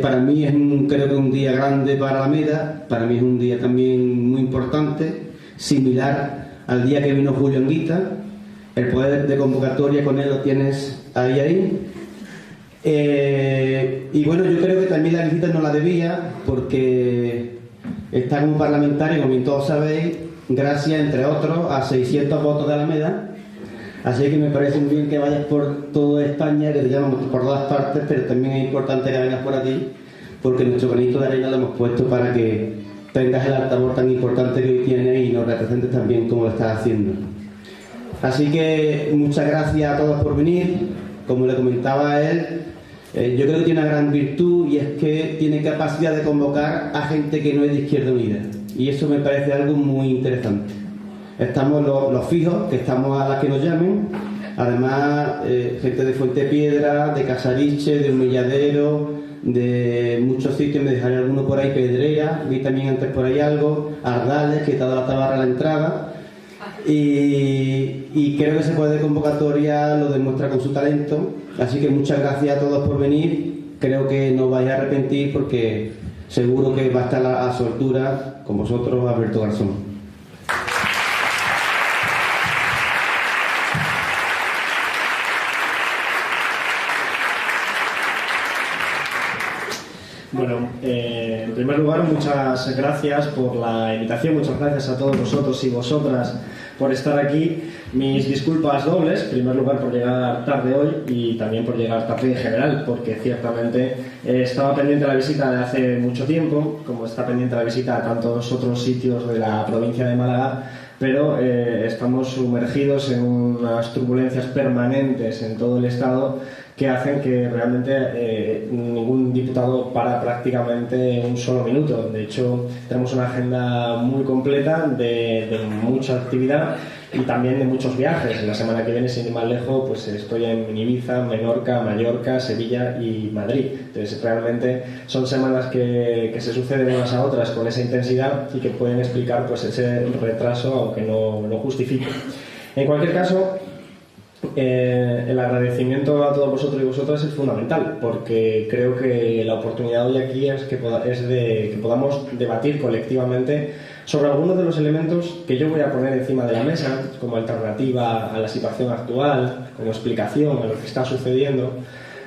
Para mí es creo que un día grande para Alameda, para mí es un día también muy importante, similar al día que vino Julio Anguita. El poder de convocatoria con él lo tienes ahí. Y bueno, yo creo que también la visita no la debía, porque está como parlamentario, como todos sabéis, gracias, entre otros, a 600 votos de Alameda. Así que me parece muy bien que vayas por toda España, que te llamamos por todas partes, pero también es importante que vengas por aquí, porque nuestro granito de arena lo hemos puesto para que tengas el altavoz tan importante que hoy tienes y nos representes también como lo estás haciendo. Así que muchas gracias a todos por venir. Como le comentaba a él, yo creo que tiene una gran virtud, y es que tiene capacidad de convocar a gente que no es de Izquierda Unida, y eso me parece algo muy interesante. Estamos los fijos, que estamos a las que nos llamen, además gente de Fuentepiedra, de Casariche, de Humilladero, de muchos sitios, me dejaré alguno por ahí, Pedrera, vi también antes por ahí algo, Ardales, que está dando la tabarra a la entrada, y creo que ese poder de convocatoria lo demuestra con su talento. Así que muchas gracias a todos por venir. Creo que no os vais a arrepentir, porque seguro que va a estar a su altura con vosotros Alberto Garzón. Bueno, en primer lugar, muchas gracias por la invitación, muchas gracias a todos vosotros y vosotras por estar aquí. Mis disculpas dobles, en primer lugar por llegar tarde hoy y también por llegar tarde en general, porque ciertamente estaba pendiente la visita de hace mucho tiempo, como está pendiente la visita a tantos otros sitios de la provincia de Málaga, pero estamos sumergidos en unas turbulencias permanentes en todo el Estado que hacen que realmente ningún diputado para prácticamente un solo minuto. De hecho, tenemos una agenda muy completa de mucha actividad y también de muchos viajes. La semana que viene, sin ir más lejos, pues estoy en Ibiza, Menorca, Mallorca, Sevilla y Madrid. Entonces, realmente son semanas que se suceden unas a otras con esa intensidad y que pueden explicar pues ese retraso, aunque no lo justifique. En cualquier caso, el agradecimiento a todos vosotros y vosotras es fundamental, porque creo que la oportunidad hoy aquí es de que podamos debatir colectivamente sobre algunos de los elementos que yo voy a poner encima de la mesa como alternativa a la situación actual, como explicación a lo que está sucediendo,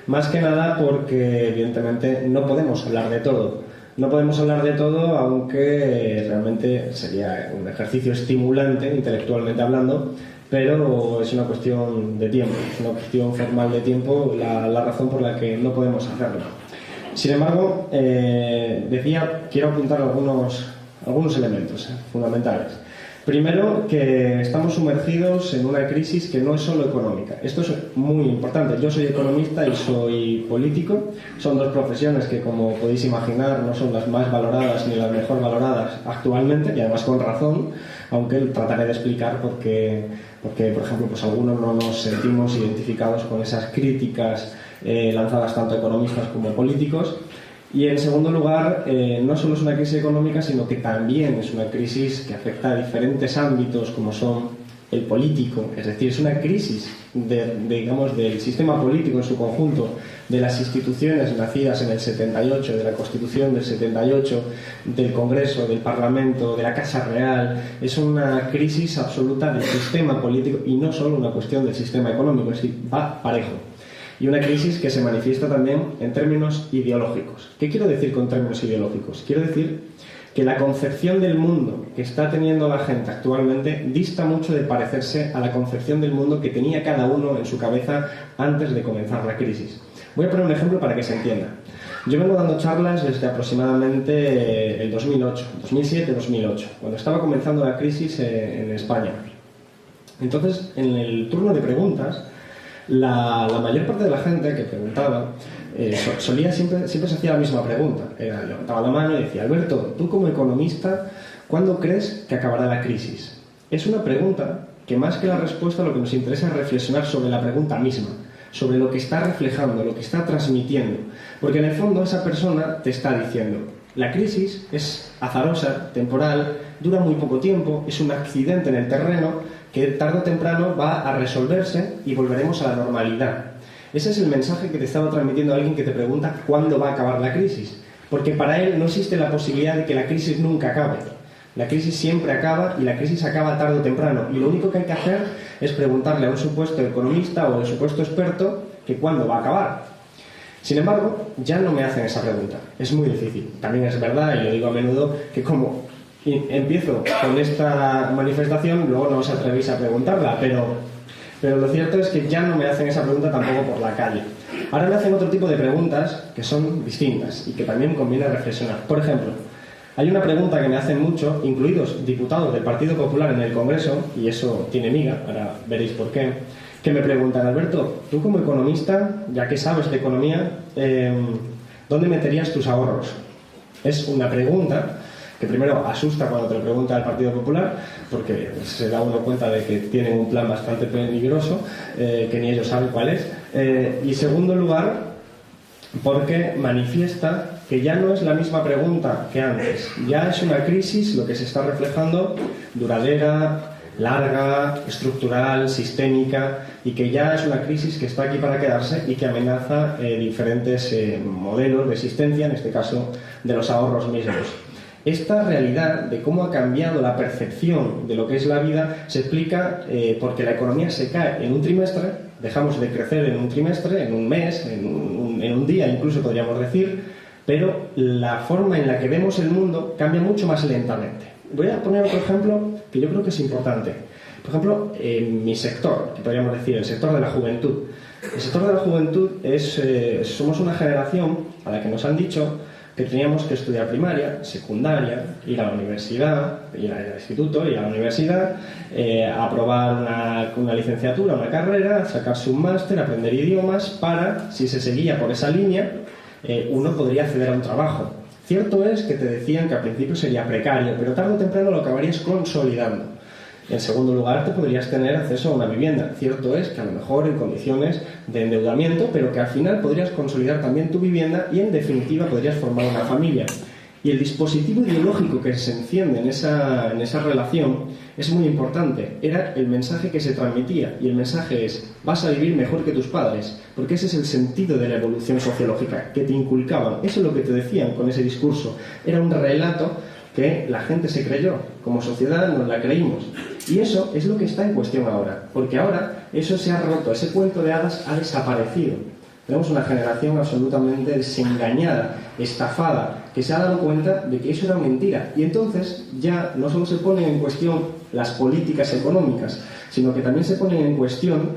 más que nada porque evidentemente no podemos hablar de todo. No podemos hablar de todo, aunque realmente sería un ejercicio estimulante intelectualmente hablando, pero es una cuestión de tiempo, es una cuestión formal de tiempo la razón por la que no podemos hacerlo. Sin embargo, quiero apuntar algunos elementos fundamentales. Primero, que estamos sumergidos en una crisis que no es solo económica. Esto es muy importante. Yo soy economista y soy político. Son dos profesiones que, como podéis imaginar, no son las más valoradas ni las mejor valoradas actualmente, y además con razón, aunque trataré de explicar por qué, por ejemplo, pues algunos no nos sentimos identificados con esas críticas lanzadas tanto a economistas como políticos. Y en segundo lugar, no solo es una crisis económica, sino que también es una crisis que afecta a diferentes ámbitos, como son el político, es decir, es una crisis del sistema político en su conjunto, de las instituciones nacidas en el 78, de la Constitución del 78, del Congreso, del Parlamento, de la Casa Real. Es una crisis absoluta del sistema político y no solo una cuestión del sistema económico, es decir, va parejo. Y una crisis que se manifiesta también en términos ideológicos. ¿Qué quiero decir con términos ideológicos? Quiero decir que la concepción del mundo que está teniendo la gente actualmente dista mucho de parecerse a la concepción del mundo que tenía cada uno en su cabeza antes de comenzar la crisis. Voy a poner un ejemplo para que se entienda. Yo vengo dando charlas desde aproximadamente el 2008, 2007-2008, cuando estaba comenzando la crisis en España. Entonces, en el turno de preguntas, la mayor parte de la gente que preguntaba siempre se hacía la misma pregunta. Levantaba la mano y decía: Alberto, tú como economista, ¿cuándo crees que acabará la crisis? Es una pregunta que, más que la respuesta, lo que nos interesa es reflexionar sobre la pregunta misma, sobre lo que está reflejando, lo que está transmitiendo. Porque en el fondo esa persona te está diciendo: la crisis es azarosa, temporal, dura muy poco tiempo, es un accidente en el terreno que tarde o temprano va a resolverse y volveremos a la normalidad. Ese es el mensaje que te estaba transmitiendo alguien que te pregunta cuándo va a acabar la crisis. Porque para él no existe la posibilidad de que la crisis nunca acabe. La crisis siempre acaba y la crisis acaba tarde o temprano. Y lo único que hay que hacer es preguntarle a un supuesto economista o a un supuesto experto que cuándo va a acabar. Sin embargo, ya no me hacen esa pregunta. Es muy difícil. También es verdad, y lo digo a menudo, que como empiezo con esta manifestación, luego no os atrevéis a preguntarla, pero lo cierto es que ya no me hacen esa pregunta tampoco por la calle. Ahora me hacen otro tipo de preguntas que son distintas y que también conviene reflexionar. Por ejemplo, hay una pregunta que me hacen mucho, incluidos diputados del Partido Popular en el Congreso, y eso tiene miga, ahora veréis por qué, que me preguntan: Alberto, tú como economista, ya que sabes de economía, ¿dónde meterías tus ahorros? Es una pregunta que primero asusta cuando te lo pregunta el Partido Popular, porque se da uno cuenta de que tienen un plan bastante peligroso, que ni ellos saben cuál es, y en segundo lugar, porque manifiesta que ya no es la misma pregunta que antes. Ya es una crisis lo que se está reflejando, duradera, larga, estructural, sistémica, y que ya es una crisis que está aquí para quedarse y que amenaza diferentes modelos de existencia, en este caso de los ahorros mismos. Esta realidad de cómo ha cambiado la percepción de lo que es la vida se explica porque la economía se cae en un trimestre, dejamos de crecer en un trimestre, en un mes, en un día incluso podríamos decir, pero la forma en la que vemos el mundo cambia mucho más lentamente. Voy a poner otro ejemplo que yo creo que es importante. Por ejemplo, en mi sector, que podríamos decir el sector de la juventud. El sector de la juventud somos una generación a la que nos han dicho que teníamos que estudiar primaria, secundaria, ir a la universidad, ir al instituto, ir a la universidad, aprobar una licenciatura, una carrera, sacarse un máster, aprender idiomas, para, si se seguía por esa línea, uno podría acceder a un trabajo. Cierto es que te decían que al principio sería precario, pero tarde o temprano lo acabarías consolidando. En segundo lugar, te podrías tener acceso a una vivienda. Cierto es que a lo mejor en condiciones de endeudamiento, pero que al final podrías consolidar también tu vivienda y en definitiva podrías formar una familia. Y el dispositivo ideológico que se enciende en esa relación es muy importante. Era el mensaje que se transmitía, y el mensaje es: vas a vivir mejor que tus padres, porque ese es el sentido de la evolución sociológica que te inculcaban. Eso es lo que te decían con ese discurso. Era un relato que la gente se creyó, como sociedad nos la creímos. Y eso es lo que está en cuestión ahora, porque ahora eso se ha roto, ese cuento de hadas ha desaparecido. Tenemos una generación absolutamente desengañada, estafada, que se ha dado cuenta de que eso era mentira. Y entonces ya no solo se ponen en cuestión las políticas económicas, sino que también se ponen en cuestión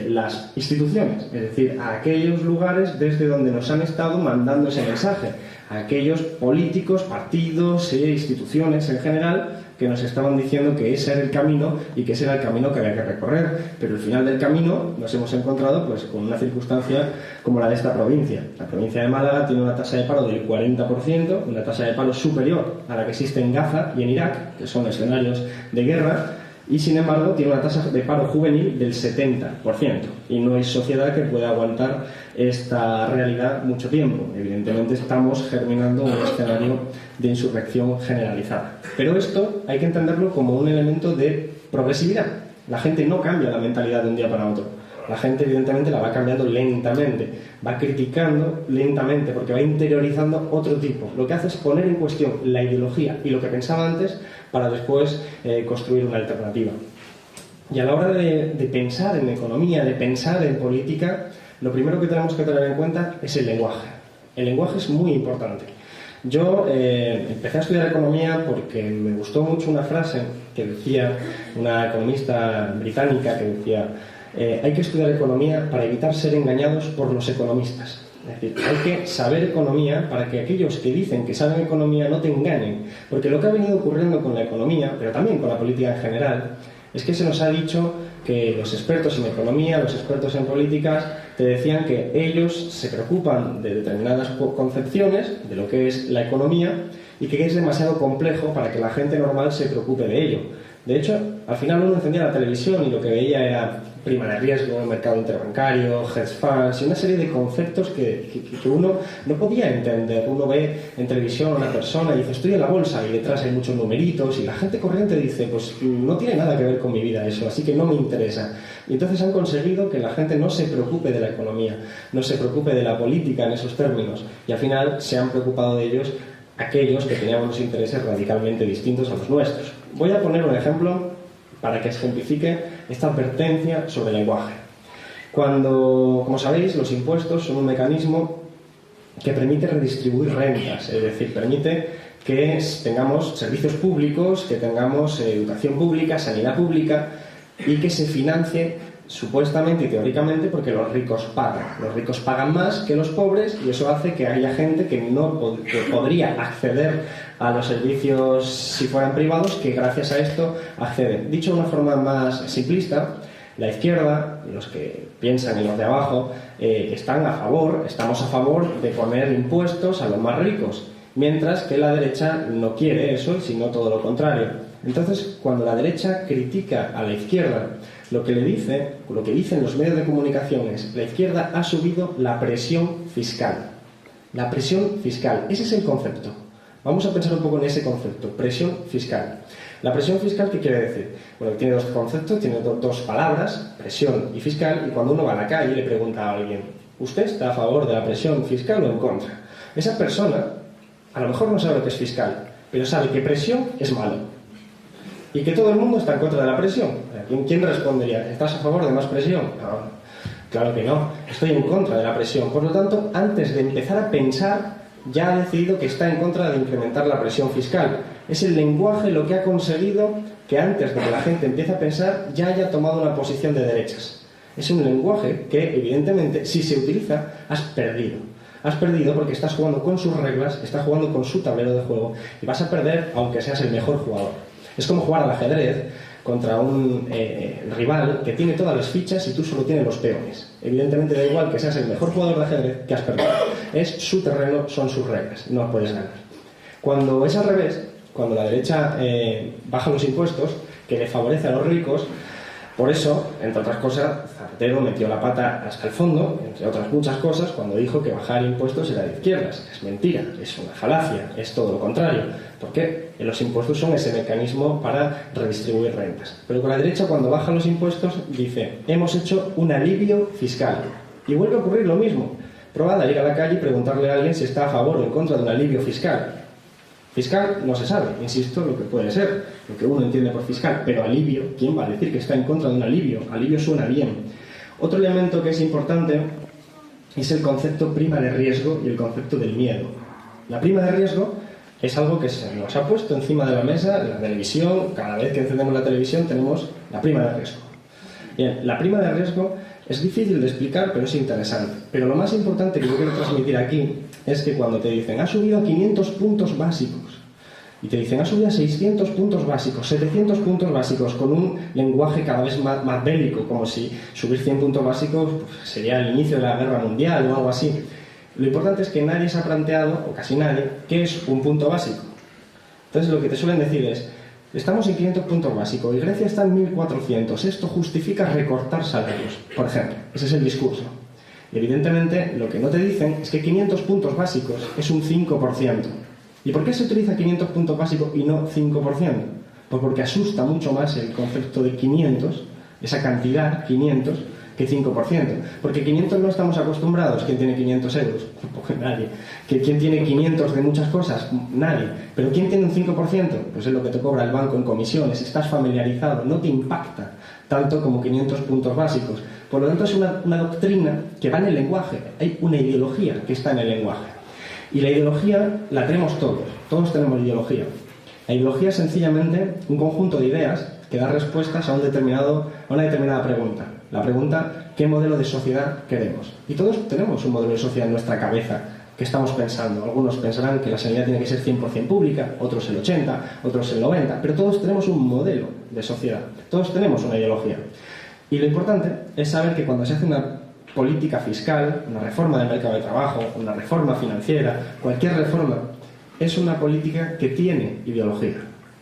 las instituciones, es decir, a aquellos lugares desde donde nos han estado mandando ese mensaje, a aquellos políticos, partidos e instituciones en general que nos estaban diciendo que ese era el camino y que ese era el camino que había que recorrer. Pero al final del camino nos hemos encontrado pues con una circunstancia como la de esta provincia. La provincia de Málaga tiene una tasa de paro del 40%, una tasa de paro superior a la que existe en Gaza y en Irak, que son escenarios de guerra, y sin embargo tiene una tasa de paro juvenil del 70%. Y no hay sociedad que pueda aguantar esta realidad mucho tiempo. Evidentemente estamos germinando un escenario de insurrección generalizada. Pero esto hay que entenderlo como un elemento de progresividad. La gente no cambia la mentalidad de un día para otro. La gente evidentemente la va cambiando lentamente, va criticando lentamente, porque va interiorizando otro tipo. Lo que hace es poner en cuestión la ideología y lo que pensaba antes para después construir una alternativa. Y a la hora de pensar en economía, de pensar en política, lo primero que tenemos que tener en cuenta es el lenguaje. El lenguaje es muy importante. Yo empecé a estudiar economía porque me gustó mucho una frase que decía una economista británica que decía: hay que estudiar economía para evitar ser engañados por los economistas. Es decir, hay que saber economía para que aquellos que dicen que saben economía no te engañen. Porque lo que ha venido ocurriendo con la economía, pero también con la política en general, es que se nos ha dicho que los expertos en economía, los expertos en políticas, te decían que ellos se preocupan de determinadas concepciones de lo que es la economía y que es demasiado complejo para que la gente normal se preocupe de ello. De hecho, al final uno encendía la televisión y lo que veía era prima de riesgo, mercado interbancario, hedge funds y una serie de conceptos que uno no podía entender. Uno ve en televisión a una persona y dice, estoy en la bolsa, y detrás hay muchos numeritos, y la gente corriente dice, pues no tiene nada que ver con mi vida eso, así que no me interesa. Y entonces han conseguido que la gente no se preocupe de la economía, no se preocupe de la política en esos términos, y al final se han preocupado de ellos aquellos que tenían unos intereses radicalmente distintos a los nuestros. Voy a poner un ejemplo para que ejemplifique esta advertencia sobre el lenguaje. Como sabéis, los impuestos son un mecanismo que permite redistribuir rentas, es decir, permite que tengamos servicios públicos, que tengamos educación pública, sanidad pública, y que se financie supuestamente y teóricamente porque los ricos pagan. Los ricos pagan más que los pobres y eso hace que haya gente que podría acceder a los servicios si fueran privados, que gracias a esto acceden. Dicho de una forma más simplista, la izquierda, los que piensan en los de abajo, estamos a favor de poner impuestos a los más ricos, mientras que la derecha no quiere eso, sino todo lo contrario. Entonces, cuando la derecha critica a la izquierda, lo que dicen los medios de comunicación es: la izquierda ha subido la presión fiscal. La presión fiscal, ese es el concepto. Vamos a pensar un poco en ese concepto, presión fiscal. La presión fiscal, ¿qué quiere decir? Bueno, tiene dos conceptos, tiene dos palabras, presión y fiscal, y cuando uno va a la calle y le pregunta a alguien, ¿usted está a favor de la presión fiscal o en contra? Esa persona a lo mejor no sabe lo que es fiscal, pero sabe que presión es malo y que todo el mundo está en contra de la presión. ¿Quién respondería? ¿Estás a favor de más presión? No, claro que no, estoy en contra de la presión. Por lo tanto, antes de empezar a pensar, ya ha decidido que está en contra de incrementar la presión fiscal. Es el lenguaje lo que ha conseguido que antes de que la gente empiece a pensar ya haya tomado una posición de derechas. Es un lenguaje que, evidentemente, si se utiliza, has perdido. Has perdido porque estás jugando con sus reglas, estás jugando con su tablero de juego y vas a perder aunque seas el mejor jugador. Es como jugar al ajedrez contra un rival que tiene todas las fichas y tú solo tienes los peones. Evidentemente da igual que seas el mejor jugador de ajedrez, que has perdido. Es su terreno, son sus reglas, no puedes ganar. Cuando es al revés, cuando la derecha baja los impuestos, que le favorece a los ricos, por eso, entre otras cosas, Zapatero metió la pata hasta el fondo, entre otras muchas cosas, cuando dijo que bajar impuestos era de izquierdas. Es mentira, es una falacia, es todo lo contrario. ¿Por qué? Los impuestos son ese mecanismo para redistribuir rentas. Pero con la derecha, cuando baja los impuestos, dice, hemos hecho un alivio fiscal. Y vuelve a ocurrir lo mismo. Probad a ir a la calle y preguntarle a alguien si está a favor o en contra de un alivio fiscal. Fiscal no se sabe, insisto, lo que puede ser, lo que uno entiende por fiscal, pero alivio, ¿quién va a decir que está en contra de un alivio? Alivio suena bien. Otro elemento que es importante es el concepto prima de riesgo y el concepto del miedo. La prima de riesgo es algo que se nos ha puesto encima de la mesa en la televisión. Cada vez que encendemos la televisión tenemos la prima de riesgo. Bien, la prima de riesgo es difícil de explicar, pero es interesante. Pero lo más importante que yo quiero transmitir aquí es que cuando te dicen ha subido a 500 puntos básicos y te dicen ha subido a 600 puntos básicos, 700 puntos básicos, con un lenguaje cada vez más bélico, como si subir 100 puntos básicos pues, sería el inicio de la guerra mundial o algo así. Lo importante es que nadie se ha planteado, o casi nadie, qué es un punto básico. Entonces lo que te suelen decir es, estamos en 500 puntos básicos y Grecia está en 1400, esto justifica recortar salarios, por ejemplo. Ese es el discurso. Y evidentemente lo que no te dicen es que 500 puntos básicos es un 5%. ¿Y por qué se utiliza 500 puntos básicos y no 5%? Pues porque asusta mucho más el concepto de 500, esa cantidad, 500, que 5%. Porque 500 no estamos acostumbrados. ¿Quién tiene 500 euros? Pues nadie. ¿Quién tiene 500 de muchas cosas? Nadie. ¿Pero quién tiene un 5%? Pues es lo que te cobra el banco en comisiones. Estás familiarizado, no te impacta tanto como 500 puntos básicos. Por lo tanto, es una doctrina que va en el lenguaje. Hay una ideología que está en el lenguaje. Y la ideología la tenemos todos. Todos tenemos ideología. La ideología es sencillamente un conjunto de ideas que da respuestas a una determinada pregunta. La pregunta, ¿qué modelo de sociedad queremos? Y todos tenemos un modelo de sociedad en nuestra cabeza que estamos pensando. Algunos pensarán que la sanidad tiene que ser 100% pública, otros el 80%, otros el 90%, pero todos tenemos un modelo de sociedad. Todos tenemos una ideología. Y lo importante es saber que cuando se hace una política fiscal, una reforma del mercado de trabajo, una reforma financiera, cualquier reforma, es una política que tiene ideología,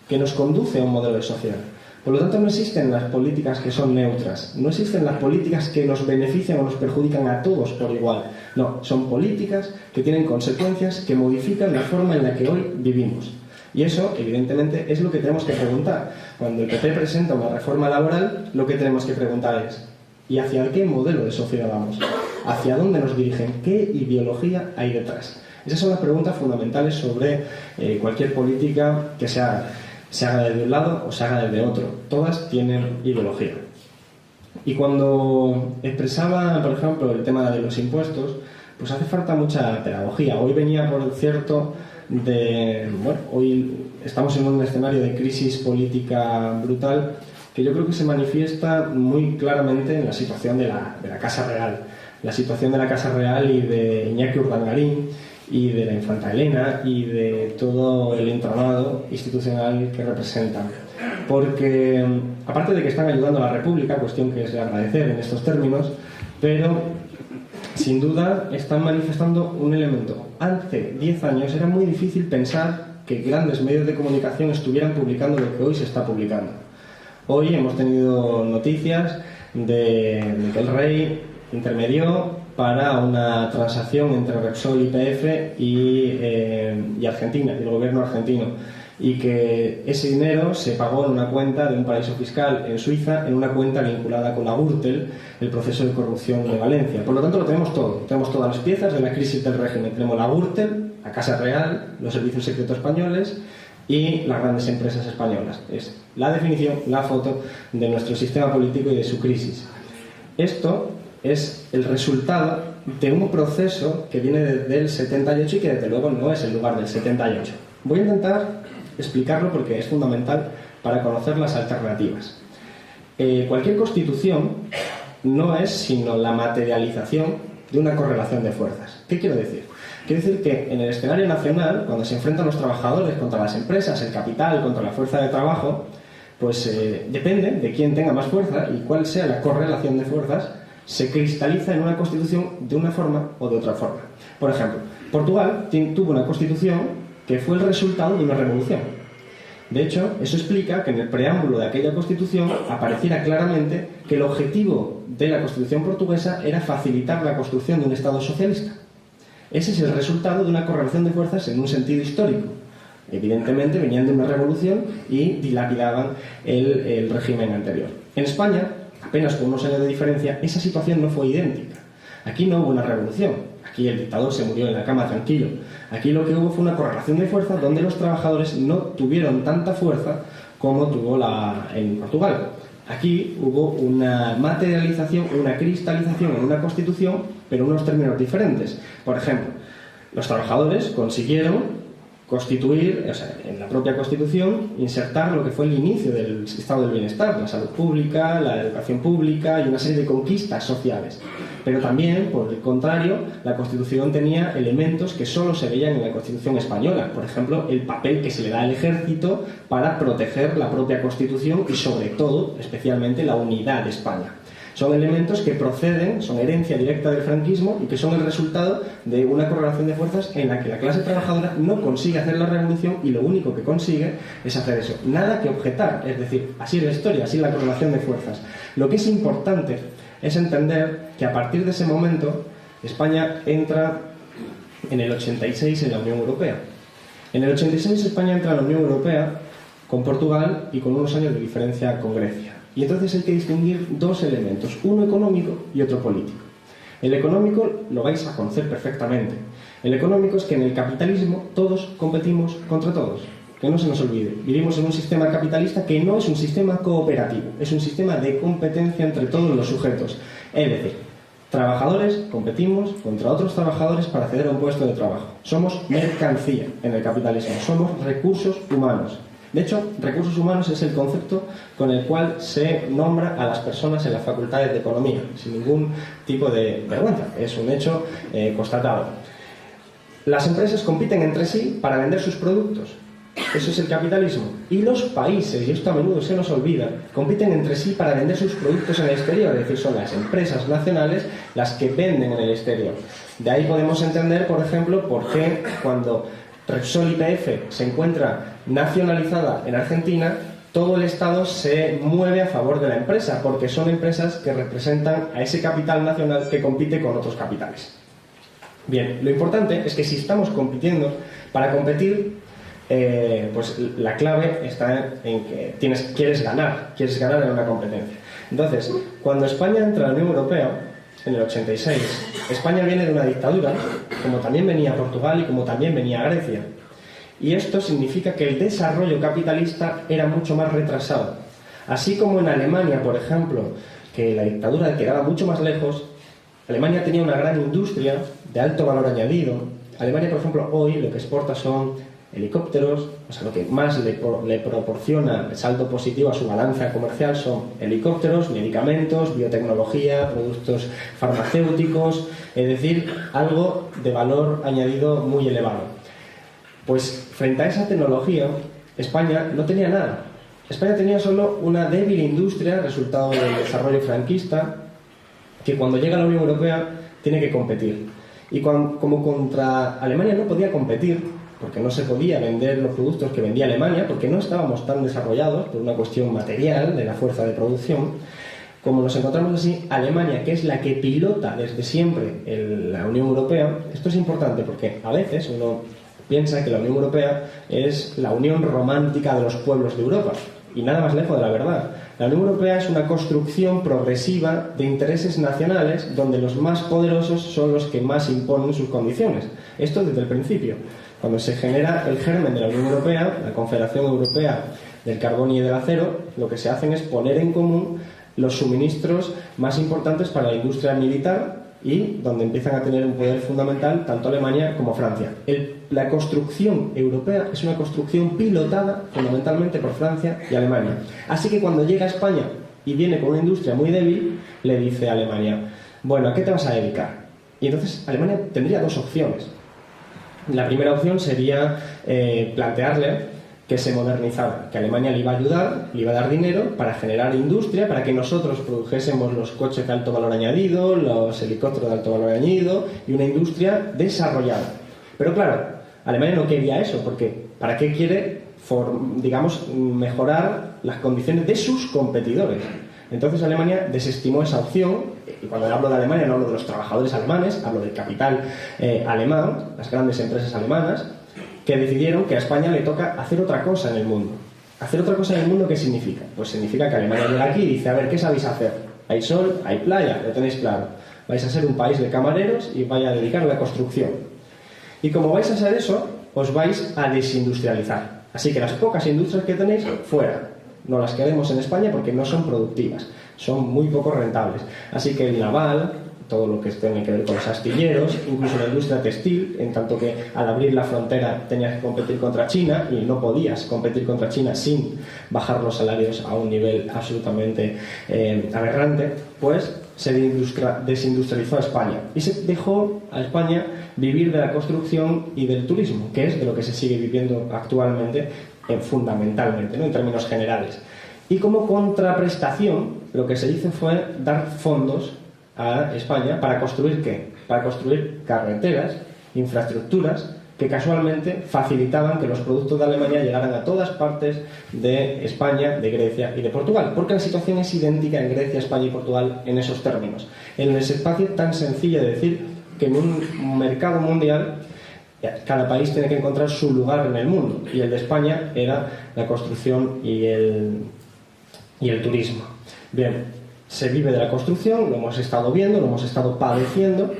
que nos conduce a un modelo de sociedad. Por lo tanto, no existen las políticas que son neutras, no existen las políticas que nos benefician o nos perjudican a todos por igual. No, son políticas que tienen consecuencias que modifican la forma en la que hoy vivimos. Y eso, evidentemente, es lo que tenemos que preguntar. Cuando el PP presenta una reforma laboral, lo que tenemos que preguntar es: ¿y hacia qué modelo de sociedad vamos? ¿Hacia dónde nos dirigen? ¿Qué ideología hay detrás? Esas son las preguntas fundamentales sobre cualquier política que se haga desde un lado o se haga desde otro. Todas tienen ideología. Y cuando expresaba, por ejemplo, el tema de los impuestos, pues hace falta mucha pedagogía. Hoy venía, por cierto, hoy estamos en un escenario de crisis política brutal que yo creo que se manifiesta muy claramente en la situación de la Casa Real. La situación de la Casa Real y de Iñaki Urdangarín y de la infanta Elena y de todo el entramado institucional que representan. Porque, aparte de que están ayudando a la República, cuestión que es de agradecer en estos términos, pero sin duda están manifestando un elemento. Hace 10 años era muy difícil pensar que grandes medios de comunicación estuvieran publicando lo que hoy se está publicando. Hoy hemos tenido noticias de que el rey intermedió para una transacción entre Repsol, YPF y Argentina, y el gobierno argentino, y que ese dinero se pagó en una cuenta de un paraíso fiscal en Suiza, en una cuenta vinculada con la Gürtel, el proceso de corrupción de Valencia. Por lo tanto, lo tenemos todo. Tenemos todas las piezas de la crisis del régimen. Tenemos la Gürtel, la Casa Real, los servicios secretos españoles y las grandes empresas españolas. Es la definición, la foto de nuestro sistema político y de su crisis. Esto es el resultado de un proceso que viene desde el 78 y que desde luego no es el lugar del 78. Voy a intentar explicarlo porque es fundamental para conocer las alternativas. Cualquier constitución no es sino la materialización de una correlación de fuerzas. ¿Qué quiero decir? Quiero decir que en el escenario nacional, cuando se enfrentan los trabajadores contra las empresas, el capital contra la fuerza de trabajo, pues depende de quién tenga más fuerza y cuál sea la correlación de fuerzas, se cristaliza en una constitución de una forma o de otra forma. Por ejemplo, Portugal tuvo una constitución que fue el resultado de una revolución. De hecho, eso explica que en el preámbulo de aquella constitución apareciera claramente que el objetivo de la constitución portuguesa era facilitar la construcción de un Estado socialista. Ese es el resultado de una correlación de fuerzas en un sentido histórico. Evidentemente venían de una revolución y dilapidaban el régimen anterior. En España, apenas con unos años de diferencia, esa situación no fue idéntica. Aquí no hubo una revolución, aquí el dictador se murió en la cama tranquilo. Aquí lo que hubo fue una correlación de fuerzas donde los trabajadores no tuvieron tanta fuerza como tuvo en Portugal. Aquí hubo una materialización, una cristalización en una constitución, pero en unos términos diferentes. Por ejemplo, los trabajadores consiguieron constituir, o sea, en la propia Constitución, insertar lo que fue el inicio del estado del bienestar, la salud pública, la educación pública y una serie de conquistas sociales. Pero también, por el contrario, la Constitución tenía elementos que solo se veían en la Constitución española. Por ejemplo, el papel que se le da al ejército para proteger la propia Constitución y, sobre todo, especialmente, la unidad de España. Son elementos que proceden, son herencia directa del franquismo y que son el resultado de una correlación de fuerzas en la que la clase trabajadora no consigue hacer la revolución y lo único que consigue es hacer eso. Nada que objetar, es decir, así es la historia, así es la correlación de fuerzas. Lo que es importante es entender que a partir de ese momento España entra en el 86 en la Unión Europea. En el 86 España entra en la Unión Europea con Portugal y con unos años de diferencia con Grecia. Y entonces hay que distinguir dos elementos, uno económico y otro político. El económico lo vais a conocer perfectamente. El económico es que en el capitalismo todos competimos contra todos. Que no se nos olvide. Vivimos en un sistema capitalista que no es un sistema cooperativo, es un sistema de competencia entre todos los sujetos. Es decir, trabajadores competimos contra otros trabajadores para acceder a un puesto de trabajo. Somos mercancía en el capitalismo, somos recursos humanos. De hecho, recursos humanos es el concepto con el cual se nombra a las personas en las facultades de economía, sin ningún tipo de vergüenza. Es un hecho constatado. Las empresas compiten entre sí para vender sus productos. Eso es el capitalismo. Y los países, y esto a menudo se nos olvida, compiten entre sí para vender sus productos en el exterior. Es decir, son las empresas nacionales las que venden en el exterior. De ahí podemos entender, por ejemplo, por qué cuando Repsol YPF se encuentra nacionalizada en Argentina, todo el Estado se mueve a favor de la empresa, porque son empresas que representan a ese capital nacional que compite con otros capitales. Bien, lo importante es que si estamos compitiendo, para competir, pues la clave está en que quieres ganar en una competencia. Entonces, cuando España entra a la Unión Europea, en el 86, España viene de una dictadura, como también venía Portugal y como también venía Grecia. Y esto significa que el desarrollo capitalista era mucho más retrasado. Así como en Alemania, por ejemplo, que la dictadura quedaba mucho más lejos, Alemania tenía una gran industria de alto valor añadido. Alemania, por ejemplo, hoy lo que exporta son helicópteros, o sea, lo que más le proporciona el saldo positivo a su balanza comercial son helicópteros, medicamentos, biotecnología, productos farmacéuticos, es decir, algo de valor añadido muy elevado. Pues frente a esa tecnología, España no tenía nada. España tenía solo una débil industria, resultado del desarrollo franquista, que cuando llega a la Unión Europea tiene que competir. Y como contra Alemania no podía competir, porque no se podía vender los productos que vendía Alemania, porque no estábamos tan desarrollados por una cuestión material de la fuerza de producción, como nos encontramos así, Alemania, que es la que pilota desde siempre la Unión Europea. Esto es importante porque a veces uno piensa que la Unión Europea es la unión romántica de los pueblos de Europa, y nada más lejos de la verdad. La Unión Europea es una construcción progresiva de intereses nacionales donde los más poderosos son los que más imponen sus condiciones. Esto desde el principio. Cuando se genera el germen de la Unión Europea, la Confederación Europea del Carbón y del Acero, lo que se hacen es poner en común los suministros más importantes para la industria militar y donde empiezan a tener un poder fundamental tanto Alemania como Francia. La construcción europea es una construcción pilotada fundamentalmente por Francia y Alemania. Así que cuando llega a España y viene con una industria muy débil, le dice a Alemania, bueno, ¿a qué te vas a dedicar? Y entonces Alemania tendría dos opciones. La primera opción sería plantearle que se modernizara, que Alemania le iba a ayudar, le iba a dar dinero para generar industria, para que nosotros produjésemos los coches de alto valor añadido, los helicópteros de alto valor añadido y una industria desarrollada. Pero claro, Alemania no quería eso, porque ¿para qué quiere, mejorar las condiciones de sus competidores? Entonces Alemania desestimó esa opción, y cuando hablo de Alemania no hablo de los trabajadores alemanes, hablo del capital alemán, las grandes empresas alemanas, que decidieron que a España le toca hacer otra cosa en el mundo. ¿Hacer otra cosa en el mundo qué significa? Pues significa que Alemania llega aquí y dice, a ver, ¿qué sabéis hacer? Hay sol, hay playa, lo tenéis claro. Vais a ser un país de camareros y vais a dedicar a la construcción. Y como vais a hacer eso, os vais a desindustrializar. Así que las pocas industrias que tenéis, fuera. No las queremos en España porque no son productivas, son muy poco rentables. Así que el naval, todo lo que tiene que ver con los astilleros, incluso la industria textil, en tanto que al abrir la frontera tenías que competir contra China y no podías competir contra China sin bajar los salarios a un nivel absolutamente aberrante, pues se desindustrializó a España y se dejó a España vivir de la construcción y del turismo, que es de lo que se sigue viviendo actualmente fundamentalmente, ¿no? En términos generales. Y como contraprestación, lo que se hizo fue dar fondos a España para construir ¿qué? Para construir carreteras, infraestructuras que casualmente facilitaban que los productos de Alemania llegaran a todas partes de España, de Grecia y de Portugal, porque la situación es idéntica en Grecia, España y Portugal en esos términos. En ese espacio tan sencillo de decir que en un mercado mundial cada país tiene que encontrar su lugar en el mundo, y el de España era la construcción y el turismo. Bien, se vive de la construcción, lo hemos estado viendo, lo hemos estado padeciendo,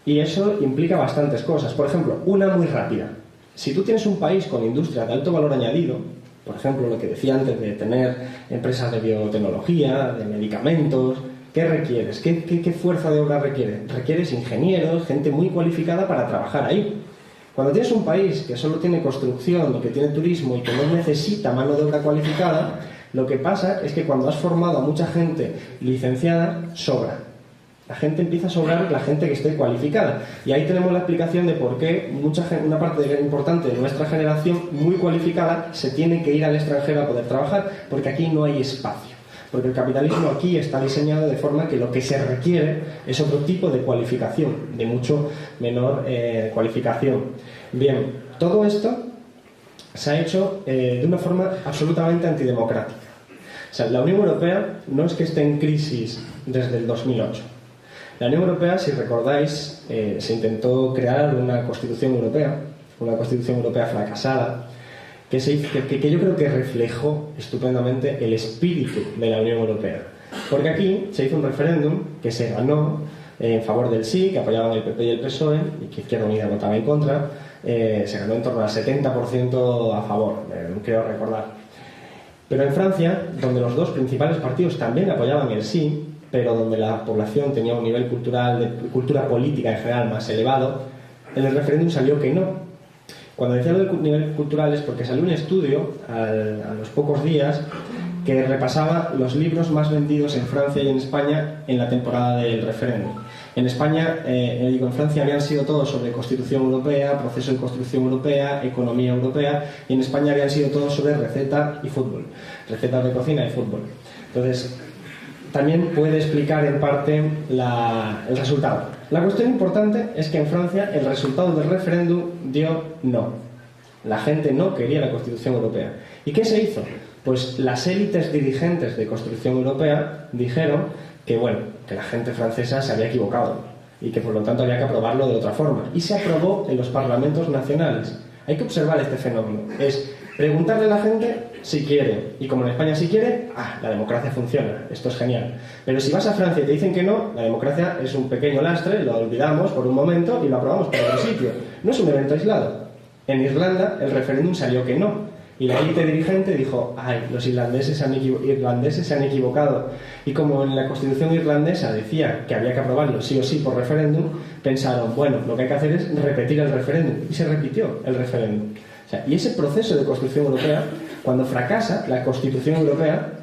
y eso implica bastantes cosas. Por ejemplo, una muy rápida. Si tú tienes un país con industria de alto valor añadido, por ejemplo, lo que decía antes de tener empresas de biotecnología, de medicamentos, ¿qué requieres? ¿Qué fuerza de obra requieres? Requieres ingenieros, gente muy cualificada para trabajar ahí. Cuando tienes un país que solo tiene construcción y que tiene turismo y que no necesita mano de obra cualificada, lo que pasa es que cuando has formado a mucha gente licenciada, sobra. La gente empieza a sobrar, la gente que esté cualificada. Y ahí tenemos la explicación de por qué una parte importante de nuestra generación muy cualificada se tiene que ir al extranjero a poder trabajar, porque aquí no hay espacio. Porque el capitalismo aquí está diseñado de forma que lo que se requiere es otro tipo de cualificación, de mucho menor cualificación. Bien, todo esto se ha hecho de una forma absolutamente antidemocrática. O sea, la Unión Europea no es que esté en crisis desde el 2008. La Unión Europea, si recordáis, se intentó crear una Constitución Europea fracasada, que yo creo que reflejó estupendamente el espíritu de la Unión Europea. Porque aquí se hizo un referéndum que se ganó en favor del sí, que apoyaban el PP y el PSOE, y que Izquierda Unida votaba en contra. Se ganó en torno al 70% a favor, creo recordar. Pero en Francia, donde los dos principales partidos también apoyaban el sí, pero donde la población tenía un nivel cultural, de cultura política en general más elevado, en el referéndum salió que no. Cuando decía lo del nivel cultural es porque salió un estudio a los pocos días que repasaba los libros más vendidos en Francia y en España en la temporada del referéndum. En España, en Francia habían sido todos sobre Constitución Europea, proceso de construcción europea, economía europea, y en España habían sido todos sobre receta y fútbol, recetas de cocina y fútbol. Entonces, también puede explicar en parte el resultado. La cuestión importante es que en Francia el resultado del referéndum dio no. La gente no quería la Constitución Europea. ¿Y qué se hizo? Pues las élites dirigentes de Construcción Europea dijeron que, que la gente francesa se había equivocado y que por lo tanto había que aprobarlo de otra forma. Y se aprobó en los parlamentos nacionales. Hay que observar este fenómeno. Es preguntarle a la gente si quiere. Y como en España si quiere, la democracia funciona. Esto es genial. Pero si vas a Francia y te dicen que no, la democracia es un pequeño lastre, lo olvidamos por un momento y lo aprobamos por otro sitio. No es un evento aislado. En Irlanda el referéndum salió que no. Y la élite dirigente dijo, los irlandeses se han equivocado. Y como en la Constitución irlandesa decía que había que aprobarlo sí o sí por referéndum, pensaron, lo que hay que hacer es repetir el referéndum. Y se repitió el referéndum. O sea, y ese proceso de construcción europea, cuando fracasa la Constitución Europea,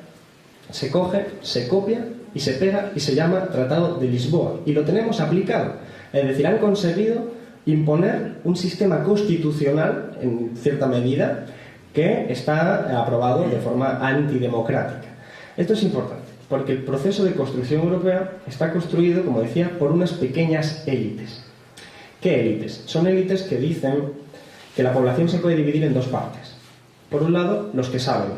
se coge, se copia y se pega y se llama Tratado de Lisboa. Y lo tenemos aplicado. Es decir, han conseguido imponer un sistema constitucional, en cierta medida, que está aprobado de forma antidemocrática. Esto es importante, porque el proceso de construcción europea está construido, como decía, por unas pequeñas élites. ¿Qué élites? Son élites que dicen que la población se puede dividir en dos partes. Por un lado, los que saben.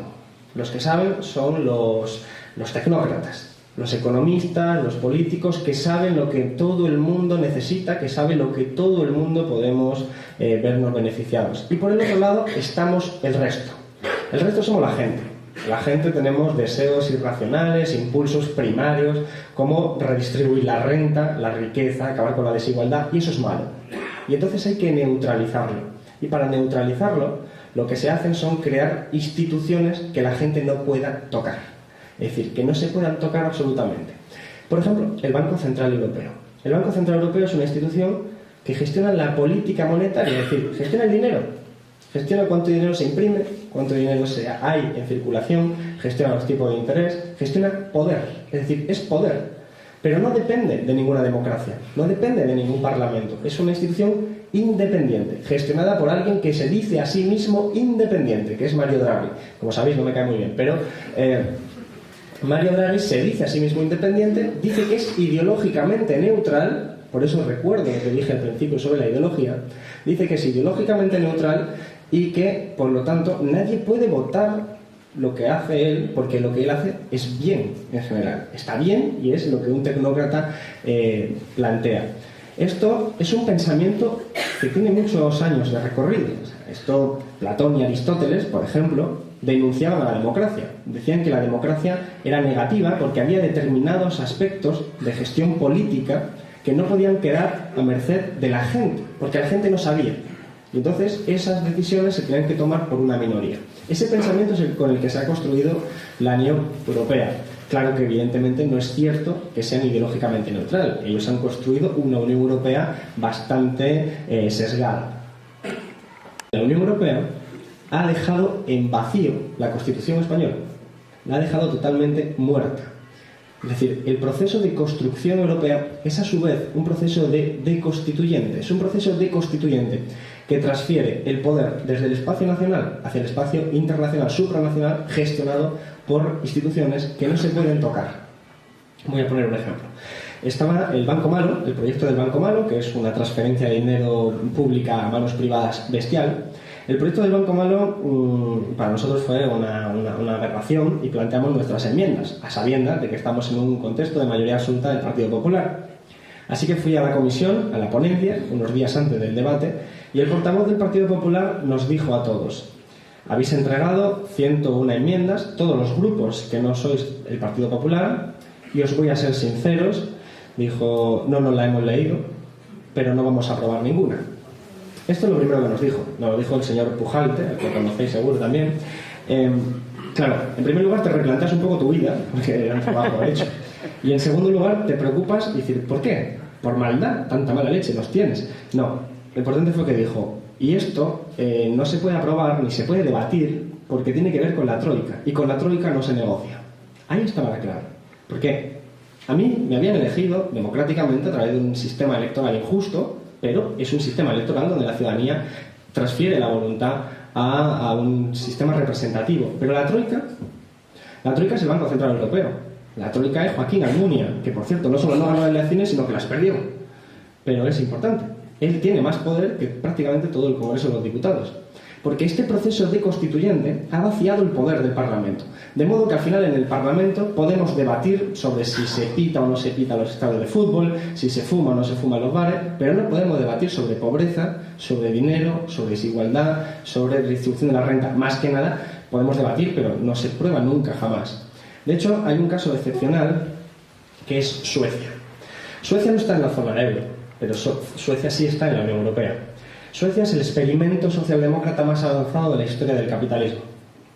Los que saben son los tecnócratas, los economistas, los políticos que saben lo que todo el mundo necesita, que saben lo que todo el mundo podemos vernos beneficiados. Y por el otro lado estamos el resto. El resto somos la gente. La gente tenemos deseos irracionales, impulsos primarios, como redistribuir la renta, la riqueza, acabar con la desigualdad, y eso es malo. Y entonces hay que neutralizarlo. Y para neutralizarlo, lo que se hacen son crear instituciones que la gente no pueda tocar. Es decir, que no se puedan tocar absolutamente. Por ejemplo, el Banco Central Europeo. El Banco Central Europeo es una institución que gestiona la política monetaria, es decir, gestiona el dinero. Gestiona cuánto dinero se imprime, cuánto dinero hay en circulación, gestiona los tipos de interés, gestiona poder. Es decir, es poder. Pero no depende de ninguna democracia, no depende de ningún parlamento. Es una institución independiente, gestionada por alguien que se dice a sí mismo independiente, que es Mario Draghi. Como sabéis, no me cae muy bien, pero Mario Draghi se dice a sí mismo independiente, dice que es ideológicamente neutral, por eso recuerdo lo que dije al principio sobre la ideología, dice que es ideológicamente neutral y que, por lo tanto, nadie puede votar lo que hace él, porque lo que él hace es bien en general. Está bien y es lo que un tecnócrata plantea. Esto es un pensamiento que tiene muchos años de recorrido. Esto, Platón y Aristóteles, por ejemplo, denunciaban a la democracia. Decían que la democracia era negativa porque había determinados aspectos de gestión política que no podían quedar a merced de la gente, porque la gente no sabía. Y entonces esas decisiones se tenían que tomar por una minoría. Ese pensamiento es el con el que se ha construido la Unión Europea. Claro que evidentemente no es cierto que sean ideológicamente neutral. Ellos han construido una Unión Europea bastante sesgada. La Unión Europea ha dejado en vacío la Constitución española. La ha dejado totalmente muerta. Es decir, el proceso de construcción europea es a su vez un proceso de deconstituyente. Es un proceso deconstituyente que transfiere el poder desde el espacio nacional hacia el espacio internacional, supranacional, gestionado por instituciones que no se pueden tocar. Voy a poner un ejemplo. estaba el Banco Malo, el proyecto del Banco Malo, que es una transferencia de dinero pública a manos privadas bestial. El proyecto del Banco Malo para nosotros fue una aberración y planteamos nuestras enmiendas, a sabiendas de que estamos en un contexto de mayoría absoluta del Partido Popular. Así que fui a la comisión, a la ponencia, unos días antes del debate, y el portavoz del Partido Popular nos dijo a todos: habéis entregado 101 enmiendas, todos los grupos que no sois el Partido Popular, y os voy a ser sinceros, dijo, no nos la hemos leído, pero no vamos a aprobar ninguna. Esto es lo primero que nos dijo el señor Pujalte, al que conocéis seguro también. Claro, en primer lugar te replanteas un poco tu vida, porque era un trabajo hecho. Y en segundo lugar te preocupas y dices, ¿por qué? ¿Por maldad? Tanta mala leche nos tienes. No, lo importante fue que dijo, y esto no se puede aprobar ni se puede debatir porque tiene que ver con la Troika, y con la Troika no se negocia. Ahí estaba la clave. ¿Por qué? A mí me habían elegido democráticamente a través de un sistema electoral injusto, pero es un sistema electoral donde la ciudadanía transfiere la voluntad a un sistema representativo. Pero la Troika es el Banco Central Europeo. La Troika es Joaquín Almunia, que por cierto no solo no ganó las elecciones, sino que las perdió. Pero es importante. Él tiene más poder que prácticamente todo el Congreso de los Diputados. Porque este proceso de constituyente ha vaciado el poder del Parlamento. De modo que al final en el Parlamento podemos debatir sobre si se pita o no se pita los estadios de fútbol, si se fuma o no se fuma en los bares, pero no podemos debatir sobre pobreza, sobre dinero, sobre desigualdad, sobre distribución de la renta. Más que nada podemos debatir, pero no se prueba nunca, jamás. De hecho, hay un caso excepcional que es Suecia. Suecia no está en la zona euro, pero Suecia sí está en la Unión Europea. Suecia es el experimento socialdemócrata más avanzado de la historia del capitalismo.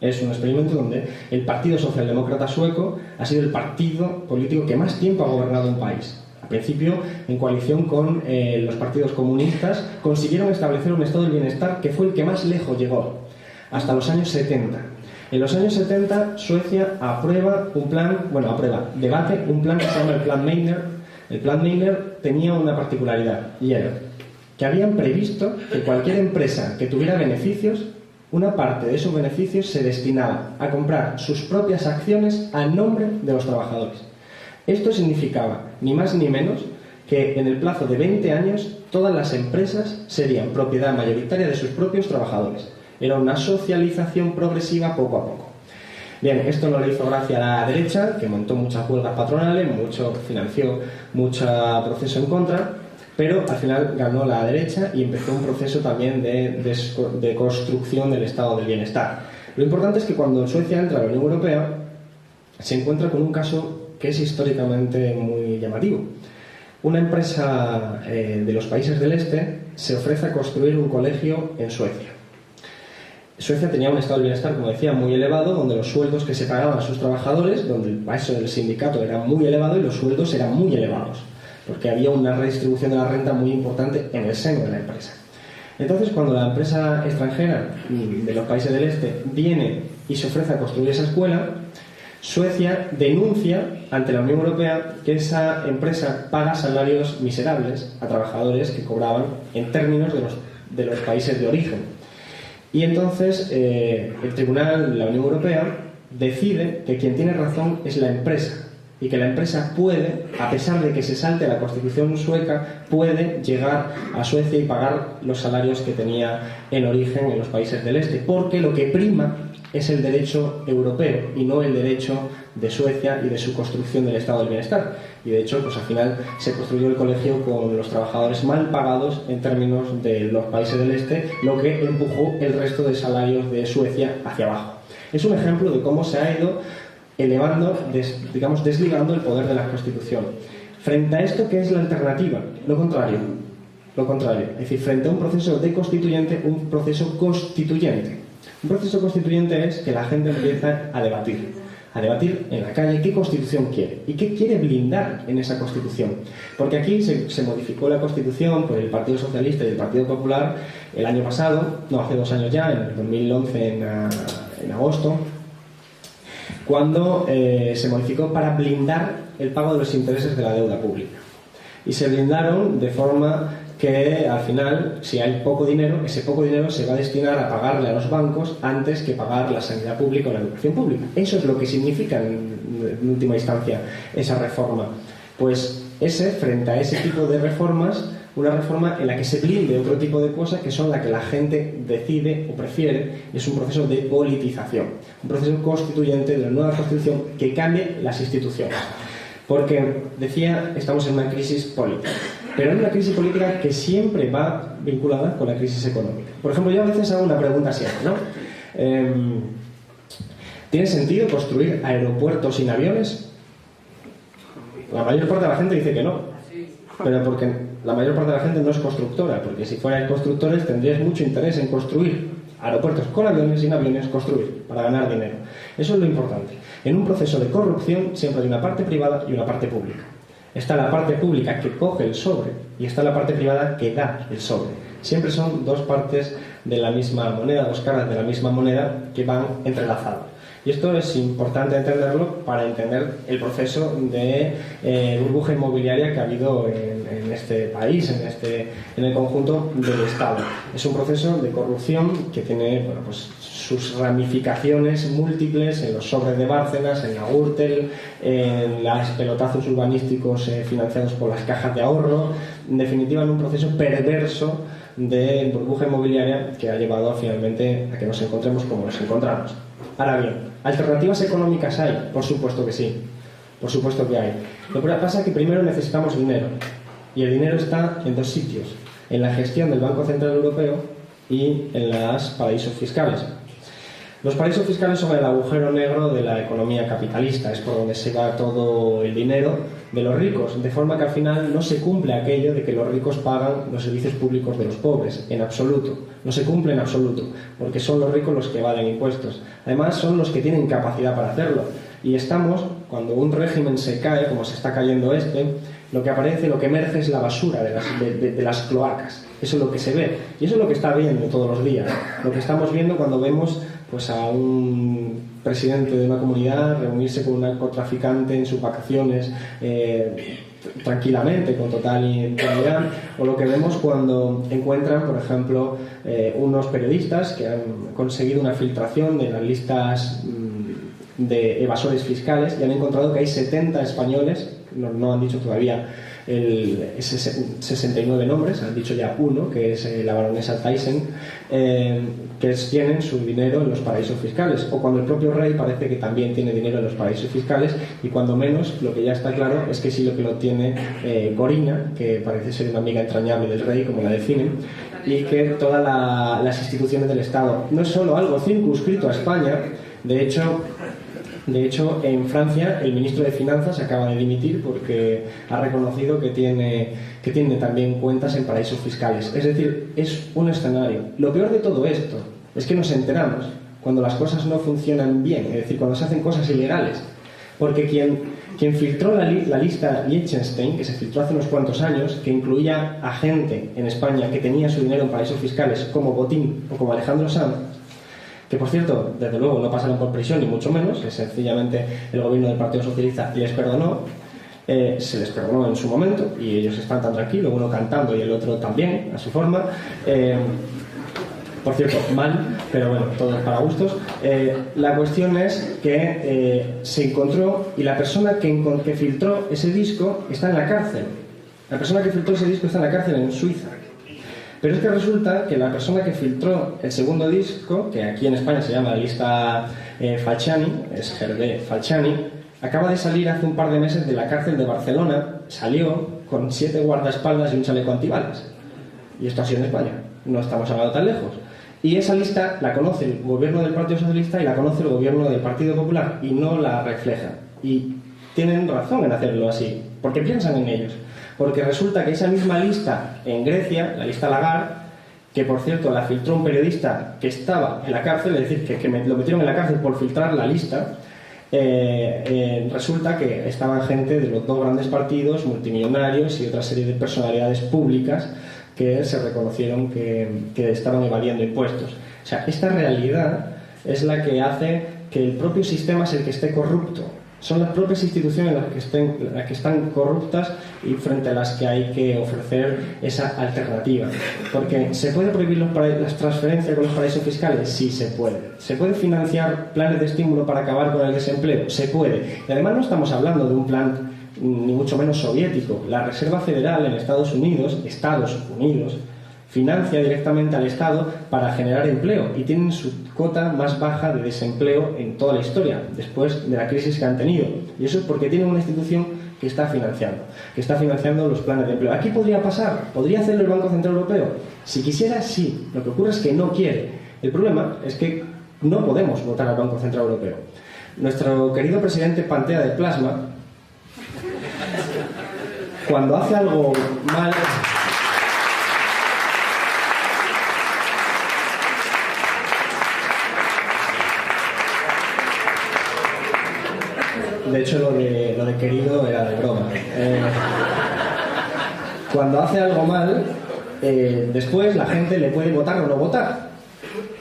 Es un experimento donde el Partido Socialdemócrata Sueco ha sido el partido político que más tiempo ha gobernado un país. Al principio, en coalición con los partidos comunistas, consiguieron establecer un estado del bienestar que fue el que más lejos llegó, hasta los años 70. En los años 70, Suecia debate un plan que se llama el Plan Meitner. El Plan Meitner tenía una particularidad, y era que habían previsto que cualquier empresa que tuviera beneficios, una parte de esos beneficios se destinaba a comprar sus propias acciones a nombre de los trabajadores. Esto significaba, ni más ni menos, que en el plazo de 20 años todas las empresas serían propiedad mayoritaria de sus propios trabajadores. Era una socialización progresiva poco a poco. Bien, esto no le hizo gracia a la derecha, que montó muchas huelgas patronales, financió mucho proceso en contra, pero al final ganó la derecha y empezó un proceso también de construcción del estado del bienestar. Lo importante es que cuando Suecia entra a la Unión Europea se encuentra con un caso que es históricamente muy llamativo. Una empresa de los países del este se ofrece a construir un colegio en Suecia. Suecia tenía un estado del bienestar, como decía, muy elevado, donde los sueldos que se pagaban a sus trabajadores, donde el peso del sindicato era muy elevado y los sueldos eran muy elevados, porque había una redistribución de la renta muy importante en el seno de la empresa. Entonces, cuando la empresa extranjera de los países del este viene y se ofrece a construir esa escuela, Suecia denuncia ante la Unión Europea que esa empresa paga salarios miserables a trabajadores que cobraban en términos de los países de origen. Y entonces el tribunal, la Unión Europea, decide que quien tiene razón es la empresa y que la empresa puede, a pesar de que se salte la Constitución sueca, puede llegar a Suecia y pagar los salarios que tenía en origen en los países del este, porque lo que prima es el derecho europeo y no el derecho de Suecia y de su construcción del estado del bienestar. Y de hecho, pues al final se construyó el colegio con los trabajadores mal pagados en términos de los países del este, lo que empujó el resto de salarios de Suecia hacia abajo. Es un ejemplo de cómo se ha ido elevando, desligando el poder de la Constitución. Frente a esto, ¿qué es la alternativa? Lo contrario. Es decir, frente a un proceso de constituyente, un proceso constituyente. Un proceso constituyente es que la gente empieza a debatir en la calle qué constitución quiere y qué quiere blindar en esa constitución. Porque aquí se modificó la constitución por el Partido Socialista y el Partido Popular el año pasado, no, hace 2 años ya, en el 2011, en agosto, cuando se modificó para blindar el pago de los intereses de la deuda pública. Y se blindaron de forma que al final, si hay poco dinero, ese poco dinero se va a destinar a pagarle a los bancos antes que pagar la sanidad pública o la educación pública. Eso es lo que significa en última instancia esa reforma. Pues frente a ese tipo de reformas, una reforma en la que se blinde otro tipo de cosas que son las que la gente decide o prefiere, y es un proceso de politización, un proceso constituyente de la nueva Constitución que cambie las instituciones. Porque, decía, estamos en una crisis política, pero en una crisis política que siempre va vinculada con la crisis económica. Por ejemplo, yo a veces hago una pregunta siempre, ¿no? ¿Tiene sentido construir aeropuertos sin aviones? La mayor parte de la gente dice que no, pero porque la mayor parte de la gente no es constructora, porque si fueran constructores tendríais mucho interés en construir aeropuertos con aviones, sin aviones, construir, para ganar dinero. Eso es lo importante. En un proceso de corrupción siempre hay una parte privada y una parte pública. Está la parte pública que coge el sobre y está la parte privada que da el sobre. Siempre son dos partes de la misma moneda, dos caras de la misma moneda que van entrelazadas. Y esto es importante entenderlo para entender el proceso de burbuja inmobiliaria que ha habido en este país, en el conjunto del Estado. Es un proceso de corrupción que tiene pues, sus ramificaciones múltiples en los sobres de Bárcenas, en la Gürtel, en los pelotazos urbanísticos financiados por las cajas de ahorro, en definitiva en un proceso perverso de burbuja inmobiliaria que ha llevado finalmente a que nos encontremos como nos encontramos. Ahora bien, ¿alternativas económicas hay? Por supuesto que sí, por supuesto que hay. Lo que pasa es que primero necesitamos dinero, y el dinero está en dos sitios, en la gestión del Banco Central Europeo y en los paraísos fiscales. Los paraísos fiscales son el agujero negro de la economía capitalista, es por donde se va todo el dinero de los ricos, de forma que al final no se cumple aquello de que los ricos pagan los servicios públicos de los pobres, en absoluto, no se cumple en absoluto, porque son los ricos los que evaden impuestos, además son los que tienen capacidad para hacerlo, y estamos, cuando un régimen se cae, como se está cayendo lo que aparece, lo que emerge es la basura de las cloacas, eso es lo que se ve, y eso es lo que está viendo todos los días, lo que estamos viendo cuando vemos pues a un presidente de una comunidad reunirse con un narcotraficante en sus vacaciones tranquilamente, con total impunidad, o lo que vemos cuando encuentran, por ejemplo, unos periodistas que han conseguido una filtración de las listas de evasores fiscales y han encontrado que hay 70 españoles, no han dicho todavía 69 nombres, han dicho ya uno, que es la baronesa Thyssen, que tienen su dinero en los paraísos fiscales, o cuando el propio rey parece que también tiene dinero en los paraísos fiscales, y cuando menos, lo que ya está claro es que sí lo que lo tiene Corina, que parece ser una amiga entrañable del rey, como la definen, y que todas las instituciones del Estado. No es solo algo circunscrito a España, de hecho, en Francia el ministro de Finanzas acaba de dimitir porque ha reconocido que tiene también cuentas en paraísos fiscales. Es decir, es un escenario. Lo peor de todo esto es que nos enteramos cuando las cosas no funcionan bien, es decir, cuando se hacen cosas ilegales. Porque quien filtró la lista Liechtenstein, que se filtró hace unos cuantos años, que incluía a gente en España que tenía su dinero en paraísos fiscales, como Botín o como Alejandro Sanz, que por cierto, desde luego no pasaron por prisión ni mucho menos, que sencillamente el gobierno del Partido Socialista les perdonó, se les perdonó en su momento y ellos están tan tranquilos, uno cantando y el otro también, a su forma. Por cierto, mal, pero bueno, todo es para gustos. La cuestión es que se encontró y la persona que filtró ese disco está en la cárcel. La persona que filtró ese disco está en la cárcel en Suiza. Pero es que resulta que la persona que filtró el segundo disco, que aquí en España se llama la lista Falciani, es Hervé Falciani, acaba de salir hace un par de meses de la cárcel de Barcelona, salió con 7 guardaespaldas y un chaleco antibalas. Y esto ha sido en España, no estamos hablando tan lejos. Y esa lista la conoce el gobierno del Partido Socialista y la conoce el gobierno del Partido Popular y no la refleja. Y tienen razón en hacerlo así, porque piensan en ellos. Porque resulta que esa misma lista en Grecia, la lista Lagarde, que por cierto la filtró un periodista que estaba en la cárcel, es decir, que lo metieron en la cárcel por filtrar la lista, resulta que estaban gente de los dos grandes partidos, multimillonarios y otra serie de personalidades públicas que se reconocieron que estaban evadiendo impuestos. O sea, esta realidad es la que hace que el propio sistema es el que esté corrupto. Son las propias instituciones las que están corruptas y frente a las que hay que ofrecer esa alternativa. Porque ¿se puede prohibir las transferencias con los paraísos fiscales? Sí, se puede. ¿Se puede financiar planes de estímulo para acabar con el desempleo? Se puede. Y además no estamos hablando de un plan ni mucho menos soviético. La Reserva Federal en Estados Unidos, financia directamente al Estado para generar empleo y tienen su cota más baja de desempleo en toda la historia, después de la crisis que han tenido. Y eso es porque tienen una institución que está financiando los planes de empleo. ¿Aquí podría pasar? ¿Podría hacerlo el Banco Central Europeo? Si quisiera, sí. Lo que ocurre es que no quiere. El problema es que no podemos votar al Banco Central Europeo. Nuestro querido presidente Pantea de Plasma, cuando hace algo mal... De hecho, lo de querido era de broma. Cuando hace algo mal, después la gente le puede votar o no votar,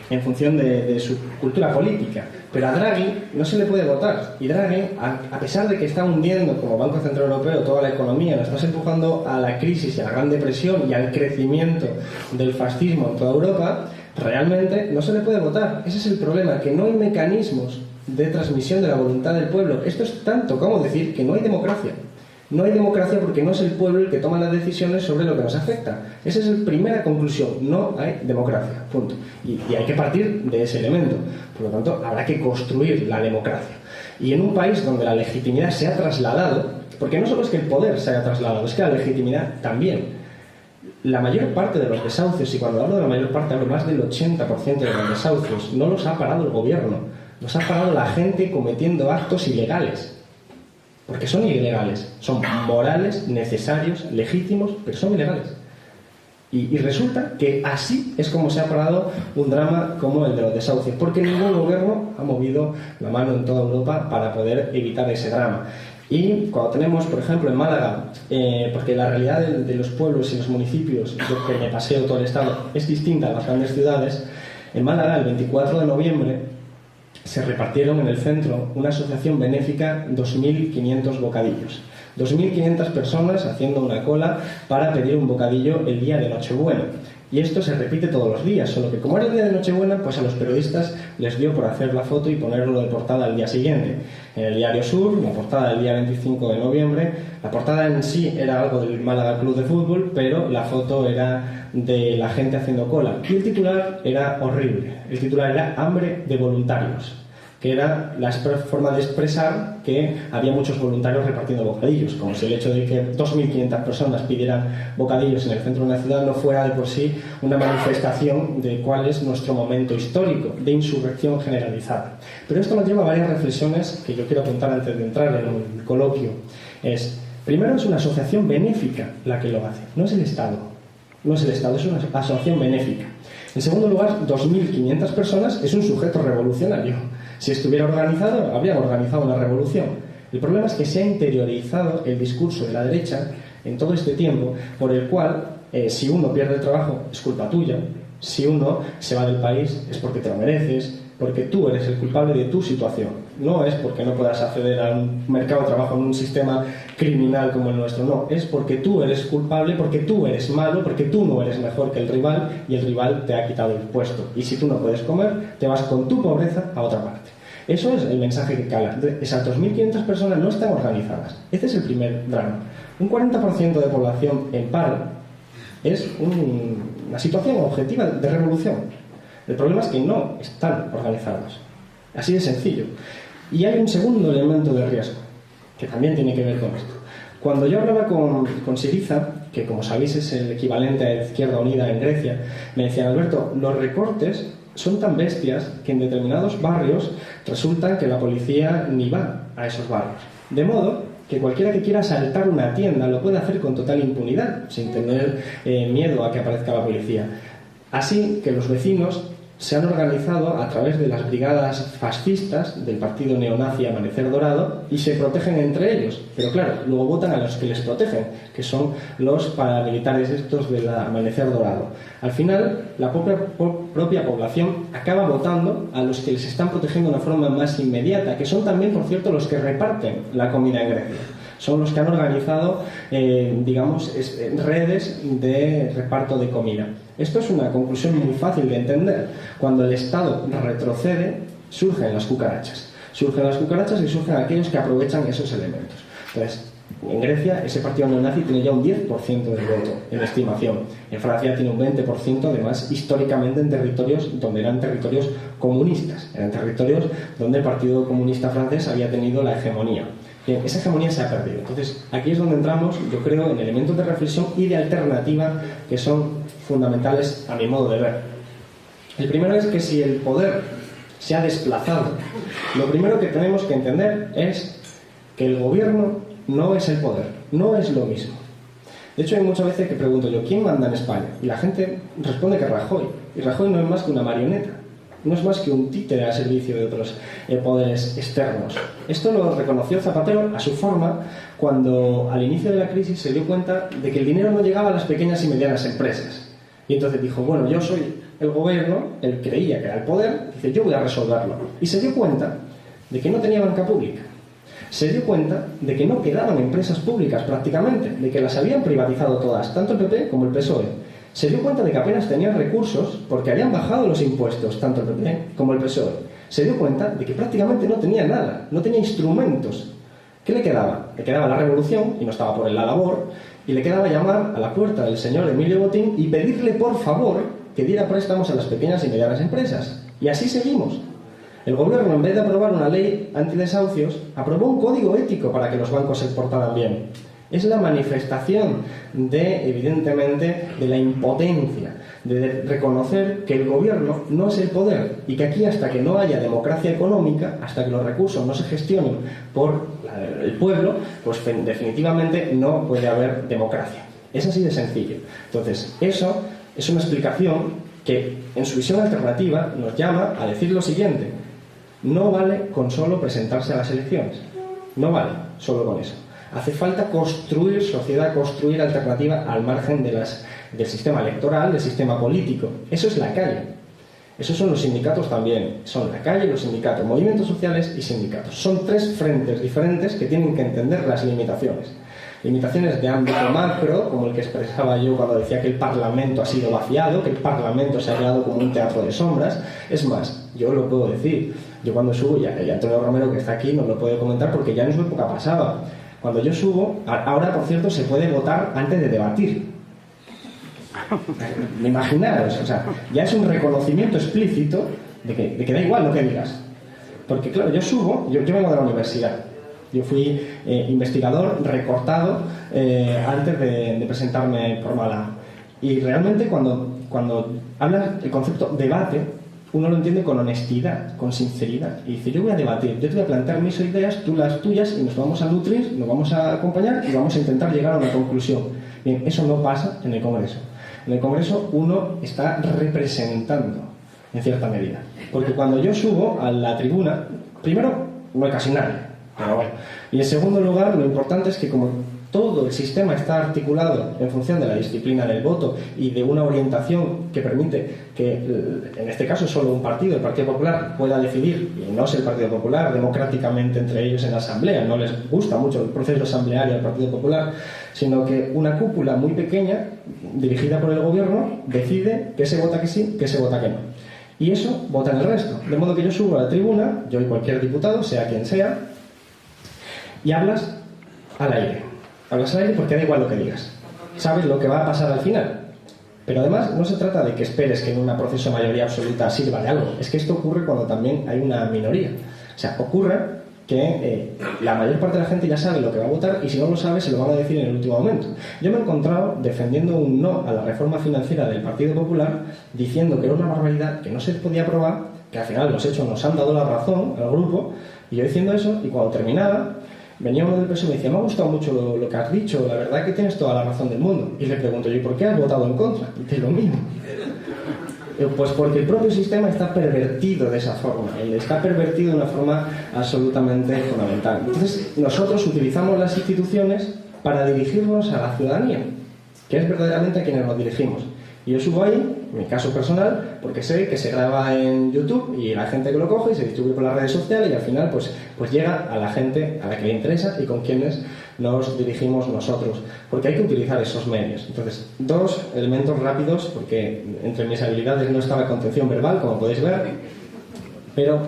en función de su cultura política. Pero a Draghi no se le puede votar. Y Draghi, a pesar de que está hundiendo como Banco Central Europeo toda la economía, nos está empujando a la crisis y a la Gran Depresión y al crecimiento del fascismo en toda Europa, realmente no se le puede votar. Ese es el problema, que no hay mecanismos de transmisión de la voluntad del pueblo. Esto es tanto como decir que no hay democracia. No hay democracia porque no es el pueblo el que toma las decisiones sobre lo que nos afecta. Esa es la primera conclusión. No hay democracia. Punto. Y hay que partir de ese elemento. Por lo tanto, habrá que construir la democracia. Y en un país donde la legitimidad se ha trasladado, porque no solo es que el poder se haya trasladado, es que la legitimidad también. La mayor parte de los desahucios, y cuando hablo de la mayor parte, hablo más del 80% de los desahucios, no los ha parado el gobierno. Los ha parado la gente cometiendo actos ilegales. Porque son ilegales. Son morales, necesarios, legítimos, pero son ilegales. Y resulta que así es como se ha parado un drama como el de los desahucios. Porque ningún gobierno ha movido la mano en toda Europa para poder evitar ese drama. Y cuando tenemos, por ejemplo, en Málaga, porque la realidad de los pueblos y los municipios, yo que me paseo todo el estado, es distinta a las grandes ciudades. En Málaga, el 24 de noviembre, se repartieron en el centro una asociación benéfica 2.500 bocadillos. 2.500 personas haciendo una cola para pedir un bocadillo el día de Nochebuena. Y esto se repite todos los días, solo que como era el día de Nochebuena, pues a los periodistas les dio por hacer la foto y ponerlo de portada al día siguiente. En el Diario Sur, la portada del día 25 de noviembre, la portada en sí era algo del Málaga Club de Fútbol, pero la foto era de la gente haciendo cola. Y el titular era horrible. El titular era "Hambre de voluntarios", que era la forma de expresar que había muchos voluntarios repartiendo bocadillos, como si el hecho de que 2.500 personas pidieran bocadillos en el centro de una ciudad no fuera de por sí una manifestación de cuál es nuestro momento histórico de insurrección generalizada. Pero esto nos lleva a varias reflexiones que yo quiero apuntar antes de entrar en un coloquio. Primero, es una asociación benéfica la que lo hace, no es el Estado. No es el Estado, es una asociación benéfica. En segundo lugar, 2.500 personas es un sujeto revolucionario. Si estuviera organizado, habrían organizado una revolución. El problema es que se ha interiorizado el discurso de la derecha en todo este tiempo, por el cual, si uno pierde el trabajo, es culpa tuya. Si uno se va del país, es porque te lo mereces, porque tú eres el culpable de tu situación. No es porque no puedas acceder a un mercado de trabajo en un sistema criminal como el nuestro, no. Es porque tú eres culpable, porque tú eres malo, porque tú no eres mejor que el rival y el rival te ha quitado el puesto. Y si tú no puedes comer, te vas con tu pobreza a otra parte. Eso es el mensaje que cala. Esas 2.500 personas no están organizadas. Este es el primer drama. Un 40% de población en paro es una situación objetiva de revolución. El problema es que no están organizados. Así de sencillo. Y hay un segundo elemento de riesgo, que también tiene que ver con esto. Cuando yo hablaba con Syriza, que como sabéis es el equivalente a Izquierda Unida en Grecia, me decían: Alberto, los recortes son tan bestias que en determinados barrios resulta que la policía ni va a esos barrios. De modo que cualquiera que quiera asaltar una tienda lo puede hacer con total impunidad, sin tener miedo a que aparezca la policía. Así que los vecinos se han organizado a través de las brigadas fascistas del partido neonazi Amanecer Dorado y se protegen entre ellos. Pero claro, luego votan a los que les protegen, que son los paramilitares estos del Amanecer Dorado. Al final, la propia población acaba votando a los que les están protegiendo de una forma más inmediata, que son también, por cierto, los que reparten la comida en Grecia. Son los que han organizado, redes de reparto de comida. Esto es una conclusión muy fácil de entender. Cuando el Estado retrocede, surgen las cucarachas. Surgen las cucarachas y surgen aquellos que aprovechan esos elementos. Entonces, En Grecia, ese partido neonazi tiene ya un 10% del voto, en estimación. En Francia tiene un 20%, además, históricamente en territorios donde eran territorios comunistas. Eran territorios donde el Partido Comunista francés había tenido la hegemonía. Bien, esa hegemonía se ha perdido. Entonces, aquí es donde entramos, yo creo, en elementos de reflexión y de alternativa que son fundamentales a mi modo de ver. El primero es que si el poder se ha desplazado, lo primero que tenemos que entender es que el gobierno no es el poder, no es lo mismo. De hecho, hay muchas veces que pregunto yo, ¿quién manda en España? Y la gente responde que Rajoy. Y Rajoy no es más que una marioneta, no es más que un títere al servicio de otros poderes externos. Esto lo reconoció Zapatero a su forma cuando al inicio de la crisis se dio cuenta de que el dinero no llegaba a las pequeñas y medianas empresas. Y entonces dijo, bueno, yo soy el gobierno, él creía que era el poder, dice, yo voy a resolverlo. Y se dio cuenta de que no tenía banca pública. Se dio cuenta de que no quedaban empresas públicas prácticamente, de que las habían privatizado todas, tanto el PP como el PSOE. Se dio cuenta de que apenas tenían recursos porque habían bajado los impuestos, tanto el PP como el PSOE. Se dio cuenta de que prácticamente no tenía nada, no tenía instrumentos. ¿Qué le quedaba? Le quedaba la revolución, y no estaba por la labor, y le quedaba llamar a la puerta del señor Emilio Botín y pedirle por favor que diera préstamos a las pequeñas y medianas empresas. Y así seguimos. El gobierno, en vez de aprobar una ley antidesahucios, aprobó un código ético para que los bancos se portaran bien. Es la manifestación evidentemente, de la impotencia, de reconocer que el gobierno no es el poder y que aquí, hasta que no haya democracia económica, hasta que los recursos no se gestionen por el pueblo, pues definitivamente no puede haber democracia. Es así de sencillo. Entonces, eso es una explicación que, en su visión alternativa, nos llama a decir lo siguiente: no vale con solo presentarse a las elecciones, no vale solo con eso. Hace falta construir sociedad, construir alternativa al margen del sistema electoral, del sistema político. Eso es la calle. Esos son los sindicatos también. Son la calle, los sindicatos, movimientos sociales y sindicatos. Son tres frentes diferentes que tienen que entender las limitaciones. Limitaciones de ámbito macro, como el que expresaba yo cuando decía que el Parlamento ha sido vaciado, que el Parlamento se ha quedado como un teatro de sombras. Es más, yo lo puedo decir. Yo cuando subo, y Antonio Romero, que está aquí, nos lo puede comentar porque ya en su época pasaba. Cuando yo subo, ahora por cierto se puede votar antes de debatir. Imaginaros, o sea, ya es un reconocimiento explícito de que da igual lo que digas. Porque claro, yo subo, yo vengo de la universidad. Yo fui investigador recortado antes de presentarme por Málaga. Y realmente cuando hablas el concepto debate, uno lo entiende con honestidad, con sinceridad. Y dice, yo voy a debatir, yo te voy a plantear mis ideas, tú las tuyas, y nos vamos a nutrir, nos vamos a acompañar y vamos a intentar llegar a una conclusión. Bien, eso no pasa en el Congreso. En el Congreso uno está representando, en cierta medida. Porque cuando yo subo a la tribuna, primero, no hay casi nadie. Pero bueno. Y en segundo lugar, lo importante es que como todo el sistema está articulado en función de la disciplina del voto y de una orientación que permite que, en este caso, solo un partido, el Partido Popular, pueda decidir, y no es el Partido Popular, democráticamente entre ellos en la Asamblea, no les gusta mucho el proceso asambleario del Partido Popular, sino que una cúpula muy pequeña, dirigida por el gobierno, decide que se vota que sí, que se vota que no. Y eso votan el resto. De modo que yo subo a la tribuna, yo y cualquier diputado, sea quien sea, y hablas al aire. Hablas al aire porque da igual lo que digas. Sabes lo que va a pasar al final. Pero además no se trata de que esperes que en un proceso de mayoría absoluta sirva de algo. Es que esto ocurre cuando también hay una minoría. O sea, ocurre que la mayor parte de la gente ya sabe lo que va a votar y si no lo sabe se lo van a decir en el último momento. Yo me he encontrado defendiendo un no a la reforma financiera del Partido Popular, diciendo que era una barbaridad, que no se podía aprobar, que al final los hechos nos han dado la razón al grupo, y yo diciendo eso, y cuando terminaba venía uno del PSOE y me decía, me ha gustado mucho lo que has dicho, la verdad que tienes toda la razón del mundo. Y le pregunto yo, ¿y por qué has votado en contra? Y dice, lo mismo. Pues porque el propio sistema está pervertido de esa forma, y está pervertido de una forma absolutamente fundamental. Entonces, nosotros utilizamos las instituciones para dirigirnos a la ciudadanía, que es verdaderamente a quienes nos dirigimos. Y yo subo ahí, en mi caso personal, porque sé que se graba en YouTube y la gente que lo coge y se distribuye por las redes sociales y al final pues llega a la gente a la que le interesa y con quienes nos dirigimos nosotros. Porque hay que utilizar esos medios. Entonces, dos elementos rápidos, porque entre mis habilidades no está la contención verbal, como podéis ver, pero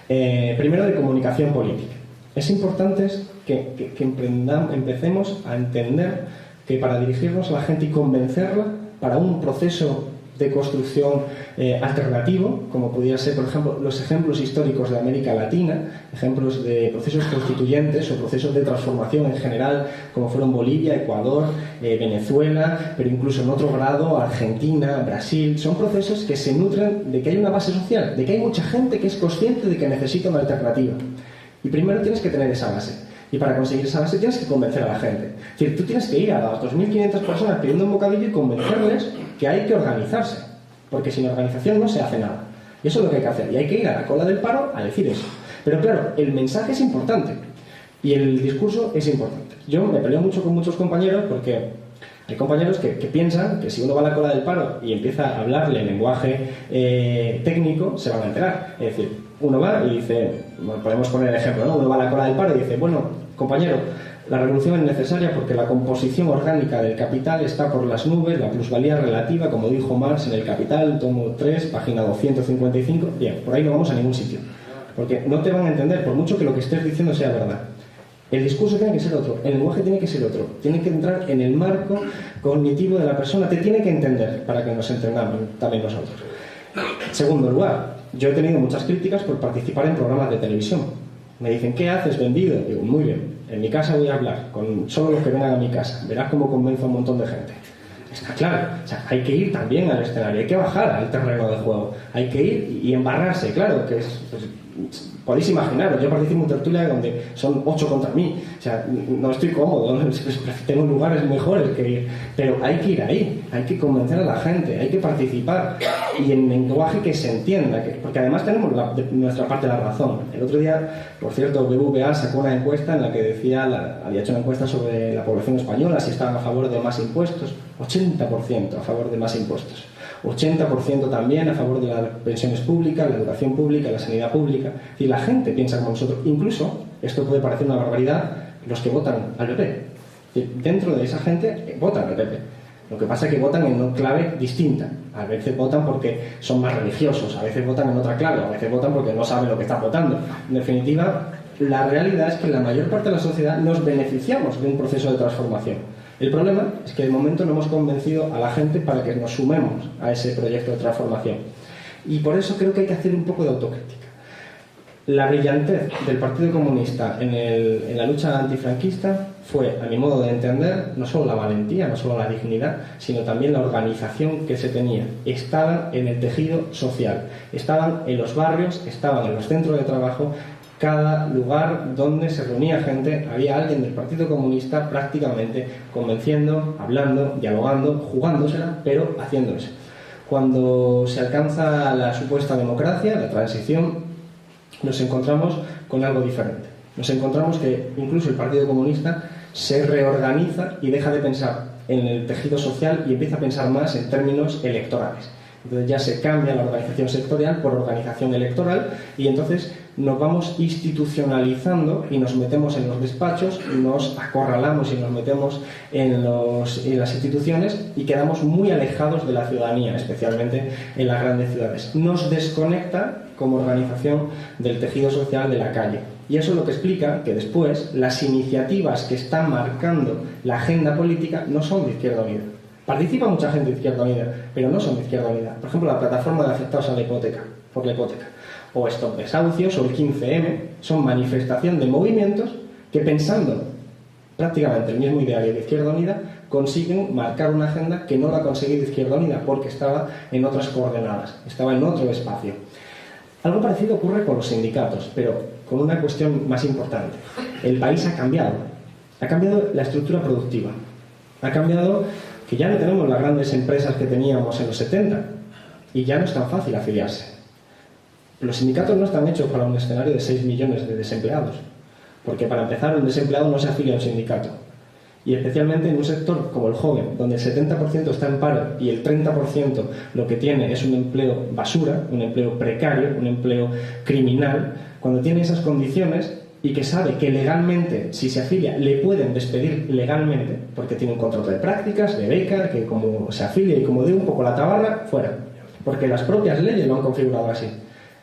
primero de comunicación política. Es importante que empecemos a entender que para dirigirnos a la gente y convencerla para un proceso de construcción alternativo, como pudiera ser, por ejemplo, los ejemplos históricos de América Latina, ejemplos de procesos constituyentes o procesos de transformación en general, como fueron Bolivia, Ecuador, Venezuela, pero incluso en otro grado Argentina, Brasil. Son procesos que se nutren de que hay una base social, de que hay mucha gente que es consciente de que necesita una alternativa. Y primero tienes que tener esa base. Y para conseguir esa base tienes que convencer a la gente. Es decir, tú tienes que ir a las 2.500 personas pidiendo un bocadillo y convencerles que hay que organizarse. Porque sin organización no se hace nada. Y eso es lo que hay que hacer. Y hay que ir a la cola del paro a decir eso. Pero claro, el mensaje es importante. Y el discurso es importante. Yo me peleo mucho con muchos compañeros porque hay compañeros que piensan que si uno va a la cola del paro y empieza a hablarle en lenguaje técnico, se van a enterar. Es decir, uno va y dice, podemos poner el ejemplo, ¿no? Uno va a la cola del paro y dice, bueno, compañero, la revolución es necesaria porque la composición orgánica del capital está por las nubes, la plusvalía relativa, como dijo Marx en El Capital, tomo 3, página 255. Bien, por ahí no vamos a ningún sitio. Porque no te van a entender, por mucho que lo que estés diciendo sea verdad. El discurso tiene que ser otro, el lenguaje tiene que ser otro, tiene que entrar en el marco cognitivo de la persona, te tiene que entender para que nos entendamos también nosotros. En segundo lugar, yo he tenido muchas críticas por participar en programas de televisión. Me dicen, ¿qué haces vendido? Digo, muy bien, en mi casa voy a hablar, con solo los que vengan a mi casa, verás cómo convenzo a un montón de gente. Está claro, o sea, hay que ir también al escenario, hay que bajar al terreno de juego, hay que ir y embarrarse, claro, que es... Pues, podéis imaginaros, yo participo en una tertulia donde son 8 contra mí, o sea, no estoy cómodo, tengo lugares mejores que ir, pero hay que ir ahí, hay que convencer a la gente, hay que participar y en lenguaje que se entienda, porque además tenemos nuestra parte de la razón. El otro día, por cierto, BBVA sacó una encuesta en la que decía, había hecho una encuesta sobre la población española, si estaban a favor de más impuestos, 80% a favor de más impuestos. 80% también a favor de las pensiones públicas, la educación pública, la sanidad pública. Y la gente piensa como nosotros. Incluso, esto puede parecer una barbaridad, los que votan al PP. Dentro de esa gente votan al PP. Lo que pasa es que votan en una clave distinta. A veces votan porque son más religiosos, a veces votan en otra clave, a veces votan porque no saben lo que están votando. En definitiva, la realidad es que la mayor parte de la sociedad nos beneficiamos de un proceso de transformación. El problema es que de momento no hemos convencido a la gente para que nos sumemos a ese proyecto de transformación. Y por eso creo que hay que hacer un poco de autocrítica. La brillantez del Partido Comunista en la lucha antifranquista fue, a mi modo de entender, no solo la valentía, no solo la dignidad, sino también la organización que se tenía. Estaban en el tejido social, estaban en los barrios, estaban en los centros de trabajo. Cada lugar donde se reunía gente, había alguien del Partido Comunista prácticamente convenciendo, hablando, dialogando, jugándosela, pero haciendo eso. Cuando se alcanza la supuesta democracia, la transición, nos encontramos con algo diferente. Nos encontramos que incluso el Partido Comunista se reorganiza y deja de pensar en el tejido social y empieza a pensar más en términos electorales. Entonces ya se cambia la organización sectorial por organización electoral y entonces nos vamos institucionalizando y nos metemos en los despachos, nos acorralamos y nos metemos en las instituciones y quedamos muy alejados de la ciudadanía, especialmente en las grandes ciudades. Nos desconecta como organización del tejido social de la calle. Y eso es lo que explica que después las iniciativas que están marcando la agenda política no son de Izquierda Unida. Participa mucha gente de Izquierda Unida, pero no son de Izquierda Unida. Por ejemplo, la plataforma de afectados a la hipoteca, por la hipoteca, o Stop Desahucios, o el 15M, son manifestación de movimientos que, pensando prácticamente el mismo ideario de Izquierda Unida, consiguen marcar una agenda que no la ha conseguido Izquierda Unida, porque estaba en otras coordenadas, estaba en otro espacio. Algo parecido ocurre con los sindicatos, pero con una cuestión más importante. El país ha cambiado la estructura productiva, ha cambiado que ya no tenemos las grandes empresas que teníamos en los 70 y ya no es tan fácil afiliarse. Los sindicatos no están hechos para un escenario de 6 millones de desempleados, porque para empezar un desempleado no se afilia a un sindicato, y especialmente en un sector como el joven, donde el 70% está en paro y el 30% lo que tiene es un empleo basura, un empleo precario, un empleo criminal. Cuando tiene esas condiciones y que sabe que legalmente, si se afilia, le pueden despedir legalmente, porque tiene un contrato de prácticas, de beca, que como se afilia y como dé un poco la tabarra, fuera. Porque las propias leyes lo han configurado así.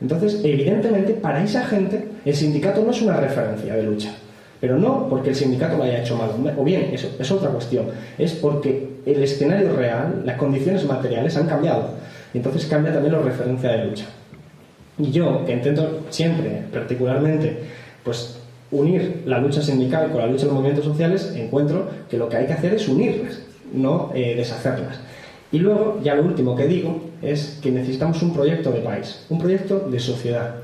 Entonces, evidentemente, para esa gente, el sindicato no es una referencia de lucha. Pero no porque el sindicato lo haya hecho mal, o bien, eso es otra cuestión, es porque el escenario real, las condiciones materiales han cambiado, y entonces cambia también la referencia de lucha. Y yo, que intento siempre, particularmente, pues unir la lucha sindical con la lucha de los movimientos sociales, encuentro que lo que hay que hacer es unirlas, no deshacerlas. Y luego, ya lo último que digo, es que necesitamos un proyecto de país, un proyecto de sociedad.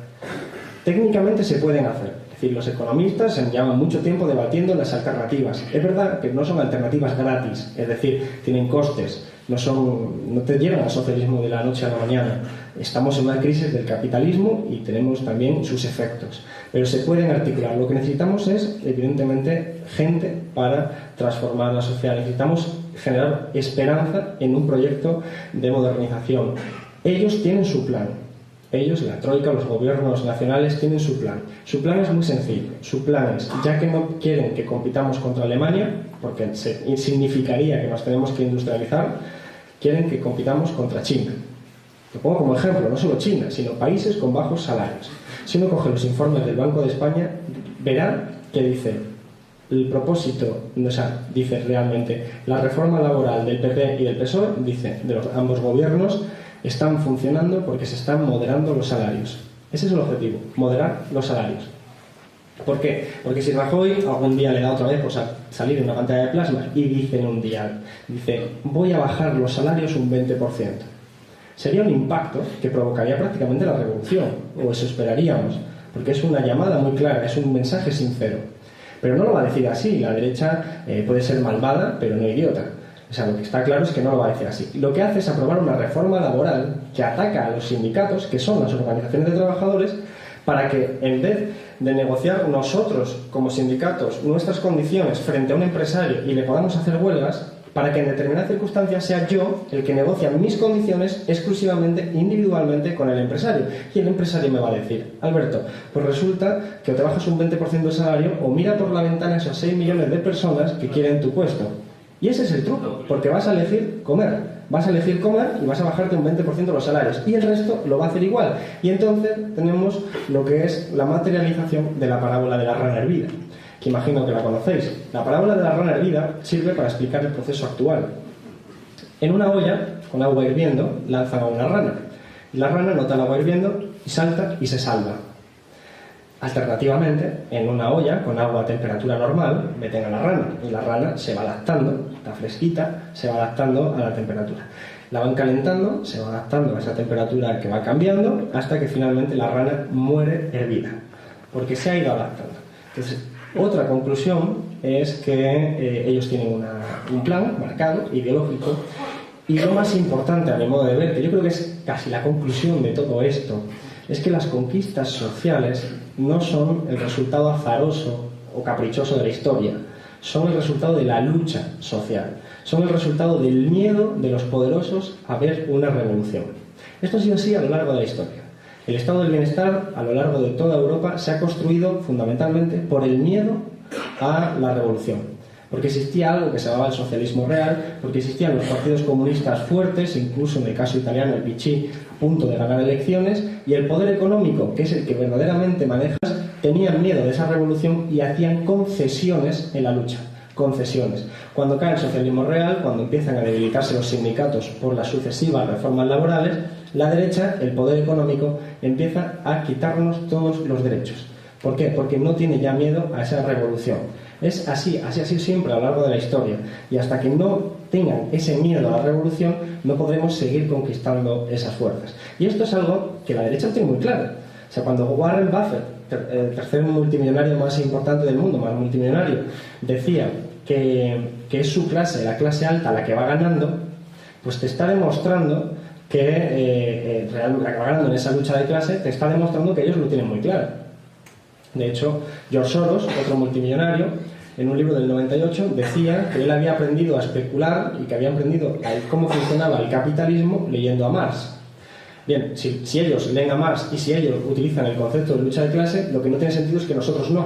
Técnicamente se pueden hacer. Es decir, los economistas se llevan mucho tiempo debatiendo las alternativas. Es verdad que no son alternativas gratis, es decir, tienen costes, no te llevan al socialismo de la noche a la mañana. Estamos en una crisis del capitalismo y tenemos también sus efectos, pero se pueden articular. Lo que necesitamos es, evidentemente, gente para transformar la sociedad. Necesitamos generar esperanza en un proyecto de modernización. Ellos tienen su plan. Ellos, la troika, los gobiernos nacionales, tienen su plan. Su plan es muy sencillo. Su plan es, ya que no quieren que compitamos contra Alemania, porque significaría que nos tenemos que industrializar, quieren que compitamos contra China. Lo pongo como ejemplo, no solo China, sino países con bajos salarios. Si uno coge los informes del Banco de España, verá que dice, el propósito, o sea, dice realmente, la reforma laboral del PP y del PSOE, dice, de ambos gobiernos, están funcionando porque se están moderando los salarios. Ese es el objetivo, moderar los salarios. ¿Por qué? Porque si Rajoy algún día le da otra vez por salir en una pantalla de plasma y dice en un día, dice, voy a bajar los salarios un 20%. Sería un impacto que provocaría prácticamente la revolución, o eso esperaríamos, porque es una llamada muy clara, es un mensaje sincero. Pero no lo va a decir así, la derecha puede ser malvada, pero no idiota. O sea, lo que está claro es que no lo va a decir así. Lo que hace es aprobar una reforma laboral que ataca a los sindicatos, que son las organizaciones de trabajadores, para que en vez de negociar nosotros como sindicatos nuestras condiciones frente a un empresario y le podamos hacer huelgas, para que en determinadas circunstancias sea yo el que negocia mis condiciones exclusivamente, individualmente con el empresario. Y el empresario me va a decir, Alberto, pues resulta que o te bajas un 20% del salario o mira por la ventana esas 6 millones de personas que quieren tu puesto. Y ese es el truco, porque vas a elegir comer. Vas a elegir comer y vas a bajarte un 20% los salarios. Y el resto lo va a hacer igual. Y entonces tenemos lo que es la materialización de la parábola de la rana hervida, que imagino que la conocéis. La parábola de la rana hervida sirve para explicar el proceso actual. En una olla, con agua hirviendo, lanzan a una rana. Y la rana nota el agua hirviendo y salta y se salva. Alternativamente, en una olla con agua a temperatura normal, meten a la rana y la rana se va adaptando, está fresquita, se va adaptando a la temperatura. La van calentando, se va adaptando a esa temperatura que va cambiando hasta que finalmente la rana muere hervida, porque se ha ido adaptando. Entonces, otra conclusión es que ellos tienen un plan marcado, ideológico, y lo más importante a mi modo de ver, que yo creo que es casi la conclusión de todo esto, es que las conquistas sociales no son el resultado azaroso o caprichoso de la historia, son el resultado de la lucha social, son el resultado del miedo de los poderosos a ver una revolución. Esto ha sido así a lo largo de la historia. El estado del bienestar a lo largo de toda Europa se ha construido fundamentalmente por el miedo a la revolución. Porque existía algo que se llamaba el socialismo real, porque existían los partidos comunistas fuertes, incluso en el caso italiano el Vichy, a punto de ganar elecciones, y el poder económico, que es el que verdaderamente manejas, tenían miedo de esa revolución y hacían concesiones en la lucha. Concesiones. Cuando cae el socialismo real, cuando empiezan a debilitarse los sindicatos por las sucesivas reformas laborales, la derecha, el poder económico, empieza a quitarnos todos los derechos. ¿Por qué? Porque no tiene ya miedo a esa revolución. Es así, así ha sido siempre a lo largo de la historia. Y hasta que no tengan ese miedo a la revolución, no podremos seguir conquistando esas fuerzas. Y esto es algo que la derecha tiene muy claro. O sea, cuando Warren Buffett, el tercer multimillonario más importante del mundo, más multimillonario, decía que es su clase, la clase alta, la que va ganando, pues te está demostrando que la que va ganando en esa lucha de clase, te está demostrando que ellos lo tienen muy claro. De hecho, George Soros, otro multimillonario, en un libro del 98 decía que él había aprendido a especular y que había aprendido a cómo funcionaba el capitalismo leyendo a Marx. Bien, si ellos leen a Marx y si ellos utilizan el concepto de lucha de clase, lo que no tiene sentido es que nosotros no,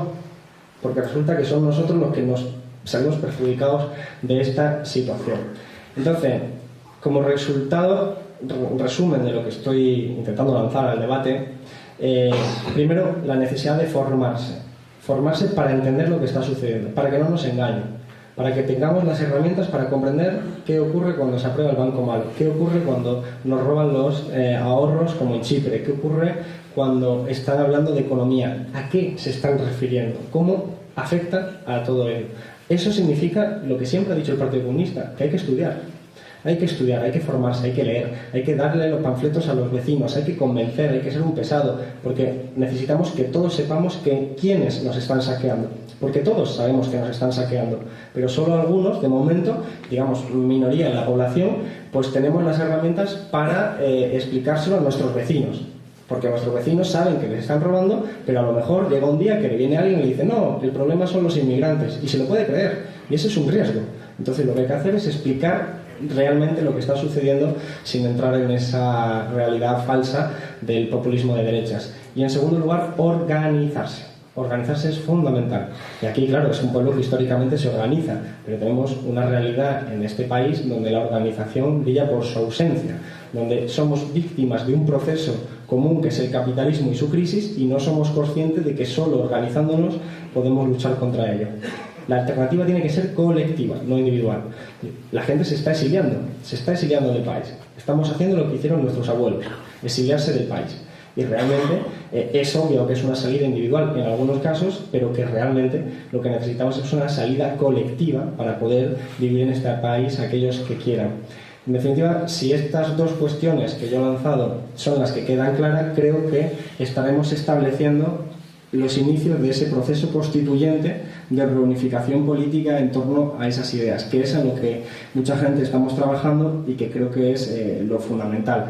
porque resulta que son nosotros los que nos salimos perjudicados de esta situación. Entonces, como resultado, resumen de lo que estoy intentando lanzar al debate, primero, la necesidad de formarse. formarse para entender lo que está sucediendo, para que no nos engañen, para que tengamos las herramientas para comprender qué ocurre cuando se aprueba el banco malo, qué ocurre cuando nos roban los ahorros como en Chipre, qué ocurre cuando están hablando de economía, a qué se están refiriendo, cómo afecta a todo ello. Eso significa lo que siempre ha dicho el Partido Comunista, que hay que estudiar. Hay que estudiar, hay que formarse, hay que leer, hay que darle los panfletos a los vecinos, hay que convencer, hay que ser un pesado, porque necesitamos que todos sepamos quiénes nos están saqueando, porque todos sabemos que nos están saqueando, pero solo algunos, de momento, digamos, minoría en la población, pues tenemos las herramientas para explicárselo a nuestros vecinos. Porque nuestros vecinos saben que les están robando, pero a lo mejor llega un día que le viene alguien y le dice no, el problema son los inmigrantes, y se lo puede creer, y ese es un riesgo. Entonces lo que hay que hacer es explicar realmente lo que está sucediendo sin entrar en esa realidad falsa del populismo de derechas. Y en segundo lugar, organizarse. Organizarse es fundamental. Y aquí, claro, es un pueblo que históricamente se organiza, pero tenemos una realidad en este país donde la organización brilla por su ausencia, donde somos víctimas de un proceso común que es el capitalismo y su crisis y no somos conscientes de que solo organizándonos podemos luchar contra ello. La alternativa tiene que ser colectiva, no individual. La gente se está exiliando del país. Estamos haciendo lo que hicieron nuestros abuelos, exiliarse del país. Y realmente es obvio que es una salida individual en algunos casos, pero que realmente lo que necesitamos es una salida colectiva para poder vivir en este país aquellos que quieran. En definitiva, si estas dos cuestiones que yo he lanzado son las que quedan claras, creo que estaremos estableciendo los inicios de ese proceso constituyente de reunificación política en torno a esas ideas, que es en lo que mucha gente estamos trabajando y que creo que es lo fundamental.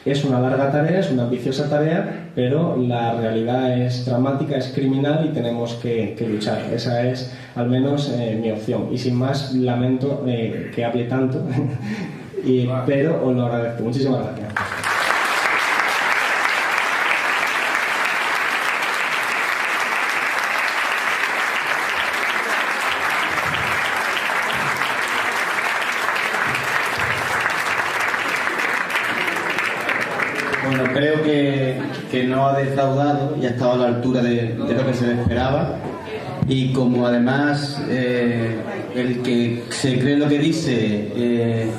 Es una larga tarea, es una ambiciosa tarea, pero la realidad es dramática, es criminal y tenemos que luchar. Esa es al menos mi opción. Y sin más, lamento que hable tanto, pero os lo agradezco. Muchísimas gracias. Bueno, creo que no ha defraudado y ha estado a la altura de lo que se le esperaba. Y como además el que se cree lo que dice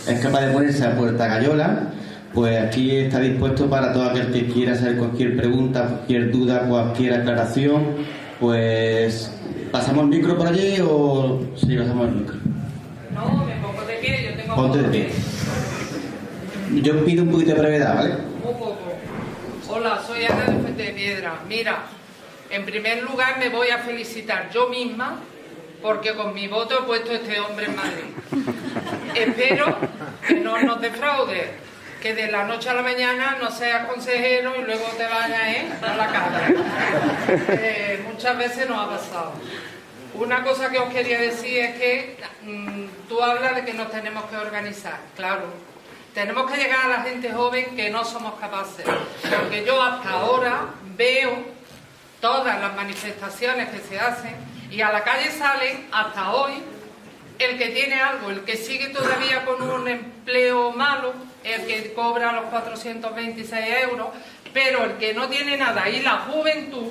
es capaz de ponerse a puerta gallola, pues aquí está dispuesto para todo aquel que quiera hacer cualquier pregunta, cualquier duda, cualquier aclaración. Pues, ¿pasamos el micro por allí o sí, pasamos el micro? No, me pongo de pie, yo tengo... Ponte de pie. Yo pido un poquito de brevedad, ¿vale? Un poco. Hola, soy Ana de Fuentepiedra. Mira, en primer lugar me voy a felicitar yo misma porque con mi voto he puesto a este hombre en Madrid. Espero que no nos defraude, que de la noche a la mañana no seas consejero y luego te vayas a la cara. Muchas veces nos ha pasado. Una cosa que os quería decir es que tú hablas de que nos tenemos que organizar, claro. Tenemos que llegar a la gente joven que no somos capaces, porque yo hasta ahora veo todas las manifestaciones que se hacen y a la calle salen hasta hoy el que tiene algo, el que sigue todavía con un empleo malo, el que cobra los 426 euros, pero el que no tiene nada y la juventud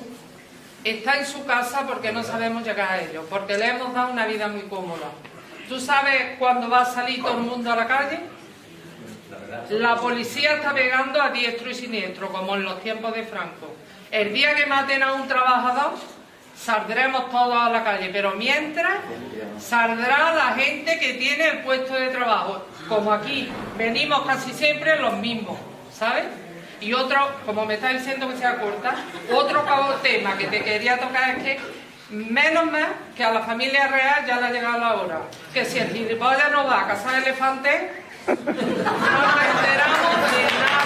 está en su casa porque no sabemos llegar a ellos, porque le hemos dado una vida muy cómoda. ¿Tú sabes cuándo va a salir todo el mundo a la calle? La policía está pegando a diestro y siniestro, como en los tiempos de Franco. El día que maten a un trabajador, saldremos todos a la calle, pero mientras saldrá la gente que tiene el puesto de trabajo. Como aquí, venimos casi siempre los mismos, ¿sabes? Y otro, como me está diciendo que sea corta, otro tema que te quería tocar es que menos mal que a la familia real ya le ha llegado la hora. Que si el gilipollas no va a cazar elefantes, no nos enteramos de nada.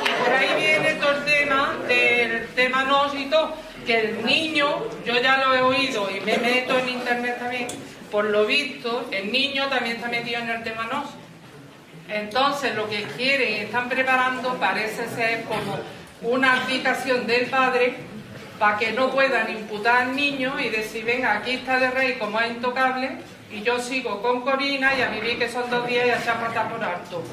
Y por ahí viene todo el tema del tema NOS y todo, que el niño, yo ya lo he oído y me meto en internet también, por lo visto, el niño también está metido en el tema NOS. Entonces lo que quieren y están preparando parece ser como una abdicación del padre para que no puedan imputar al niño y decir, venga, aquí está de rey como es intocable y yo sigo con Corina y a vivir que son 2 días y a echar patas por alto.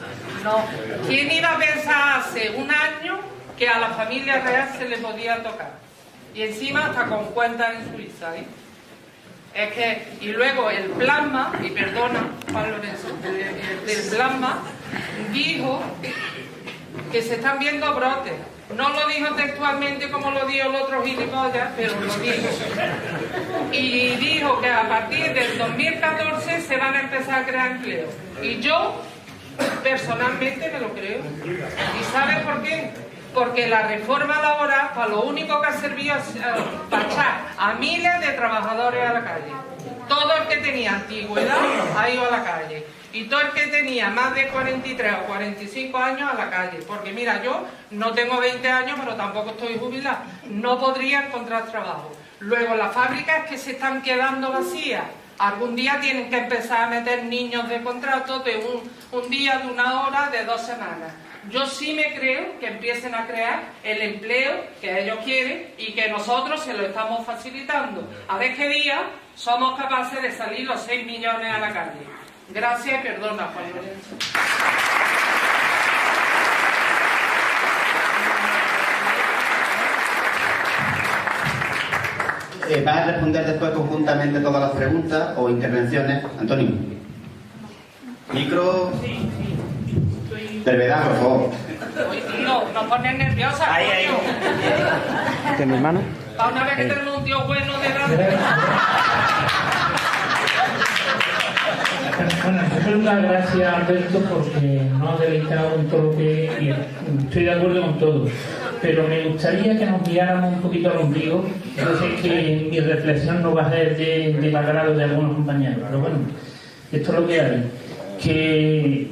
No, ¿quién iba a pensar hace un año que a la familia real se le podía tocar? Y encima hasta con cuentas en Suiza, ¿eh? Es que, y luego el plasma, y perdona, Juan Lorenzo, el plasma dijo que se están viendo brotes. No lo dijo textualmente como lo dijo el otro gilipollas, pero lo dijo. Y dijo que a partir del 2014 se van a empezar a crear empleos. Y yo, personalmente, me lo creo. ¿Y sabes por qué? Porque la reforma laboral, para lo único que ha servido es para echar a miles de trabajadores a la calle. Todo el que tenía antigüedad ha ido a la calle. Y todo el que tenía más de 43 o 45 años a la calle. Porque mira, yo no tengo 20 años, pero tampoco estoy jubilada. No podría encontrar trabajo. Luego, las fábricas que se están quedando vacías. Algún día tienen que empezar a meter niños de contrato de un día, de 1 hora, de 2 semanas. Yo sí me creo que empiecen a crear el empleo que ellos quieren y que nosotros se lo estamos facilitando. A ver qué día somos capaces de salir los 6 millones a la calle. Gracias y perdona, Juan Lorenzo. ¿Vas a responder después conjuntamente todas las preguntas o intervenciones? Antonio. Micro. Sí. Brevedad, por favor. No, nos pones nerviosa. Ahí. ¿De mi hermano? Para una vez que tenemos un tío bueno de edad. Bueno, en primer lugar, gracias Alberto porque nos ha deleitado en todo lo que... y estoy de acuerdo con todo, pero me gustaría que nos guiáramos un poquito al ombligo. Yo sé que mi reflexión no va a ser del agrado de algunos compañeros, pero bueno, esto es lo que hay. Que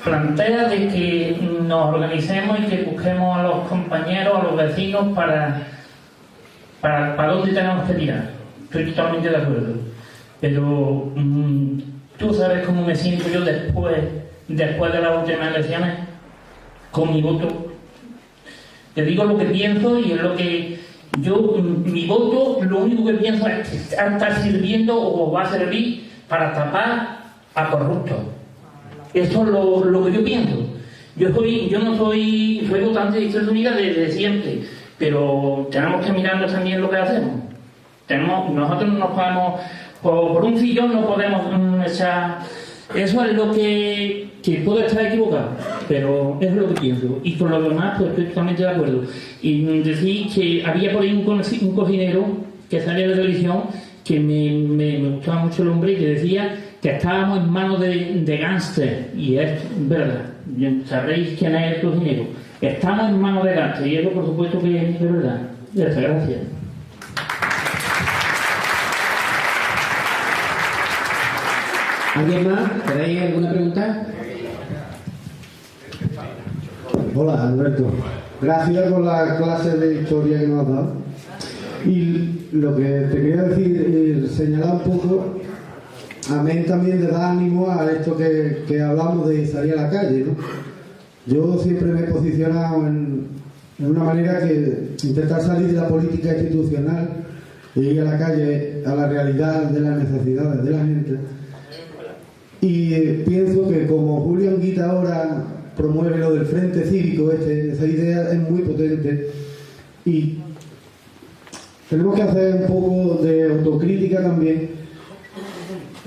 plantea de que nos organicemos y que busquemos a los compañeros, a los vecinos para dónde tenemos que tirar. Estoy totalmente de acuerdo. Pero tú sabes cómo me siento yo después de las últimas elecciones con mi voto. Te digo lo que pienso y es lo que yo, mi voto, lo único que pienso es que está sirviendo o va a servir para tapar a corruptos. Eso es lo que yo pienso. Yo no soy votante de Izquierda Unida desde siempre, pero tenemos que mirarnos también lo que hacemos. Nosotros no nos podemos, por un sillón no podemos echar. Eso es lo que puedo estar equivocado, pero es lo que pienso. Y con lo demás, pues estoy totalmente de acuerdo. Y decir que había por ahí un cocinero que salía de televisión que me gustaba mucho el hombre y que decía que estábamos en manos de gángster, y es verdad. Sabréis quién es el cocinero. Estamos en manos de gángster, y eso por supuesto que es verdad. Gracias. ¿Alguien más? ¿Tenéis alguna pregunta? Hola, Alberto. Gracias por la clase de historia que nos has dado. Y lo que te quería decir, señalar un poco, amén también de dar ánimo a esto que hablamos de salir a la calle, ¿no? Yo siempre me he posicionado en una manera que intentar salir de la política institucional y ir a la calle, a la realidad de las necesidades de la gente. Y pienso que como Julio Anguita ahora promueve lo del Frente Cívico, esa idea es muy potente y tenemos que hacer un poco de autocrítica también,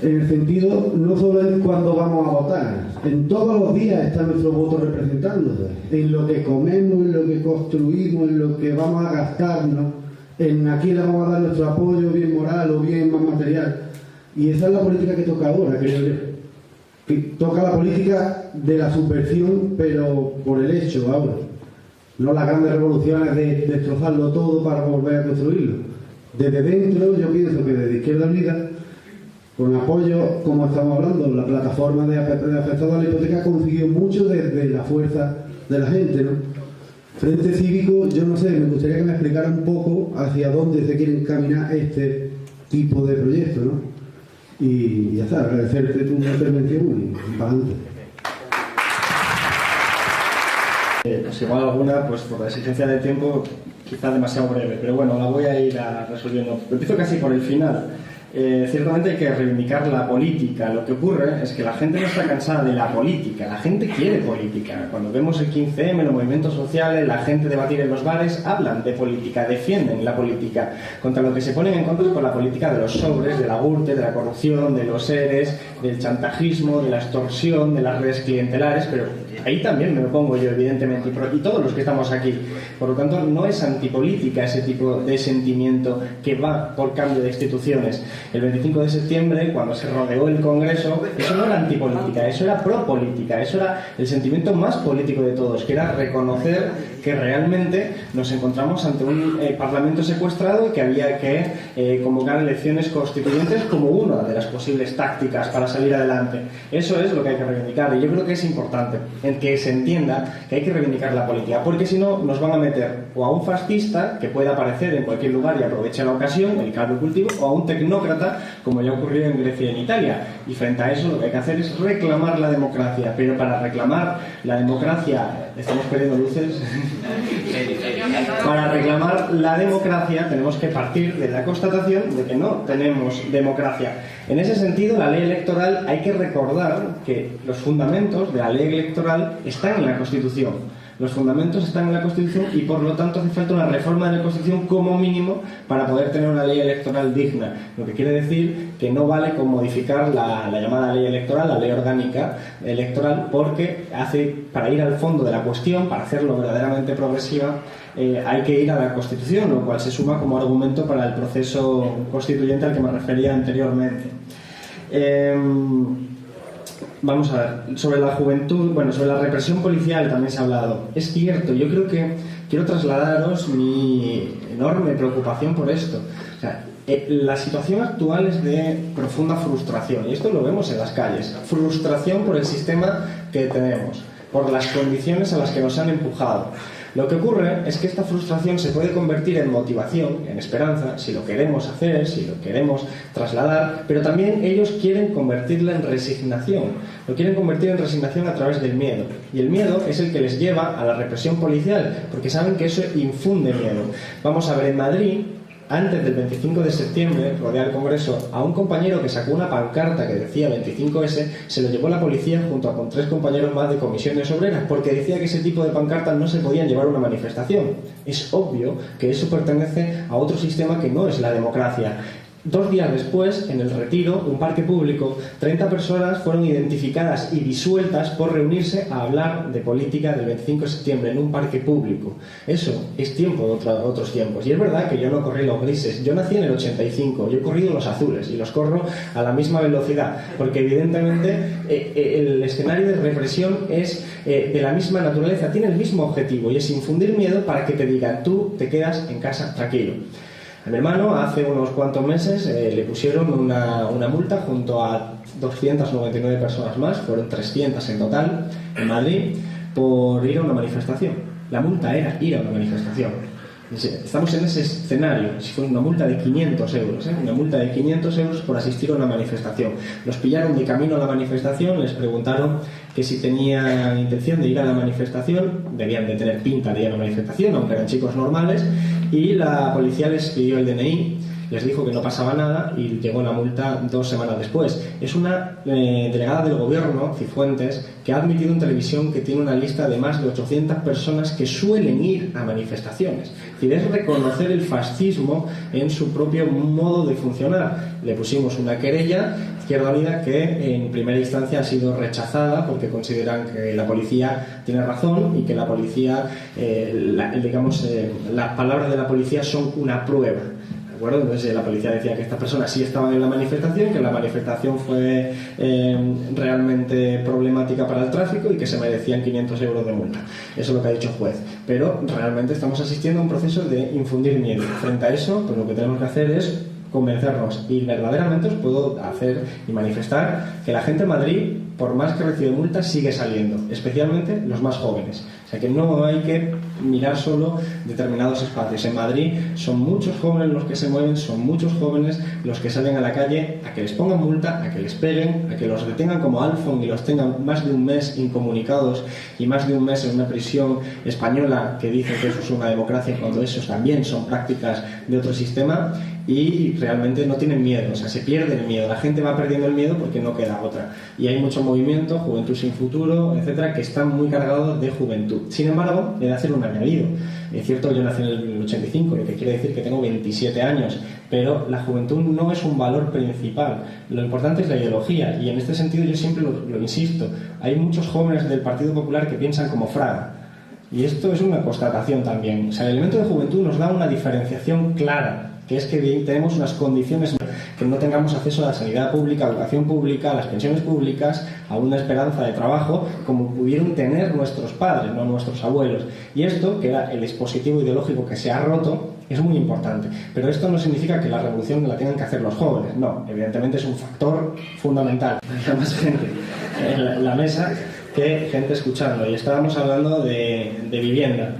en el sentido, no solo en cuando vamos a votar, en todos los días está nuestro voto representándose, en lo que comemos, en lo que construimos, en lo que vamos a gastarnos, en a quién le vamos a dar nuestro apoyo, bien moral o bien más material. Y esa es la política que toca ahora, creo yo. Que toca la política de la subversión, pero por el hecho ahora. No las grandes revoluciones de destrozarlo todo para volver a construirlo. Desde dentro, yo pienso que desde Izquierda Unida, con apoyo, como estamos hablando, la plataforma de afectados a la hipoteca ha conseguido mucho desde la fuerza de la gente, ¿no? Frente Cívico, yo no sé, me gustaría que me explicara un poco hacia dónde se quiere encaminar este tipo de proyecto, ¿no? Y ya está, agradecerte tu intervención y para adelante. Pues igual alguna, pues por la exigencia de tiempo, quizá demasiado breve, pero bueno, la voy a ir resolviendo. Empiezo casi por el final. Ciertamente hay que reivindicar la política. Lo que ocurre es que la gente no está cansada de la política, la gente quiere política. Cuando vemos el 15M, los movimientos sociales, la gente debatir en los bares, hablan de política, defienden la política. Contra lo que se ponen en contra es con la política de los sobres, de la gürtel, de la corrupción, de los seres, del chantajismo, de la extorsión, de las redes clientelares, pero ahí también me opongo yo, evidentemente, y todos los que estamos aquí. Por lo tanto, no es antipolítica ese tipo de sentimiento que va por cambio de instituciones. El 25 de septiembre, cuando se rodeó el Congreso, eso no era antipolítica, eso era propolítica, eso era el sentimiento más político de todos, que era reconocer que realmente nos encontramos ante un Parlamento secuestrado y que había que convocar elecciones constituyentes como una de las posibles tácticas para salir adelante. Eso es lo que hay que reivindicar, y yo creo que es importante en que se entienda que hay que reivindicar la política, porque si no nos van a meter o a un fascista que pueda aparecer en cualquier lugar y aproveche la ocasión, el caldo cultivo, o a un tecnócrata como ya ocurrió en Grecia y en Italia. Y frente a eso lo que hay que hacer es reclamar la democracia, pero para reclamar la democracia, estamos perdiendo luces, para reclamar la democracia tenemos que partir de la constatación de que no tenemos democracia. En ese sentido, la ley electoral, hay que recordar que los fundamentos de la ley electoral están en la Constitución. Los fundamentos están en la Constitución y por lo tanto hace falta una reforma de la Constitución como mínimo para poder tener una ley electoral digna. Lo que quiere decir que no vale con modificar la llamada ley electoral, la ley orgánica electoral, porque para ir al fondo de la cuestión, para hacerlo verdaderamente progresiva, hay que ir a la Constitución, lo cual se suma como argumento para el proceso constituyente al que me refería anteriormente. Vamos a ver, sobre la juventud, sobre la represión policial también se ha hablado. Es cierto, yo creo que quiero trasladaros mi enorme preocupación por esto. O sea, la situación actual es de profunda frustración, y esto lo vemos en las calles. Frustración por el sistema que tenemos, por las condiciones a las que nos han empujado. Lo que ocurre es que esta frustración se puede convertir en motivación, en esperanza, si lo queremos hacer, si lo queremos trasladar, pero también ellos quieren convertirla en resignación. Lo quieren convertir en resignación a través del miedo. Y el miedo es el que les lleva a la represión policial, porque saben que eso infunde miedo. Vamos a ver, en Madrid, antes del 25 de septiembre, rodea el Congreso, a un compañero que sacó una pancarta que decía 25S, se lo llevó la policía junto con 3 compañeros más de comisiones obreras, porque decía que ese tipo de pancartas no se podían llevar a una manifestación. Es obvio que eso pertenece a otro sistema que no es la democracia. 2 días después, en el Retiro, un parque público, 30 personas fueron identificadas y disueltas por reunirse a hablar de política del 25 de septiembre en un parque público. Eso es tiempo de otros tiempos. Y es verdad que yo no corrí los grises. Yo nací en el 85, yo he corrido los azules y los corro a la misma velocidad, porque evidentemente el escenario de represión es de la misma naturaleza, tiene el mismo objetivo, y es infundir miedo para que te digan: tú te quedas en casa tranquilo. A mi hermano hace unos cuantos meses le pusieron una multa junto a 299 personas más, fueron 300 en total, en Madrid, por ir a una manifestación. La multa era ir a una manifestación. Estamos en ese escenario. Si fue una multa de 500 euros, una multa de 500 euros por asistir a una manifestación. Los pillaron de camino a la manifestación, les preguntaron que si tenían intención de ir a la manifestación, debían de tener pinta de ir a la manifestación, aunque eran chicos normales, y la policía les pidió el DNI, les dijo que no pasaba nada y llegó la multa 2 semanas después. Es una delegada del gobierno, Cifuentes, que ha admitido en televisión que tiene una lista de más de 800 personas que suelen ir a manifestaciones. Es decir, es reconocer el fascismo en su propio modo de funcionar. Le pusimos una querella, Izquierda Unida, que en primera instancia ha sido rechazada porque consideran que la policía tiene razón y que la policía, las palabras de la policía son una prueba. Entonces la policía decía que estas personas sí estaban en la manifestación, que la manifestación fue realmente problemática para el tráfico y que se merecían 500 euros de multa. Eso es lo que ha dicho el juez. Pero realmente estamos asistiendo a un proceso de infundir miedo. Frente a eso, pues lo que tenemos que hacer es convencernos, y verdaderamente os puedo hacer y manifestar que la gente en Madrid por más que recibe multas, sigue saliendo, especialmente los más jóvenes. O sea que no hay que mirar solo determinados espacios. En Madrid son muchos jóvenes los que se mueven, son muchos jóvenes los que salen a la calle a que les pongan multa, a que les peguen, a que los detengan como Alfon y los tengan más de un mes incomunicados y más de un mes en una prisión española que dice que eso es una democracia cuando esos también son prácticas de otro sistema, y realmente no tienen miedo, o sea, se pierde el miedo, la gente va perdiendo el miedo porque no queda otra, y hay mucho movimiento, Juventud Sin Futuro, etcétera, que están muy cargados de juventud. Sin embargo, he de hacer un añadido. Es cierto, yo nací en el 85, lo que quiere decir que tengo 27 años, pero la juventud no es un valor principal, lo importante es la ideología, y en este sentido yo siempre lo insisto, hay muchos jóvenes del Partido Popular que piensan como Fraga, y esto es una constatación también. O sea, el elemento de juventud nos da una diferenciación clara, que es que tenemos unas condiciones que no tengamos acceso a la sanidad pública, a la educación pública, a las pensiones públicas, a una esperanza de trabajo como pudieron tener nuestros padres, no nuestros abuelos. Y esto, que era el dispositivo ideológico que se ha roto, es muy importante. Pero esto no significa que la revolución la tengan que hacer los jóvenes. No, evidentemente es un factor fundamental. Hay más gente en la mesa que gente escuchando, y estábamos hablando de vivienda,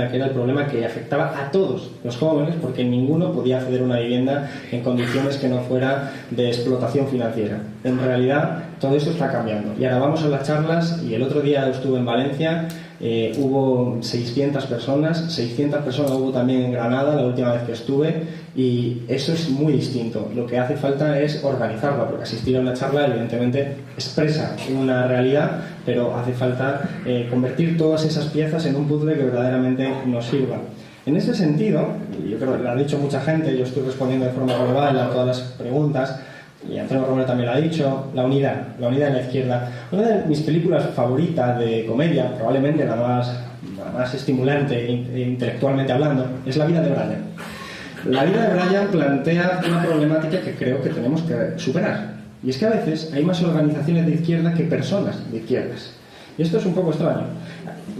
que era el problema que afectaba a todos los jóvenes, porque ninguno podía acceder a una vivienda en condiciones que no fuera de explotación financiera. En realidad todo esto está cambiando, y ahora vamos a las charlas, y el otro día estuve en Valencia, hubo 600 personas hubo también en Granada la última vez que estuve, y eso es muy distinto. Lo que hace falta es organizarla, porque asistir a una charla evidentemente expresa una realidad, pero hace falta convertir todas esas piezas en un puzzle que verdaderamente nos sirva. En ese sentido, yo creo que lo ha dicho mucha gente, yo estoy respondiendo de forma global a todas las preguntas, y Antonio Romero también lo ha dicho, la unidad en la izquierda. Una de mis películas favoritas de comedia, probablemente la más estimulante intelectualmente hablando, es La vida de Brian. La vida de Brian plantea una problemática que creo que tenemos que superar, y es que a veces hay más organizaciones de izquierda que personas de izquierdas, y esto es un poco extraño.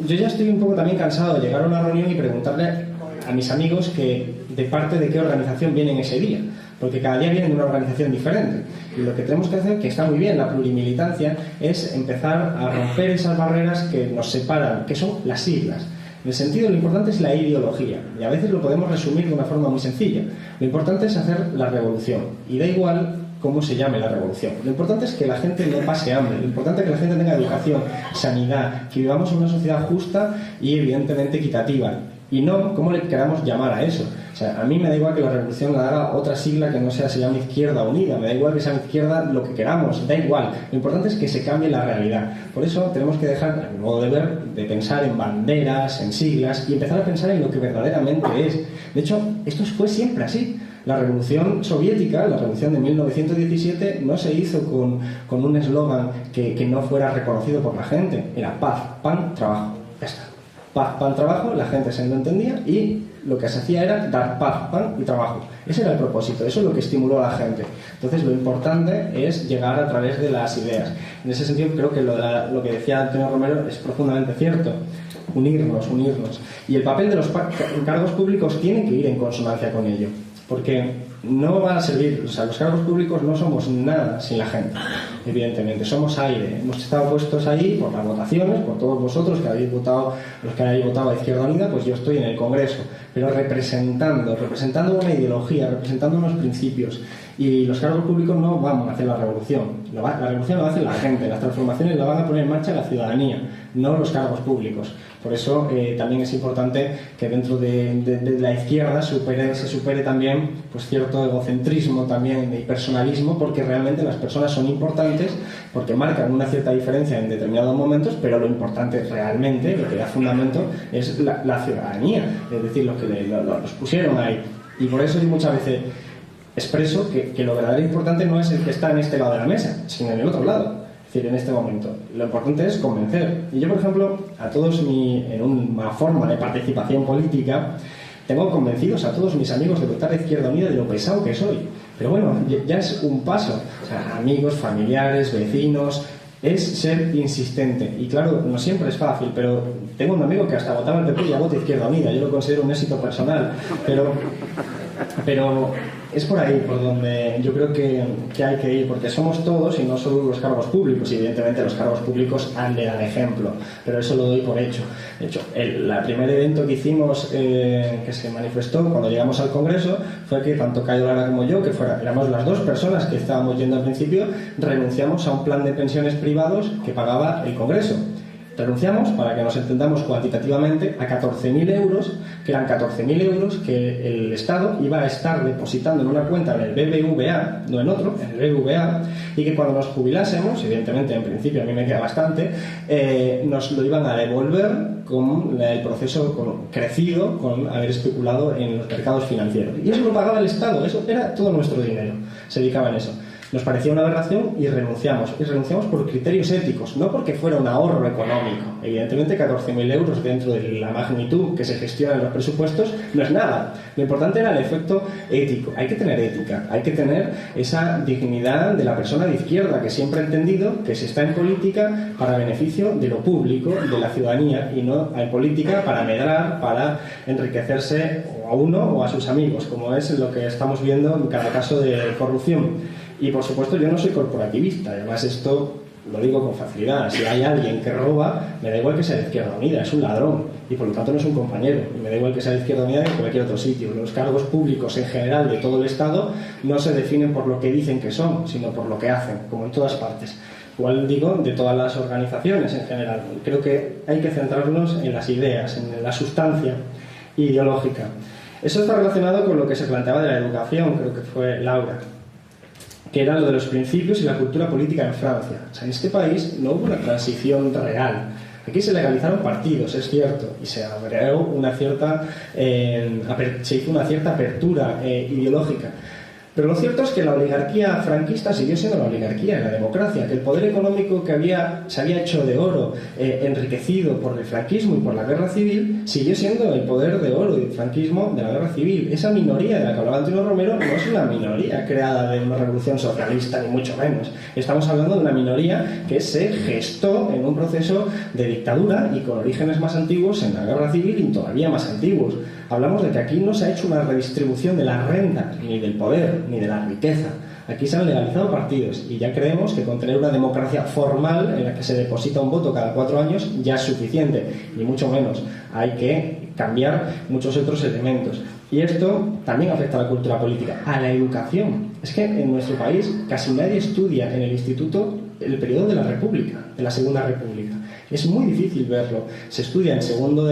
Yo ya estoy un poco también cansado de llegar a una reunión y preguntarle a mis amigos que de parte de qué organización vienen ese día, porque cada día vienen de una organización diferente, y lo que tenemos que hacer, que está muy bien la plurimilitancia, es empezar a romper esas barreras que nos separan, que son las siglas. En el sentido, lo importante es la ideología, y a veces lo podemos resumir de una forma muy sencilla. Lo importante es hacer la revolución, y da igual cómo se llame la revolución. Lo importante es que la gente no pase hambre, lo importante es que la gente tenga educación, sanidad, que vivamos en una sociedad justa y evidentemente equitativa, y no cómo le queramos llamar a eso. O sea, a mí me da igual que la revolución la haga otra sigla que no sea, se llame Izquierda Unida, me da igual que sea izquierda lo que queramos, da igual. Lo importante es que se cambie la realidad. Por eso tenemos que dejar el modo de ver, de pensar en banderas, en siglas, y empezar a pensar en lo que verdaderamente es. De hecho, esto fue siempre así. La revolución soviética, la revolución de 1917, no se hizo con un eslogan que no fuera reconocido por la gente. Era paz, pan, trabajo. Ya está. Paz, pan, trabajo, la gente se lo entendía, y lo que se hacía era dar paz, pan y trabajo. Ese era el propósito, eso es lo que estimuló a la gente. Entonces lo importante es llegar a través de las ideas. En ese sentido creo que lo que decía Antonio Romero es profundamente cierto. Unirnos. Y el papel de los cargos públicos tiene que ir en consonancia con ello, porque no va a servir, o sea, los cargos públicos no somos nada sin la gente, evidentemente, somos aire. Hemos estado puestos ahí por las votaciones, por todos vosotros que habéis votado, los que habéis votado a Izquierda Unida, pues yo estoy en el Congreso, pero representando una ideología, representando unos principios, y los cargos públicos no van a hacer la revolución, la revolución la va a hacer la gente, las transformaciones la van a poner en marcha la ciudadanía, no los cargos públicos. Por eso también es importante que dentro de la izquierda se supere también pues cierto egocentrismo también y personalismo, porque realmente las personas son importantes, porque marcan una cierta diferencia en determinados momentos, pero lo importante realmente, lo que da fundamento, es la ciudadanía, es decir, los que los pusieron ahí. Y por eso yo muchas veces expreso que lo verdaderamente importante no es el que está en este lado de la mesa, sino en el otro lado. Es decir, en este momento. Lo importante es convencer. Y yo, por ejemplo, a todos en una forma de participación política, tengo convencidos a todos mis amigos de votar a Izquierda Unida de lo pesado que soy. Pero bueno, ya es un paso. O sea, amigos, familiares, vecinos, es ser insistente. Y claro, no siempre es fácil, pero tengo un amigo que hasta votaba al PP y ya vota Izquierda Unida. Yo lo considero un éxito personal. Pero es por ahí por donde yo creo que hay que ir, porque somos todos y no solo los cargos públicos. Y evidentemente los cargos públicos han de dar ejemplo, pero eso lo doy por hecho. De hecho, el primer evento que hicimos, que se manifestó cuando llegamos al Congreso, fue que tanto Cayo Lara como yo, que éramos las dos personas que estábamos yendo al principio, renunciamos a un plan de pensiones privados que pagaba el Congreso. Renunciamos, para que nos entendamos cuantitativamente, a 14.000 euros, que eran 14.000 euros que el Estado iba a estar depositando en una cuenta en el BBVA, no en otro, en el BBVA, y que cuando nos jubilásemos, evidentemente en principio a mí me queda bastante, nos lo iban a devolver con el proceso crecido, con haber especulado en los mercados financieros. Y eso lo pagaba el Estado, eso era todo nuestro dinero, se dedicaba en eso. Nos parecía una aberración y renunciamos. Y renunciamos por criterios éticos, no porque fuera un ahorro económico. Evidentemente 14.000 euros dentro de la magnitud que se gestiona en los presupuestos no es nada. Lo importante era el efecto ético. Hay que tener ética, hay que tener esa dignidad de la persona de izquierda, que siempre ha entendido que se está en política para beneficio de lo público, de la ciudadanía, y no en política para medrar, para enriquecerse o a uno o a sus amigos, como es lo que estamos viendo en cada caso de corrupción. Y por supuesto yo no soy corporativista, además esto lo digo con facilidad. Si hay alguien que roba, me da igual que sea de Izquierda Unida, es un ladrón y por lo tanto no es un compañero, y me da igual que sea de Izquierda Unida que en cualquier otro sitio. Los cargos públicos en general de todo el Estado no se definen por lo que dicen que son, sino por lo que hacen, como en todas partes. Igual digo de todas las organizaciones en general. Creo que hay que centrarnos en las ideas, en la sustancia ideológica. Eso está relacionado con lo que se planteaba de la educación, creo que fue Laura, que era lo de los principios y la cultura política en Francia. O sea, en este país no hubo una transición real. Aquí se legalizaron partidos, es cierto, y se agregó una cierta, se hizo una cierta apertura ideológica. Pero lo cierto es que la oligarquía franquista siguió siendo la oligarquía en la democracia, que el poder económico que se había hecho de oro, enriquecido por el franquismo y por la guerra civil, siguió siendo el poder de oro y el franquismo de la guerra civil. Esa minoría de la que hablaba Antonio Romero no es una minoría creada de una revolución socialista, ni mucho menos. Estamos hablando de una minoría que se gestó en un proceso de dictadura y con orígenes más antiguos en la guerra civil y todavía más antiguos. Hablamos de que aquí no se ha hecho una redistribución de la renta, ni del poder, ni de la riqueza. Aquí se han legalizado partidos y ya creemos que con tener una democracia formal en la que se deposita un voto cada 4 años ya es suficiente, ni mucho menos. Hay que cambiar muchos otros elementos. Y esto también afecta a la cultura política, a la educación. Es que en nuestro país casi nadie estudia en el instituto el periodo de la República, de la Segunda República. Es muy difícil verlo. Se estudia en segundo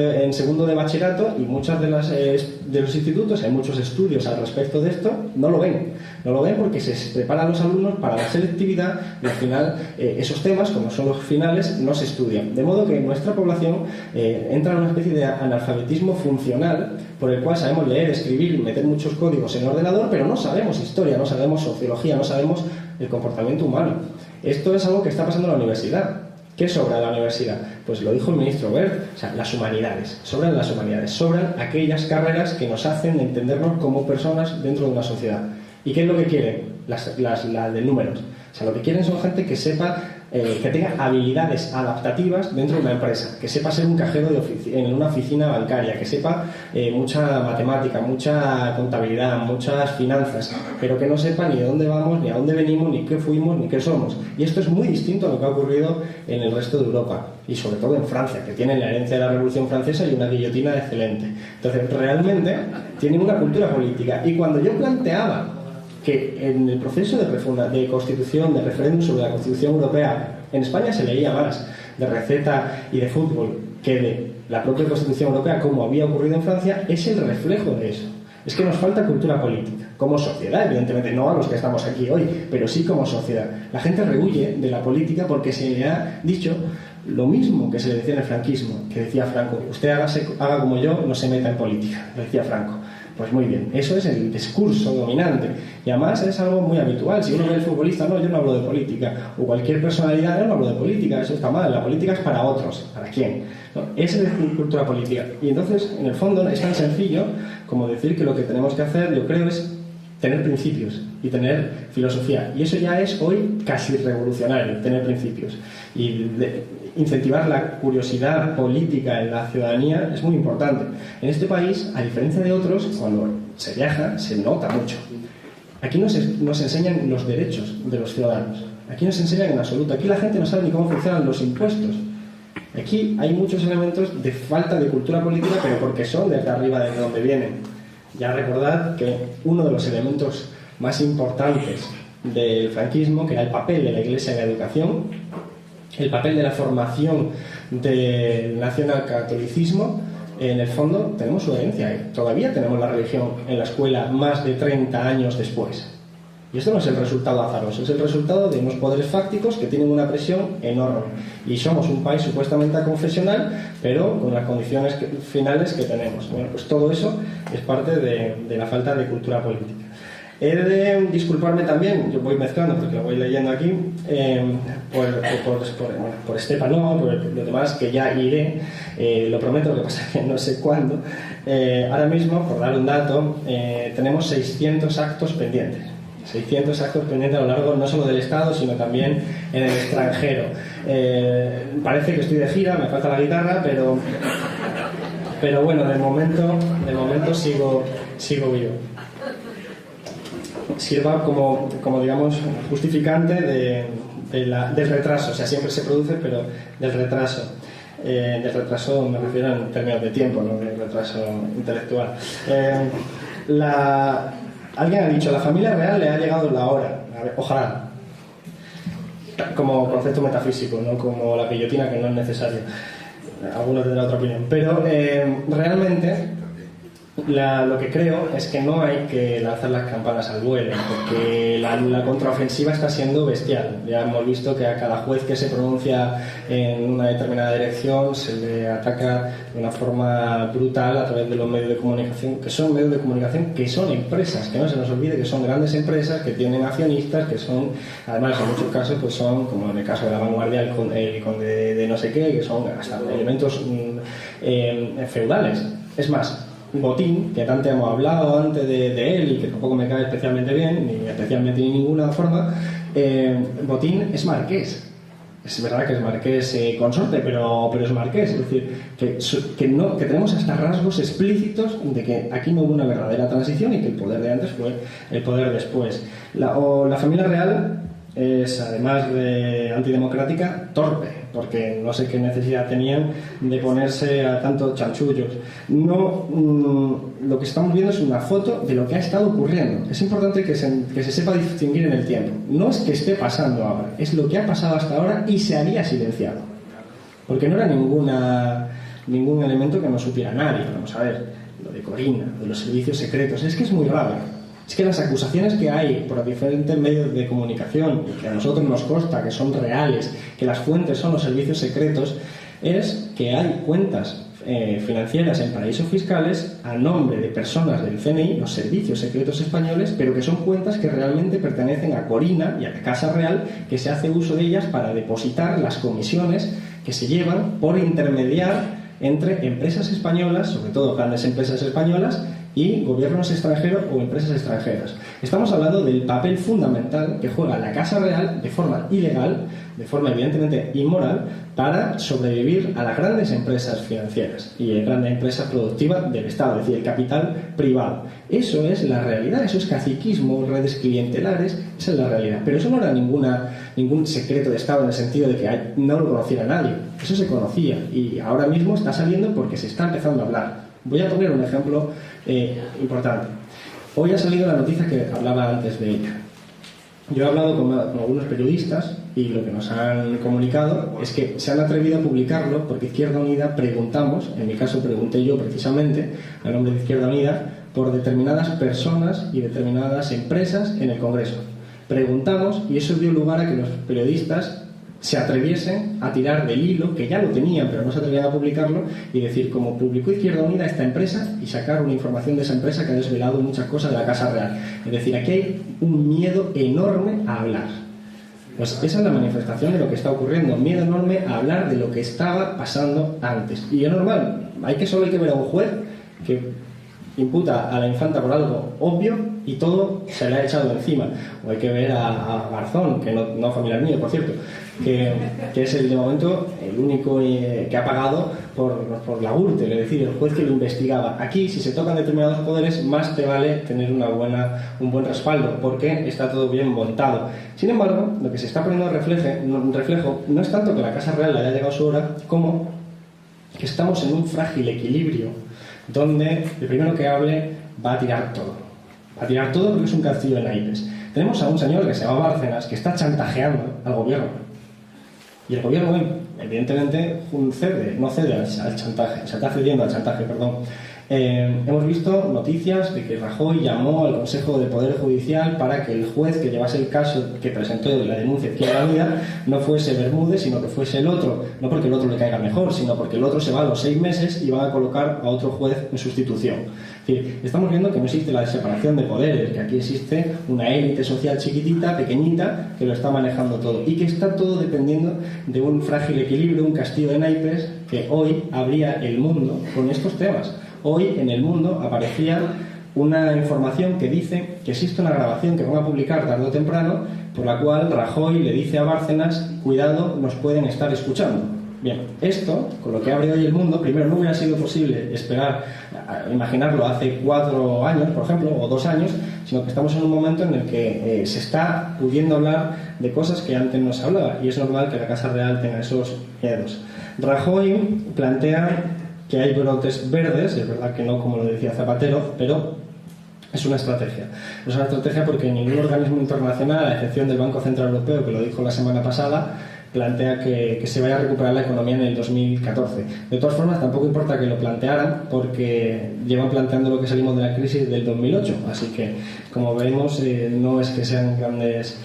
de bachillerato y muchos de los institutos, hay muchos estudios al respecto de esto, no lo ven. No lo ven porque se preparan los alumnos para la selectividad y al final esos temas, como son los finales, no se estudian. De modo que nuestra población entra en una especie de analfabetismo funcional por el cual sabemos leer, escribir y meter muchos códigos en el ordenador, pero no sabemos historia, no sabemos sociología, no sabemos el comportamiento humano. Esto es algo que está pasando en la universidad. ¿Qué sobra en la universidad? Pues lo dijo el ministro Wert, o sea, las humanidades. Sobran las humanidades, sobran aquellas carreras que nos hacen entendernos como personas dentro de una sociedad. ¿Y qué es lo que quieren? Las de números. O sea, lo que quieren son gente que sepa, que tenga habilidades adaptativas dentro de una empresa, que sepa ser un cajero en una oficina bancaria, que sepa mucha matemática, mucha contabilidad, muchas finanzas, pero que no sepa ni de dónde vamos, ni a dónde venimos, ni qué fuimos, ni qué somos. Y esto es muy distinto a lo que ha ocurrido en el resto de Europa, y sobre todo en Francia, que tienen la herencia de la Revolución Francesa y una guillotina excelente. Entonces, realmente tienen una cultura política. Y cuando yo planteaba que en el proceso de constitución, de referéndum sobre la Constitución Europea, en España se leía más de receta y de fútbol que de la propia Constitución Europea, como había ocurrido en Francia, es el reflejo de eso. Es que nos falta cultura política, como sociedad, evidentemente, no a los que estamos aquí hoy, pero sí como sociedad. La gente rehuye de la política porque se le ha dicho lo mismo que se le decía en el franquismo, que decía Franco: usted haga como yo, no se meta en política, decía Franco. Pues muy bien, eso es el discurso dominante y además es algo muy habitual. Si uno ve el futbolista, no, yo no hablo de política, o cualquier personalidad, yo no hablo de política, eso está mal, la política es para otros. ¿Para quién? No, esa es la cultura política. Y entonces, en el fondo, es tan sencillo como decir que lo que tenemos que hacer, yo creo, es tener principios y tener filosofía. Y eso ya es hoy casi revolucionario, tener principios. Y incentivar la curiosidad política en la ciudadanía es muy importante. En este país, a diferencia de otros, cuando se viaja, se nota mucho. Aquí nos enseñan los derechos de los ciudadanos. Aquí nos enseñan en absoluto. Aquí la gente no sabe ni cómo funcionan los impuestos. Aquí hay muchos elementos de falta de cultura política, pero porque son desde arriba, de donde vienen. Ya recordad que uno de los elementos más importantes del franquismo, que era el papel de la Iglesia en la educación, el papel de la formación del nacionalcatolicismo, en el fondo tenemos su herencia. Todavía tenemos la religión en la escuela más de 30 años después. Y esto no es el resultado azaroso, es el resultado de unos poderes fácticos que tienen una presión enorme. Y somos un país supuestamente aconfesional, pero con las condiciones finales que tenemos. Bueno, pues todo eso es parte de la falta de cultura política. He de disculparme también, yo voy mezclando porque lo voy leyendo aquí, por Estepano, por lo demás, que ya iré, lo prometo, lo que pasa es que no sé cuándo. Ahora mismo, por dar un dato, tenemos 600 actos pendientes. 600 actos pendientes a lo largo no solo del Estado, sino también en el extranjero. Parece que estoy de gira, me falta la guitarra, pero bueno, de momento sigo vivo. Sirva como digamos, justificante del retraso. O sea, siempre se produce, pero del retraso. Del retraso me refiero en términos de tiempo, no del retraso intelectual. Alguien ha dicho, a la familia real le ha llegado la hora. A ver, ojalá. Como concepto metafísico, no como la guillotina, que no es necesario. Algunos tendrán otra opinión. Pero realmente lo que creo es que no hay que lanzar las campanas al vuelo, porque la contraofensiva está siendo bestial. Ya hemos visto que a cada juez que se pronuncia en una determinada dirección se le ataca de una forma brutal a través de los medios de comunicación, que son medios de comunicación, que son empresas, que no se nos olvide que son grandes empresas, que tienen accionistas, que son, además en muchos casos, pues son, como en el caso de La Vanguardia, el conde de no sé qué, que son hasta elementos feudales. Es más, Botín, que tanto hemos hablado antes de él y que tampoco me cae especialmente bien, ni especialmente de ninguna forma, Botín es marqués. Es verdad que es marqués consorte, pero es marqués. Es decir, que tenemos hasta rasgos explícitos de que aquí no hubo una verdadera transición y que el poder de antes fue el poder después. La familia real es, además de antidemocrática, torpe, porque no sé qué necesidad tenían de ponerse a tantos chanchullos. Lo que estamos viendo es una foto de lo que ha estado ocurriendo. Es importante que se sepa distinguir en el tiempo. No es que esté pasando ahora, es lo que ha pasado hasta ahora y se había silenciado. Porque no era ningún elemento que no supiera nadie. Vamos a ver, lo de Corina, de los servicios secretos, es que es muy grave. Es que las acusaciones que hay por diferentes medios de comunicación, que a nosotros nos consta que son reales, que las fuentes son los servicios secretos, es que hay cuentas financieras en paraísos fiscales a nombre de personas del CNI, los servicios secretos españoles, pero que son cuentas que realmente pertenecen a Corina y a la Casa Real, que se hace uso de ellas para depositar las comisiones que se llevan por intermediar entre empresas españolas, sobre todo grandes empresas españolas, y gobiernos extranjeros o empresas extranjeras. Estamos hablando del papel fundamental que juega la Casa Real de forma ilegal, de forma evidentemente inmoral, para sobrevivir a las grandes empresas financieras y a grandes empresas productivas del Estado, es decir, el capital privado. Eso es la realidad, eso es caciquismo, redes clientelares, esa es la realidad. Pero eso no era ningún secreto de Estado en el sentido de que no lo conociera nadie. Eso se conocía y ahora mismo está saliendo porque se está empezando a hablar. Voy a poner un ejemplo importante. Hoy ha salido la noticia que hablaba antes de ella. Yo he hablado con algunos periodistas y lo que nos han comunicado es que se han atrevido a publicarlo porque Izquierda Unida preguntamos, en mi caso pregunté yo precisamente, a nombre de Izquierda Unida, por determinadas personas y determinadas empresas en el Congreso. Preguntamos y eso dio lugar a que los periodistas se atreviesen a tirar del hilo, que ya lo tenían, pero no se atrevían a publicarlo, y decir, como publicó Izquierda Unida esta empresa, y sacar una información de esa empresa que ha desvelado muchas cosas de la Casa Real. Es decir, aquí hay un miedo enorme a hablar. Pues esa es la manifestación de lo que está ocurriendo, miedo enorme a hablar de lo que estaba pasando antes. Y es normal, solo hay que ver a un juez que imputa a la infanta por algo obvio y todo se le ha echado encima. O hay que ver a Garzón, que no familiar mío, por cierto, que es de momento el único que ha pagado por la Gürtel, es decir, el juez que lo investigaba. Aquí, si se tocan determinados poderes, más te vale tener un buen respaldo, porque está todo bien montado. Sin embargo, lo que se está poniendo en reflejo no es tanto que la Casa Real le haya llegado su hora, como que estamos en un frágil equilibrio, donde el primero que hable va a tirar todo. Va a tirar todo porque es un castillo de naipes. Tenemos a un señor que se llama Bárcenas, que está chantajeando al gobierno. Y el gobierno, evidentemente, no cede al chantaje, se está cediendo al chantaje, perdón. Hemos visto noticias de que Rajoy llamó al Consejo de Poder Judicial para que el juez que llevase el caso que presentó la denuncia Izquierda Unida no fuese Bermúdez, sino que fuese el otro. No porque el otro le caiga mejor, sino porque el otro se va a los 6 meses y van a colocar a otro juez en sustitución. Es decir, estamos viendo que no existe la separación de poderes, que aquí existe una élite social chiquitita, pequeñita, que lo está manejando todo y que está todo dependiendo de un frágil equilibrio, un castillo de naipes que hoy abría el mundo con estos temas. Hoy en El Mundo aparecía una información que dice que existe una grabación que van a publicar tarde o temprano, por la cual Rajoy le dice a Bárcenas: cuidado, nos pueden estar escuchando. Bien, esto, con lo que abre hoy El Mundo, primero no hubiera sido posible imaginarlo hace 4 años, por ejemplo, o 2 años, sino que estamos en un momento en el que se está pudiendo hablar de cosas que antes no se hablaba, y es normal que la Casa Real tenga esos miedos. Rajoy plantea que hay brotes verdes, es verdad que no como lo decía Zapatero, pero es una estrategia. Es una estrategia porque ningún organismo internacional, a excepción del Banco Central Europeo, que lo dijo la semana pasada, plantea que se vaya a recuperar la economía en el 2014. De todas formas, tampoco importa que lo plantearan, porque llevan planteando lo que salimos de la crisis del 2008. Así que, como vemos, no es que sean grandes,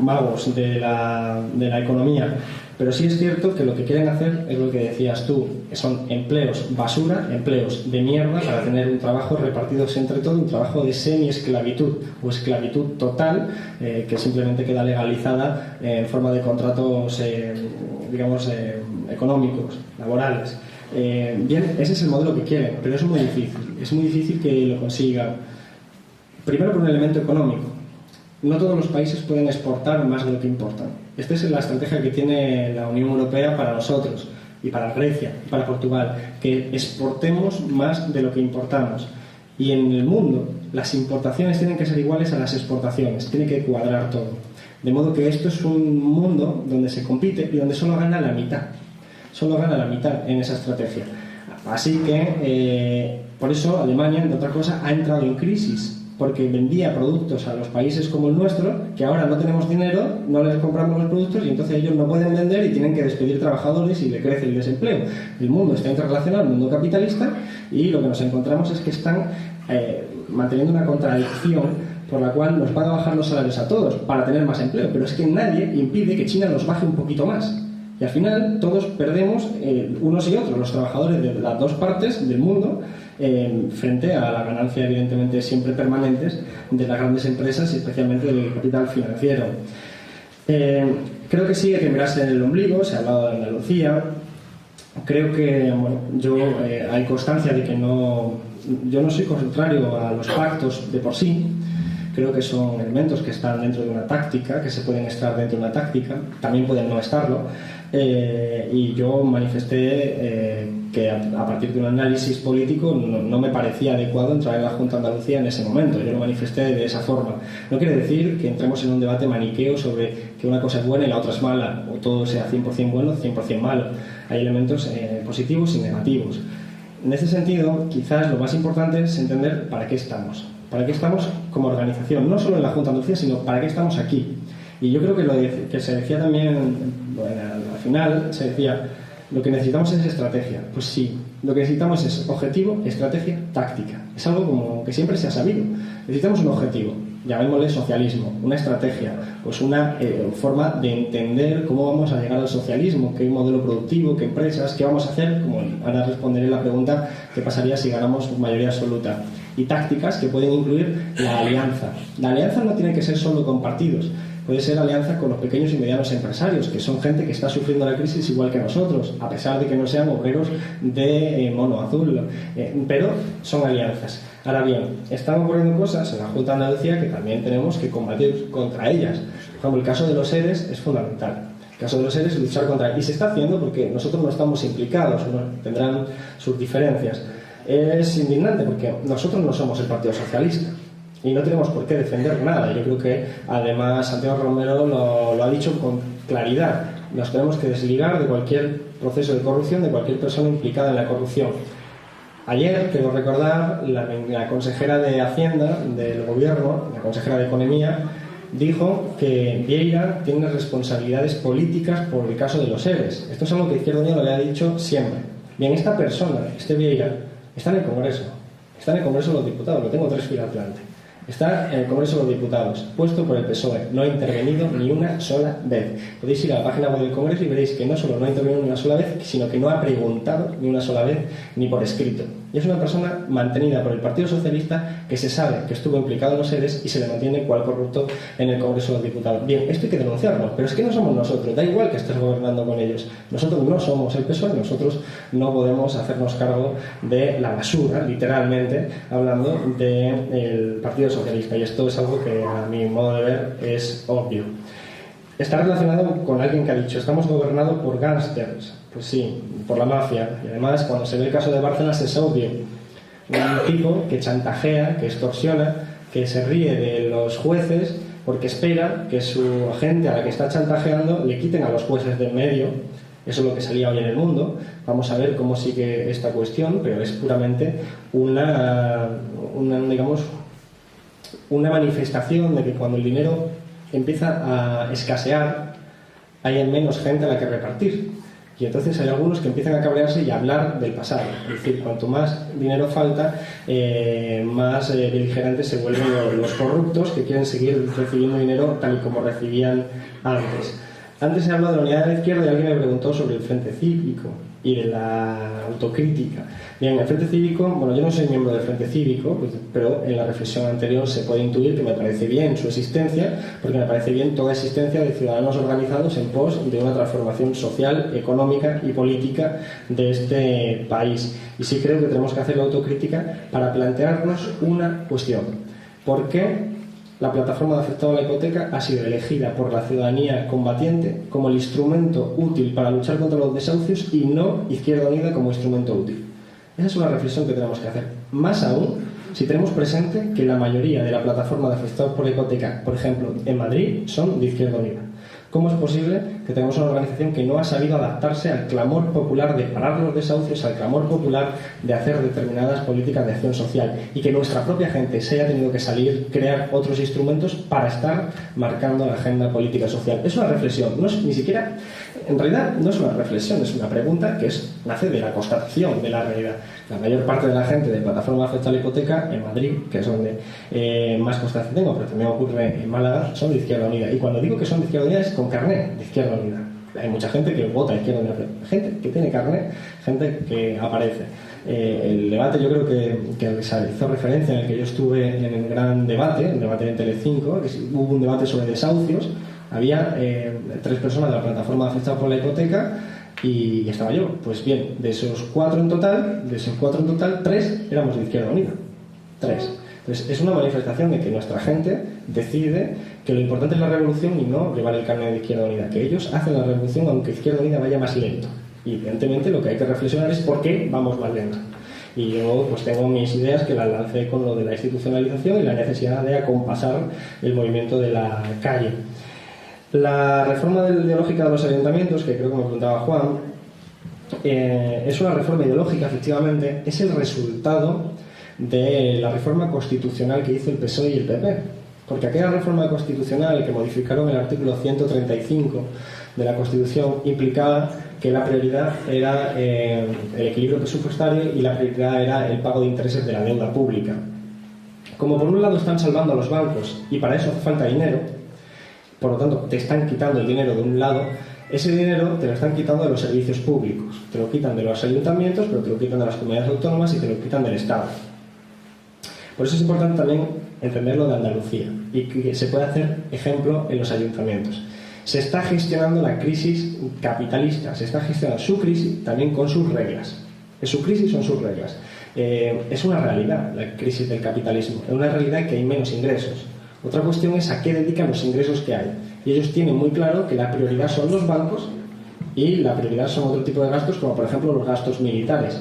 magos de la economía. Pero sí es cierto que lo que quieren hacer es lo que decías tú, que son empleos basura, empleos de mierda, para tener un trabajo repartidos entre todos, un trabajo de semi-esclavitud o esclavitud total, que simplemente queda legalizada en forma de contratos, económicos, laborales. Bien, ese es el modelo que quieren, pero es muy difícil que lo consigan. Primero por un elemento económico. No todos los países pueden exportar más de lo que importan. Esta es la estrategia que tiene la Unión Europea para nosotros, y para Grecia, y para Portugal, que exportemos más de lo que importamos. Y en el mundo, las importaciones tienen que ser iguales a las exportaciones, tiene que cuadrar todo. De modo que esto es un mundo donde se compite y donde solo gana la mitad. Solo gana la mitad en esa estrategia. Así que, por eso Alemania, entre otras cosas, ha entrado en crisis, porque vendía productos a los países como el nuestro, que ahora no tenemos dinero, no les compramos los productos y entonces ellos no pueden vender y tienen que despedir trabajadores y le crece el desempleo. El mundo está interrelacionado, el mundo capitalista, y lo que nos encontramos es que están manteniendo una contradicción por la cual nos van a bajar los salarios a todos para tener más empleo, pero es que nadie impide que China los baje un poquito más. Y al final todos perdemos, unos y otros, los trabajadores de las dos partes del mundo, frente a la ganancia, evidentemente, siempre permanentes de las grandes empresas y especialmente del capital financiero. Creo que sí hay que mirarse en el ombligo. Se ha hablado de Andalucía. Creo que, hay constancia de que yo no soy contrario a los pactos de por sí. Creo que son elementos que están dentro de una táctica, que se pueden estar dentro de una táctica, también pueden no estarlo. Y yo manifesté que a partir de un análisis político no me parecía adecuado entrar en la Junta de Andalucía en ese momento. Yo lo manifesté de esa forma. No quiere decir que entremos en un debate maniqueo sobre que una cosa es buena y la otra es mala, o todo sea 100% bueno o 100% malo. Hay elementos positivos y negativos. En ese sentido, quizás lo más importante es entender para qué estamos. ¿Para qué estamos como organización? No solo en la Junta de Andalucía, sino para qué estamos aquí. Y yo creo que se decía también, al final, se decía, lo que necesitamos es estrategia. Pues sí, lo que necesitamos es objetivo, estrategia, táctica. Es algo como que siempre se ha sabido. Necesitamos un objetivo, llamémosle socialismo, una estrategia, pues una forma de entender cómo vamos a llegar al socialismo, qué modelo productivo, qué empresas, qué vamos a hacer. Como ahora responderé la pregunta, ¿qué pasaría si ganamos mayoría absoluta? Y tácticas que pueden incluir la alianza. La alianza no tiene que ser solo con partidos. puede ser alianza con los pequeños y medianos empresarios, que son gente que está sufriendo la crisis igual que nosotros, a pesar de que no sean obreros de mono azul, pero son alianzas. Ahora bien, están ocurriendo cosas en la Junta de Andalucía que también tenemos que combatir contra ellas. Por ejemplo, el caso de los ERES es fundamental. El caso de los ERES es luchar contra... Y se está haciendo porque nosotros no estamos implicados, tendrán sus diferencias. Es indignante porque nosotros no somos el Partido Socialista y no tenemos por qué defender nada. Yo creo que además Santiago Romero lo ha dicho con claridad. Nos tenemos que desligar de cualquier proceso de corrupción, de cualquier persona implicada en la corrupción. Ayer, quiero recordar, la consejera de Hacienda del Gobierno, la consejera de Economía, dijo que Vieira tiene responsabilidades políticas por el caso de los ERES. Esto es algo que Izquierda Unida le ha dicho siempre. Bien, esta persona, este Vieira, está en el Congreso. Está en el Congreso de los Diputados, lo tengo 3 filas delante. Está en el Congreso de los Diputados, puesto por el PSOE. No ha intervenido ni una sola vez. Podéis ir a la página web del Congreso y veréis que no solo no ha intervenido ni una sola vez, sino que no ha preguntado ni una sola vez, ni por escrito. Y es una persona mantenida por el Partido Socialista que se sabe que estuvo implicado en los ERES y se le mantiene cual corrupto en el Congreso de los Diputados. Bien, esto hay que denunciarlo, pero es que no somos nosotros, da igual que estés gobernando con ellos. Nosotros no somos el PSOE, nosotros no podemos hacernos cargo de la basura, literalmente, hablando del Partido Socialista. Y esto es algo que, a mi modo de ver, es obvio. Está relacionado con alguien que ha dicho, estamos gobernados por gángsters. Pues sí, por la mafia. Y además, cuando se ve el caso de Bárcenas, es obvio. Un tipo que chantajea, que extorsiona, que se ríe de los jueces porque espera que su gente a la que está chantajeando le quiten a los jueces de en medio. Eso es lo que salía hoy en El Mundo. Vamos a ver cómo sigue esta cuestión, pero es puramente una manifestación de que cuando el dinero empieza a escasear, hay menos gente a la que repartir. Y entonces hay algunos que empiezan a cabrearse y a hablar del pasado. Es decir, cuanto más dinero falta, más beligerantes se vuelven los corruptos que quieren seguir recibiendo dinero tal y como recibían antes. Antes se habló de la unidad de la izquierda y alguien me preguntó sobre el Frente Cívico y de la autocrítica. Bien, el Frente Cívico, bueno, yo no soy miembro del Frente Cívico, pues, pero en la reflexión anterior se puede intuir que me parece bien su existencia, porque me parece bien toda existencia de ciudadanos organizados en pos de una transformación social, económica y política de este país. Y sí creo que tenemos que hacer la autocrítica para plantearnos una cuestión. ¿Por qué la plataforma de afectado a la hipoteca ha sido elegida por la ciudadanía combatiente como el instrumento útil para luchar contra los desahucios y no Izquierda Unida como instrumento útil? Esa es una reflexión que tenemos que hacer. Más aún si tenemos presente que la mayoría de la plataforma de afectados por la hipoteca, por ejemplo, en Madrid, son de Izquierda Unida. ¿Cómo es posible que tengamos una organización que no ha sabido adaptarse al clamor popular de parar los desahucios, al clamor popular de hacer determinadas políticas de acción social y que nuestra propia gente se haya tenido que salir, crear otros instrumentos para estar marcando la agenda política social? Es una reflexión, no es ni siquiera, en realidad no es una reflexión, es una pregunta que nace de la constatación de la realidad. La mayor parte de la gente de plataforma afectada a la hipoteca en Madrid, que es donde más constancia tengo, pero también ocurre en Málaga, son de Izquierda Unida. Y cuando digo que son de Izquierda Unida es con carné de Izquierda Unida. Hay mucha gente que vota a Izquierda Unida, gente que tiene carné, gente que aparece. El debate, yo creo que se hizo referencia, en el que yo estuve en el gran debate, el debate de Telecinco, que hubo un debate sobre desahucios. Había 3 personas de la plataforma afectadas por la hipoteca y estaba yo. Pues bien, de esos 4 en total, 3 éramos de Izquierda Unida. 3. Entonces es una manifestación de que nuestra gente decide que lo importante es la revolución y no llevar el carnet de Izquierda Unida, que ellos hacen la revolución aunque Izquierda Unida vaya más lento. Y evidentemente lo que hay que reflexionar es por qué vamos más lento. Y yo pues tengo mis ideas que las lancé con lo de la institucionalización y la necesidad de acompasar el movimiento de la calle. La reforma ideológica de los ayuntamientos, que creo que me preguntaba Juan, es una reforma ideológica, efectivamente, es el resultado de la reforma constitucional que hizo el PSOE y el PP. Porque aquella reforma constitucional que modificaron el artículo 135 de la Constitución implicaba que la prioridad era el equilibrio presupuestario y la prioridad era el pago de intereses de la deuda pública. Como por un lado están salvando a los bancos y para eso hace falta dinero, por lo tanto te están quitando el dinero de un lado, ese dinero te lo están quitando de los servicios públicos, te lo quitan de los ayuntamientos, pero te lo quitan de las comunidades autónomas y te lo quitan del Estado. Por eso es importante también entenderlo de Andalucía, y que se puede hacer ejemplo en los ayuntamientos. Se está gestionando la crisis capitalista, se está gestionando su crisis también con sus reglas. Es su crisis, son sus reglas. Es una realidad la crisis del capitalismo, es una realidad que hay menos ingresos. Otra cuestión es a qué dedican los ingresos que hay. Y ellos tienen muy claro que la prioridad son los bancos y la prioridad son otro tipo de gastos, como por ejemplo los gastos militares.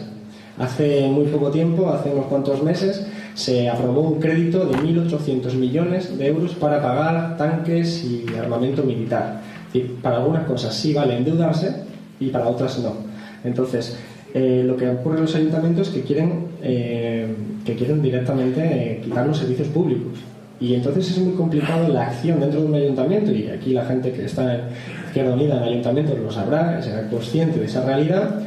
Hace muy poco tiempo, hace unos cuantos meses, se aprobó un crédito de 1.800 millones de euros para pagar tanques y armamento militar. Es decir, para algunas cosas sí vale endeudarse y para otras no. Entonces, lo que ocurre en los ayuntamientos es que quieren directamente quitar los servicios públicos. Y entonces es muy complicado la acción dentro de un ayuntamiento, y aquí la gente que está en Izquierda Unida en ayuntamientos lo sabrá, será consciente de esa realidad,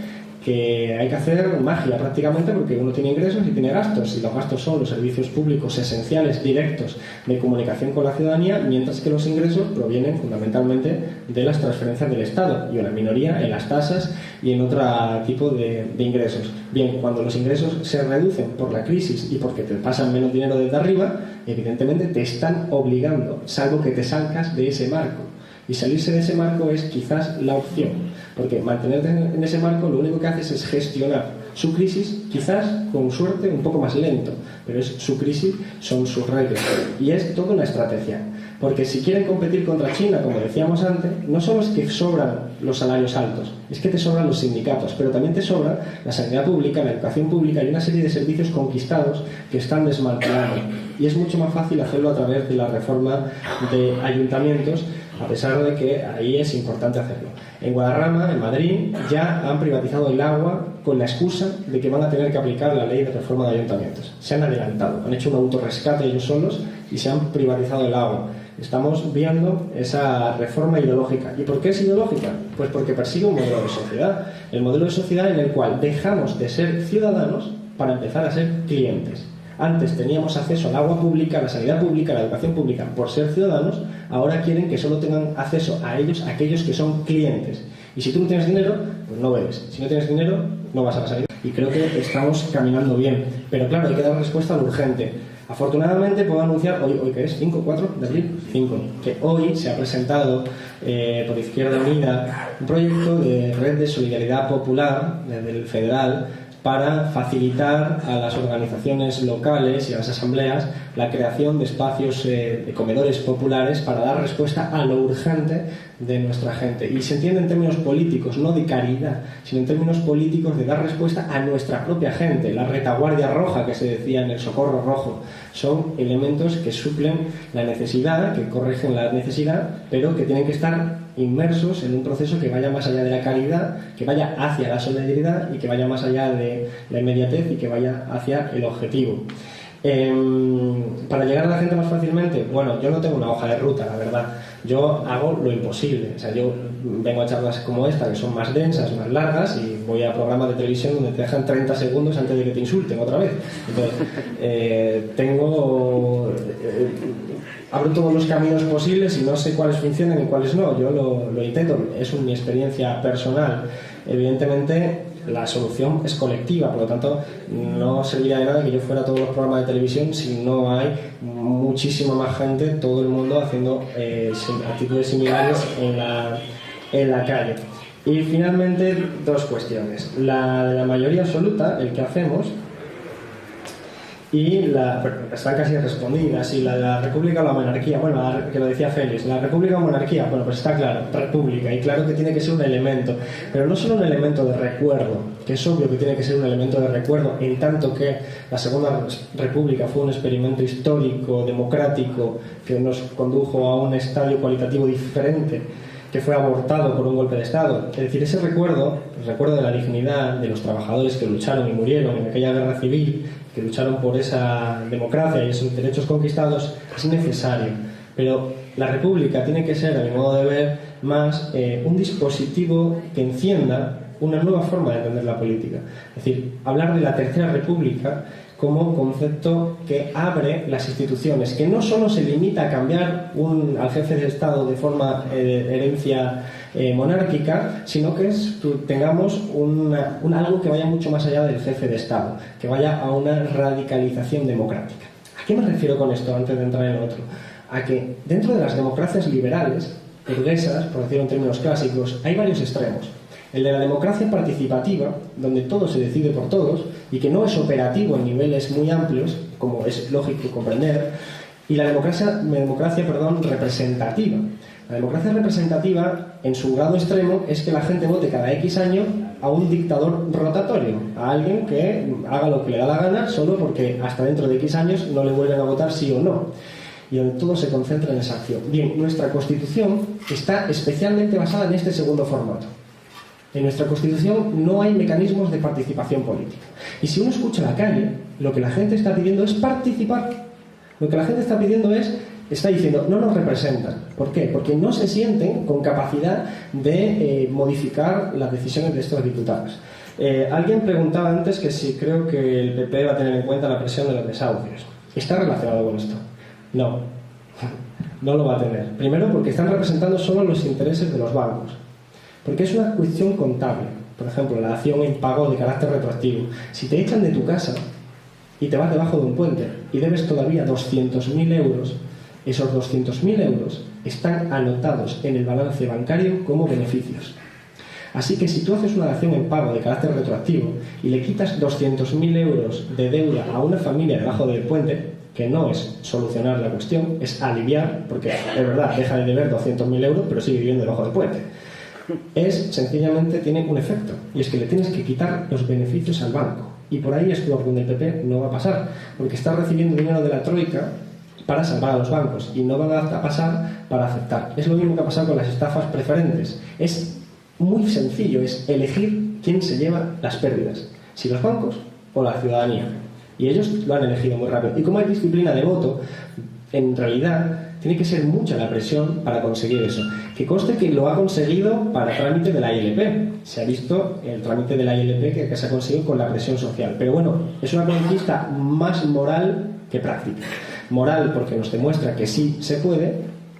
que hay que hacer magia prácticamente, porque uno tiene ingresos y tiene gastos, y los gastos son los servicios públicos esenciales directos de comunicación con la ciudadanía, mientras que los ingresos provienen fundamentalmente de las transferencias del Estado y una minoría en las tasas y en otro tipo de ingresos. Bien, cuando los ingresos se reducen por la crisis y porque te pasan menos dinero desde arriba, evidentemente te están obligando, salvo que te salgas de ese marco. Y salirse de ese marco es quizás la opción, porque mantenerte en ese marco lo único que haces es gestionar su crisis, quizás con suerte un poco más lento, pero es su crisis, son sus reglas, y es toda una estrategia. Porque si quieren competir contra China, como decíamos antes, no solo es que sobran los salarios altos, es que te sobran los sindicatos, pero también te sobra la sanidad pública, la educación pública y una serie de servicios conquistados que están desmantelando. Y es mucho más fácil hacerlo a través de la reforma de ayuntamientos, a pesar de que ahí es importante hacerlo. En Guadarrama, en Madrid, ya han privatizado el agua con la excusa de que van a tener que aplicar la ley de reforma de ayuntamientos. Se han adelantado, han hecho un autorrescate ellos solos y se han privatizado el agua. Estamos viendo esa reforma ideológica. ¿Y por qué es ideológica? Pues porque persigue un modelo de sociedad. El modelo de sociedad en el cual dejamos de ser ciudadanos para empezar a ser clientes. Antes teníamos acceso al agua pública, a la sanidad pública, a la educación pública por ser ciudadanos. Ahora quieren que solo tengan acceso a ellos aquellos que son clientes. Y si tú no tienes dinero, pues no bebes. Si no tienes dinero, no vas a la sanidad. Y creo que estamos caminando bien. Pero claro, hay que dar respuesta a lo urgente. Afortunadamente puedo anunciar, hoy que es 5, 4 de abril, 5, que hoy se ha presentado por Izquierda Unida un proyecto de red de solidaridad popular desde el federal para facilitar a las organizaciones locales y a las asambleas la creación de espacios de comedores populares para dar respuesta a lo urgente de nuestra gente. Y se entiende en términos políticos, no de caridad, sino en términos políticos de dar respuesta a nuestra propia gente. La retaguardia roja que se decía en el socorro rojo son elementos que suplen la necesidad, que corrigen la necesidad, pero que tienen que estar inmersos en un proceso que vaya más allá de la calidad, que vaya hacia la solidaridad y que vaya más allá de la inmediatez y que vaya hacia el objetivo. Para llegar a la gente más fácilmente, bueno, yo no tengo una hoja de ruta, la verdad. Yo hago lo imposible. O sea, yo vengo a charlas como esta, que son más densas, más largas, y voy a programas de televisión donde te dejan 30 segundos antes de que te insulten otra vez. Entonces, abro todos los caminos posibles y no sé cuáles funcionan y cuáles no. Yo lo intento, es mi experiencia personal. Evidentemente, la solución es colectiva, por lo tanto, no serviría de nada que yo fuera a todos los programas de televisión si no hay muchísima más gente, todo el mundo haciendo actitudes similares en la calle. Y finalmente, dos cuestiones. La de la mayoría absoluta, el que hacemos, y están casi respondidas, y la de la república o la monarquía, bueno, que lo decía Félix, la república o monarquía, bueno, pues está claro, república, y claro que tiene que ser un elemento, pero no solo un elemento de recuerdo, que es obvio que tiene que ser un elemento de recuerdo, en tanto que la Segunda República fue un experimento histórico, democrático, que nos condujo a un estadio cualitativo diferente, que fue abortado por un golpe de Estado. Es decir, ese recuerdo, el recuerdo de la dignidad de los trabajadores que lucharon y murieron en aquella guerra civil, que lucharon por esa democracia y esos derechos conquistados, es necesario. Pero la República tiene que ser, a mi modo de ver, más un dispositivo que encienda una nueva forma de entender la política. Es decir, hablar de la Tercera República como concepto que abre las instituciones, que no solo se limita a cambiar al jefe de Estado de forma herencia monárquica, sino que tengamos algo que vaya mucho más allá del jefe de Estado, que vaya a una radicalización democrática. ¿A qué me refiero con esto antes de entrar en otro? A que dentro de las democracias liberales, burguesas, por decirlo en términos clásicos, hay varios extremos. El de la democracia participativa, donde todo se decide por todos y que no es operativo en niveles muy amplios, como es lógico comprender, y la democracia representativa. La democracia representativa, en su grado extremo, es que la gente vote cada X años a un dictador rotatorio, a alguien que haga lo que le da la gana solo porque hasta dentro de X años no le vuelven a votar sí o no, y donde todo se concentra en esa acción. Bien, nuestra Constitución está especialmente basada en este segundo formato. En nuestra Constitución no hay mecanismos de participación política. Y si uno escucha la calle, lo que la gente está pidiendo es participar. Lo que la gente está pidiendo está diciendo, no nos representan. ¿Por qué? Porque no se sienten con capacidad de modificar las decisiones de estos diputados. Alguien preguntaba antes que si creo que el PP va a tener en cuenta la presión de los desahucios. ¿Está relacionado con esto? No, no lo va a tener. Primero porque están representando solo los intereses de los bancos. Porque es una cuestión contable. Por ejemplo, la dación en pago de carácter retroactivo. Si te echan de tu casa y te vas debajo de un puente y debes todavía 200.000 euros, esos 200.000 euros están anotados en el balance bancario como beneficios. Así que si tú haces una dación en pago de carácter retroactivo y le quitas 200.000 euros de deuda a una familia debajo del puente, que no es solucionar la cuestión, es aliviar, porque es verdad, deja de deber 200.000 euros, pero sigue viviendo debajo del puente. Sencillamente tiene un efecto, y es que le tienes que quitar los beneficios al banco. Y por ahí es donde el PP no va a pasar, porque está recibiendo dinero de la Troika para salvar a los bancos, y no van a pasar para aceptar. Es lo mismo que ha pasado con las estafas preferentes. Es muy sencillo, es elegir quién se lleva las pérdidas, si los bancos o la ciudadanía. Y ellos lo han elegido muy rápido. Y como hay disciplina de voto, en realidad tiene que ser mucha la presión para conseguir eso. Que conste que lo ha conseguido para trámite de la ILP. Se ha visto el trámite de la ILP que se ha conseguido con la presión social. Pero bueno, es una conquista más moral que práctica. Moral porque nos demuestra que sí se puede,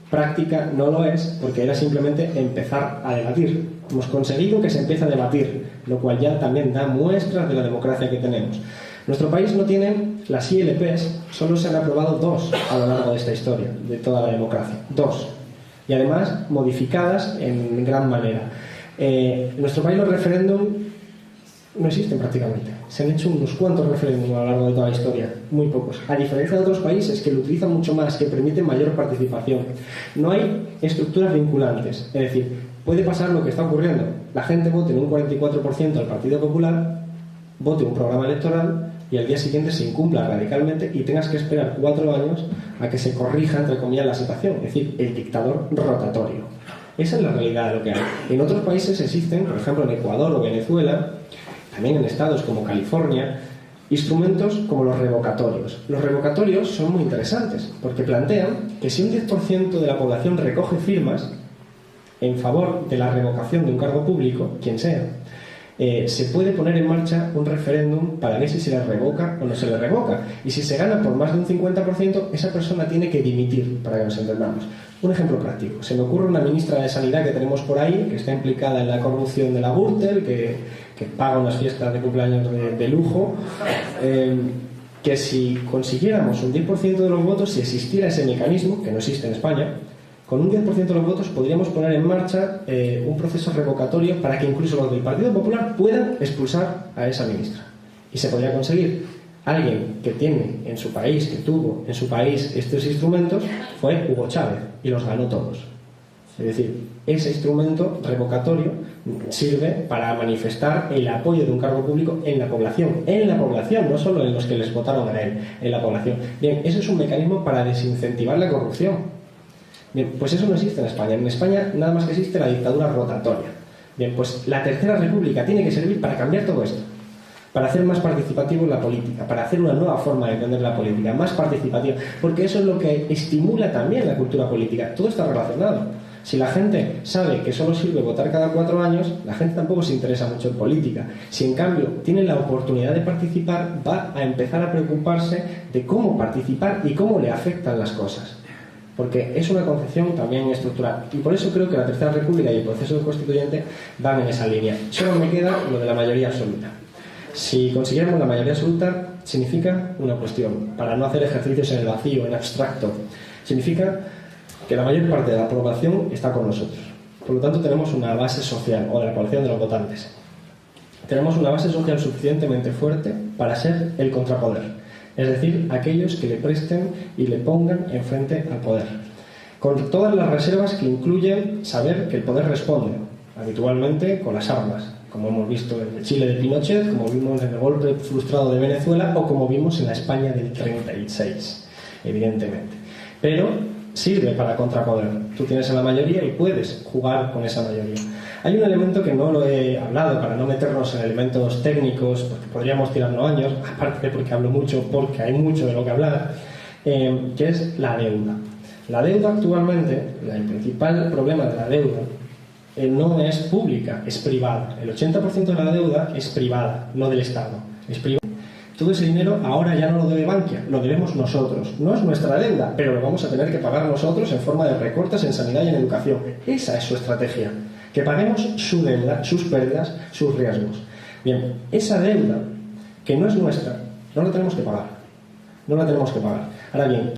práctica no lo es porque era simplemente empezar a debatir. Hemos conseguido que se empiece a debatir, lo cual ya también da muestras de la democracia que tenemos. Nuestro país no tiene las ILPs, solo se han aprobado 2 a lo largo de esta historia, de toda la democracia. 2. Y además modificadas en gran manera. En nuestro país los referéndum no existen prácticamente. Se han hecho unos cuantos referéndums a lo largo de toda la historia, muy pocos. A diferencia de otros países que lo utilizan mucho más, que permiten mayor participación. No hay estructuras vinculantes. Es decir, puede pasar lo que está ocurriendo. La gente vote en un 44% al Partido Popular, vote un programa electoral y al día siguiente se incumpla radicalmente y tengas que esperar 4 años a que se corrija, entre comillas, la situación. Es decir, el dictador rotatorio. Esa es la realidad de lo que hay. En otros países existen, por ejemplo en Ecuador o Venezuela, también en estados como California, instrumentos como los revocatorios. Los revocatorios son muy interesantes porque plantean que si un 10% de la población recoge firmas en favor de la revocación de un cargo público, quien sea, se puede poner en marcha un referéndum para ver si se le revoca o no se le revoca. Y si se gana por más de un 50%, esa persona tiene que dimitir, para que nos entendamos. Un ejemplo práctico. Se me ocurre una ministra de Sanidad que tenemos por ahí, que está implicada en la corrupción de la Gürtel, que paga unas fiestas de cumpleaños de lujo, que si consiguiéramos un 10% de los votos, si existiera ese mecanismo, que no existe en España, con un 10% de los votos podríamos poner en marcha un proceso revocatorio para que incluso los del Partido Popular puedan expulsar a esa ministra. Y se podría conseguir. Alguien que tiene en su país, que tuvo en su país estos instrumentos, fue Hugo Chávez, y los ganó todos. Es decir, ese instrumento revocatorio sirve para manifestar el apoyo de un cargo público en la población, no solo en los que les votaron a él, en la población. Bien, eso es un mecanismo para desincentivar la corrupción. Bien, pues eso no existe en España. En España nada más que existe la dictadura rotatoria. Bien, pues la Tercera República tiene que servir para cambiar todo esto, para hacer más participativo la política, para hacer una nueva forma de entender la política, más participativa, porque eso es lo que estimula también la cultura política. Todo está relacionado. Si la gente sabe que solo sirve votar cada 4 años, la gente tampoco se interesa mucho en política. Si en cambio tiene la oportunidad de participar, va a empezar a preocuparse de cómo participar y cómo le afectan las cosas. Porque es una concepción también estructural. Y por eso creo que la Tercera República y el proceso constituyente van en esa línea. Solo me queda lo de la mayoría absoluta. Si consiguiéramos la mayoría absoluta, significa una cuestión, para no hacer ejercicios en el vacío, en abstracto. Significa que la mayor parte de la población está con nosotros. Por lo tanto, tenemos una base social, o de la coalición de los votantes. Tenemos una base social suficientemente fuerte para ser el contrapoder, es decir, aquellos que le presten y le pongan enfrente al poder, con todas las reservas que incluyen saber que el poder responde, habitualmente con las armas, como hemos visto en el Chile de Pinochet, como vimos en el golpe frustrado de Venezuela o como vimos en la España del 36, evidentemente. Pero sirve para contrapoder. Tú tienes la mayoría y puedes jugar con esa mayoría. Hay un elemento que no lo he hablado para no meternos en elementos técnicos, porque podríamos tirarnos años, aparte de porque hablo mucho, porque hay mucho de lo que hablar, que es la deuda. La deuda actualmente, el principal problema de la deuda, no es pública, es privada. El 80% de la deuda es privada, no del Estado. Es privada. Todo ese dinero ahora ya no lo debe Bankia, lo debemos nosotros. No es nuestra deuda, pero lo vamos a tener que pagar nosotros en forma de recortes en sanidad y en educación. Esa es su estrategia. Que paguemos su deuda, sus pérdidas, sus riesgos. Bien, esa deuda, que no es nuestra, no la tenemos que pagar. No la tenemos que pagar. Ahora bien,